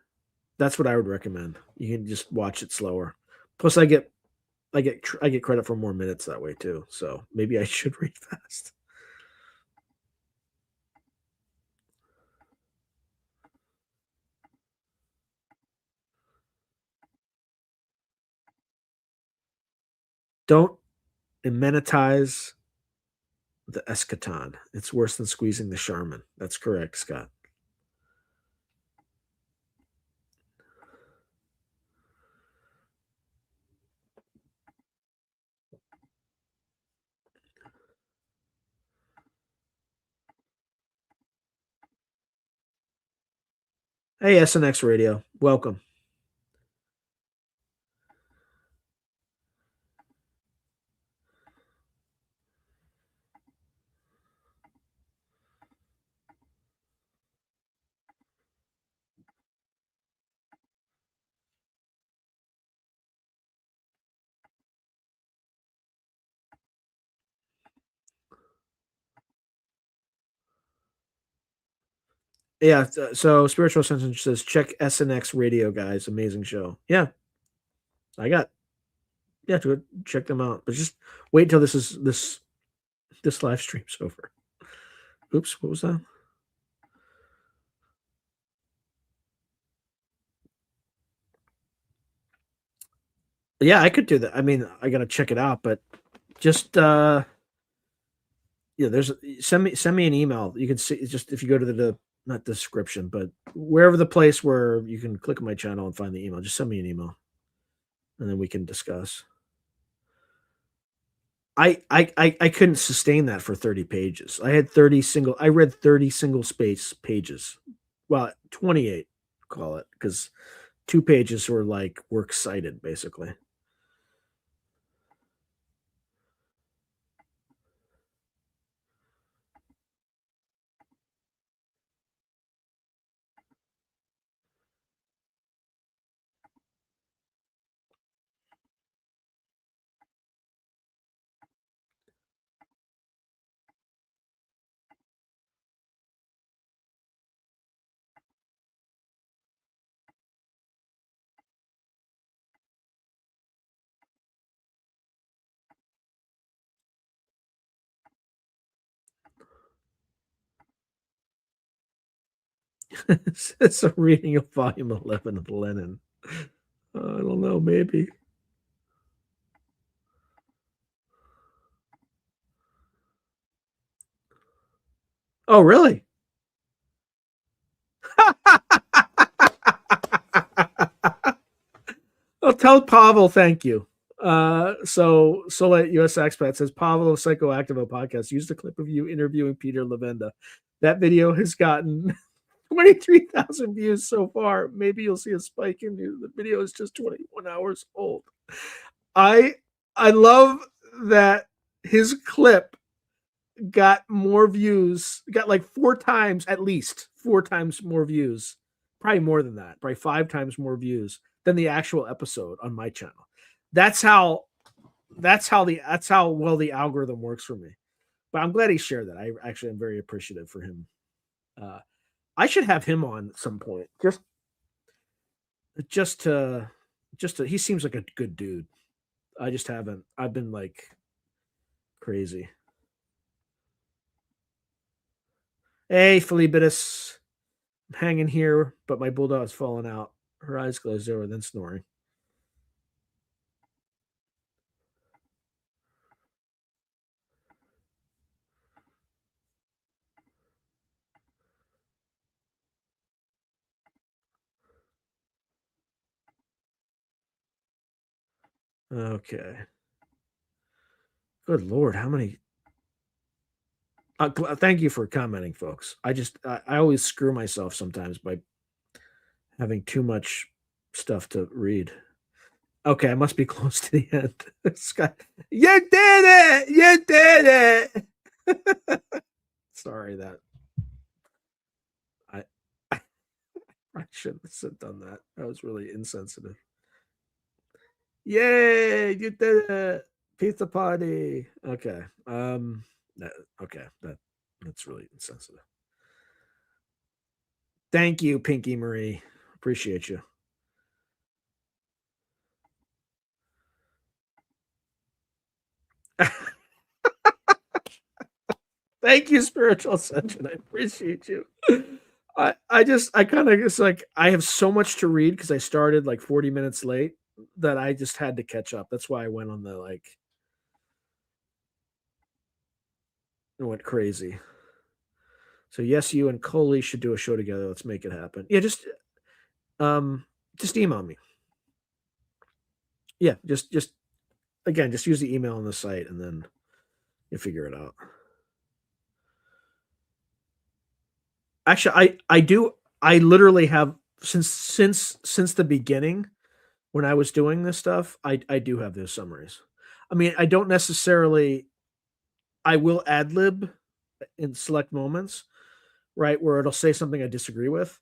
That's what I would recommend. You can just watch it slower. Plus I get credit for more minutes that way too. So maybe I should read fast. Don't immanentize the eschaton. It's worse than squeezing the Charmin. That's correct, Scott. Hey, SNX Radio. Welcome. Yeah. So Spiritual Ascension says check SNX Radio, guys. Amazing show. Yeah, I got. Yeah, to check them out. But just wait till this live stream's over. Oops, what was that? Yeah, I could do that. I mean, I gotta check it out, but just yeah, there's send me an email. You can see just if you go to the not description, but wherever the place where you can click on my channel and find the email, just send me an email and then we can discuss. I couldn't sustain that for 30 pages. I read 30 single space pages. Well, 28, call it, because 2 pages were like works cited, basically. It's a reading of volume 11 of Lenin. I don't know, maybe. Oh, really? Well, tell Pavel thank you. So Solet US Expat says Pavel of Psychoactivo podcast used a clip of you interviewing Peter Lavenda. That video has gotten 23,000 views so far. Maybe you'll see a spike in views. The video is just 21 hours old. I I love that his clip got more views, got like 4 times, at least 4 times more views, probably more than that, probably 5 times more views than the actual episode on my channel. That's how that's how well the algorithm works for me. But I'm glad he shared that. I actually am very appreciative for him. Uh, I should have him on at some point. Just to he seems like a good dude. I just haven't. I've been like crazy. Hey, Philibidus. I'm hanging here, but my bulldog's falling out. Her eyes glazed over, then snoring. Okay. Good Lord, how many? Thank you for commenting, folks. I always screw myself sometimes by having too much stuff to read. Okay, I must be close to the end. Scott, you did it! You did it! Sorry that I, I shouldn't have done that. That was really insensitive. Yay! You did it! Pizza party. Okay. That, okay. That's really insensitive. Thank you, Pinky Marie. Appreciate you. Thank you, Spiritual Ascension. I appreciate you. I kind of just like I have so much to read because I started like 40 minutes late that I just had to catch up. That's why I went on the like I went crazy. So yes, you and Coley should do a show together. Let's make it happen. Yeah, um just email me. Yeah, just again, just use the email on the site and then you figure it out. Actually, I do I literally have since the beginning when I was doing this stuff, I do have those summaries. I mean, I don't necessarily I will ad lib in select moments, right, where it'll say something I disagree with.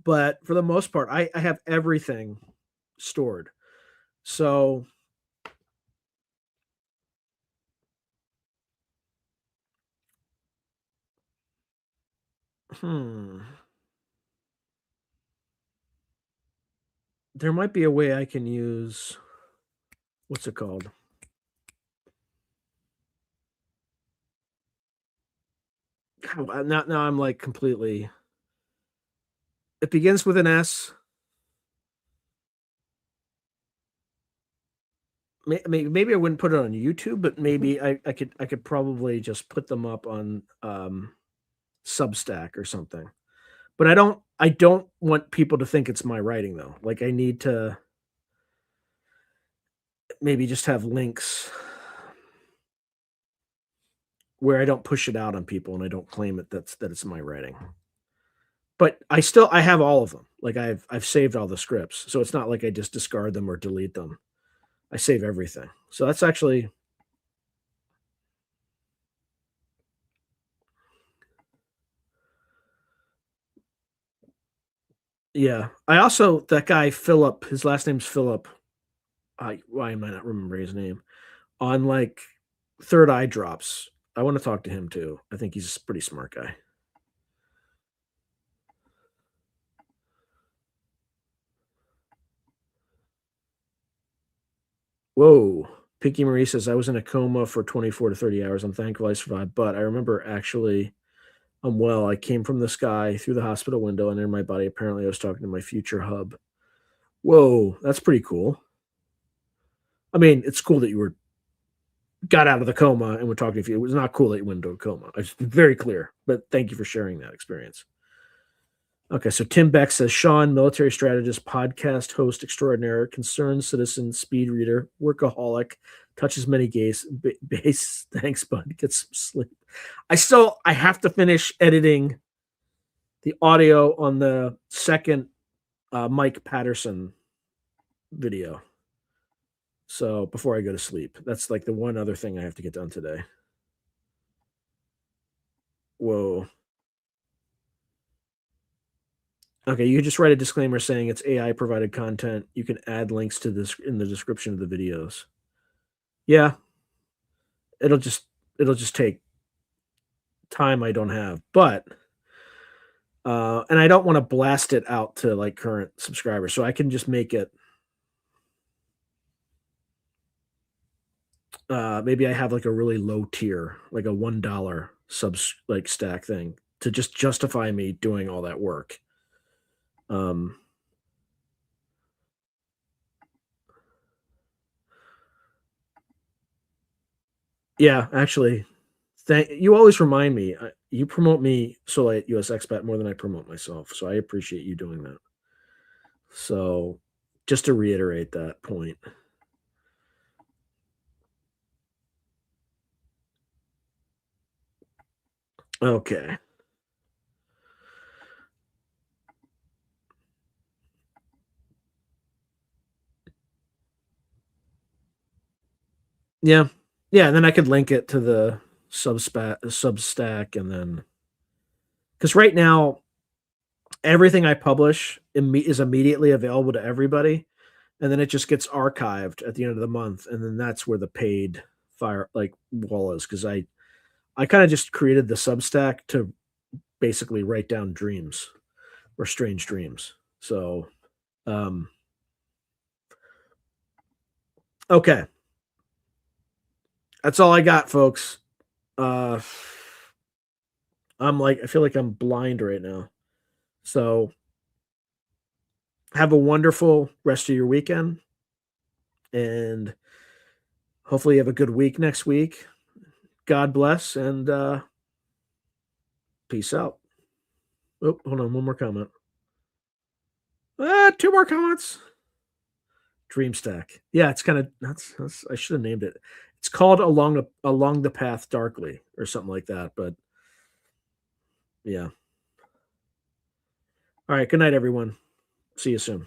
But for the most part, I have everything stored. So Hmm. There might be a way I can use, what's it called? God, now I'm like completely. It begins with an S. Maybe I wouldn't put it on YouTube, but maybe I could probably just put them up on Substack or something. But I don't want people to think it's my writing though. Like I need to maybe just have links where I don't push it out on people and I don't claim that it's my writing. But I have all of them. Like I've saved all the scripts. So it's not like I just discard them or delete them. I save everything. So that's actually, yeah. I also, that guy Philip, his last name's Philip. Why am I not remember his name? On like Third Eye Drops. I want to talk to him too. I think he's a pretty smart guy. Whoa. Pinky Marie says, I was in a coma for 24 to 30 hours. I'm thankful I survived, but I remember actually I'm well. I came from the sky through the hospital window and in my body. Apparently, I was talking to my future hub. Whoa, that's pretty cool. I mean, it's cool that you got out of the coma and were talking to you. It was not cool that you went into a coma. It's very clear, but thank you for sharing that experience. Okay, so Tim Beck says, Sean, military strategist, podcast host extraordinaire, concerned citizen, speed reader, workaholic, touches many base. Thanks, bud. Get some sleep. I have to finish editing the audio on the second Mike Patterson video. So before I go to sleep, that's like the one other thing I have to get done today. Whoa. Okay, you just write a disclaimer saying it's AI provided content. You can add links to this in the description of the videos. Yeah, it'll just it'll just take time I don't have, but and I don't want to blast it out to like current subscribers, so I can just make it. Maybe I have like a really low tier, like a $1 subs like stack thing to just justify me doing all that work. Um, yeah, actually, thank you. Always remind me. You promote me solely at US Expat more than I promote myself, so I appreciate you doing that. So, just to reiterate that point. Okay. Yeah. Yeah, and then I could link it to the Substack, and then because right now everything I publish is immediately available to everybody, and then it just gets archived at the end of the month, and then that's where the paid fire like wall is. Because I kind of just created the Substack to basically write down dreams or strange dreams. So, um, okay, that's all I got, folks. Uh, I feel like I'm blind right now. So have a wonderful rest of your weekend, and hopefully you have a good week next week. God bless, and peace out. Oh, hold on, one more comment. Two more comments. Dream Stack. Yeah, it's kind of that's I should have named it. It's called Along the Path Darkly or something like that. But yeah. All right. Good night, everyone. See you soon.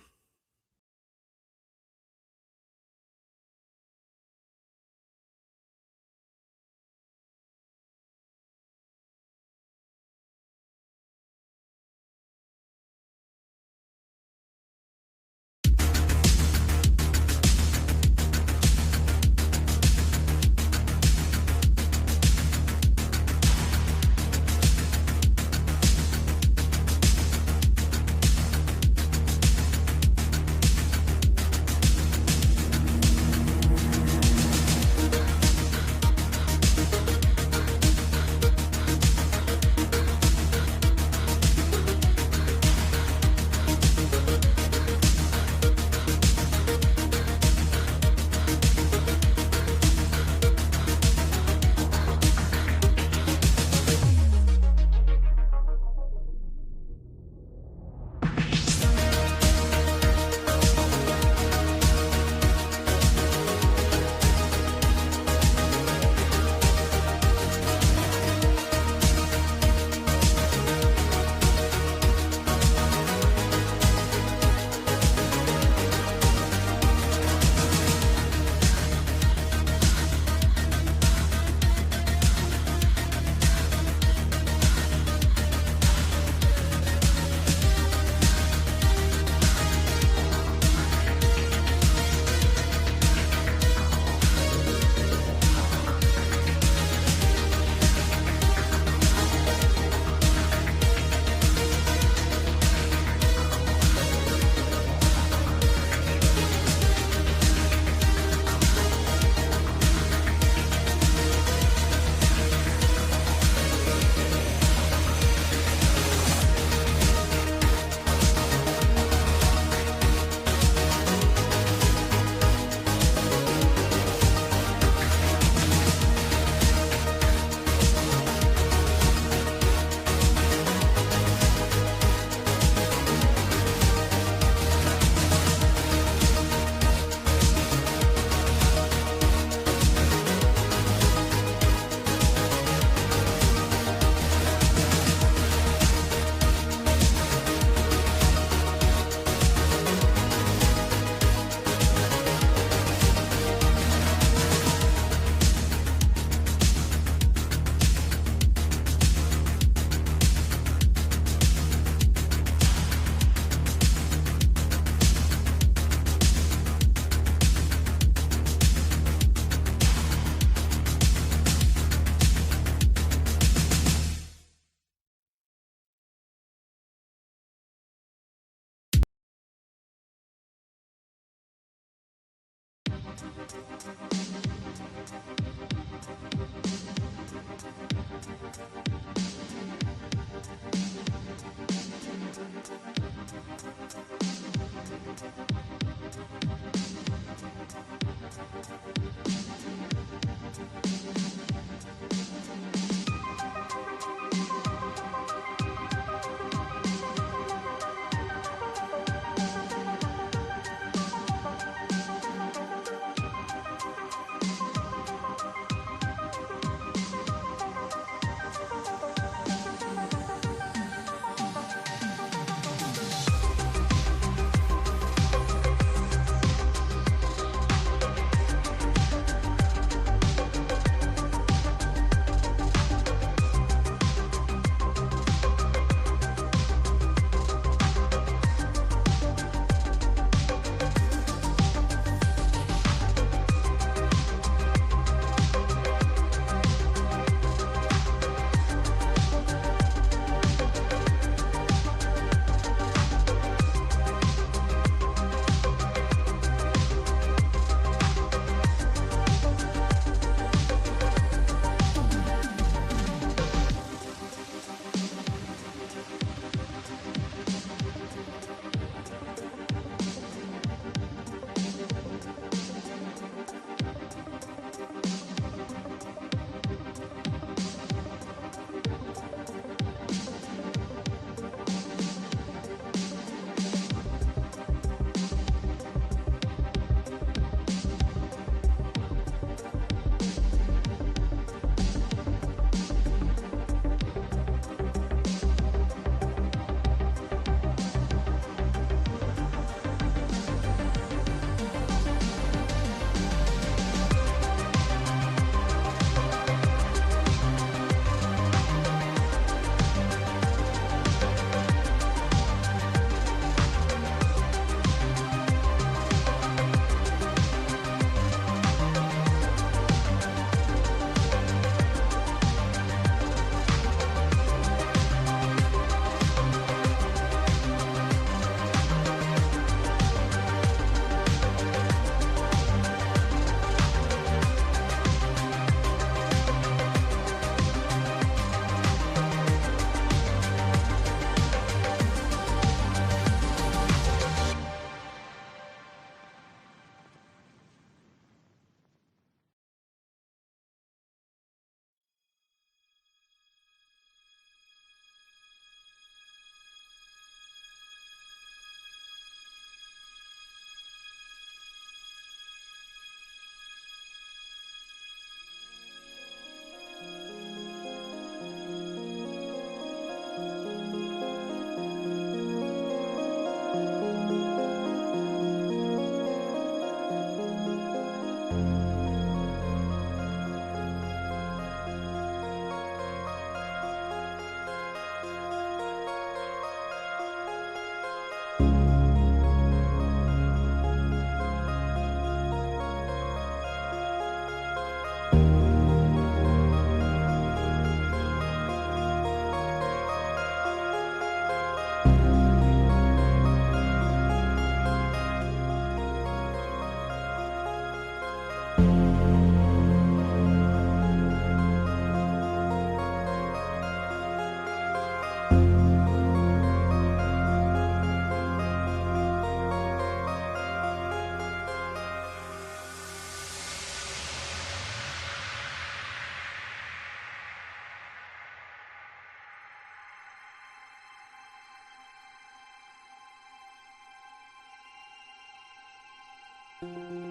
Thank you.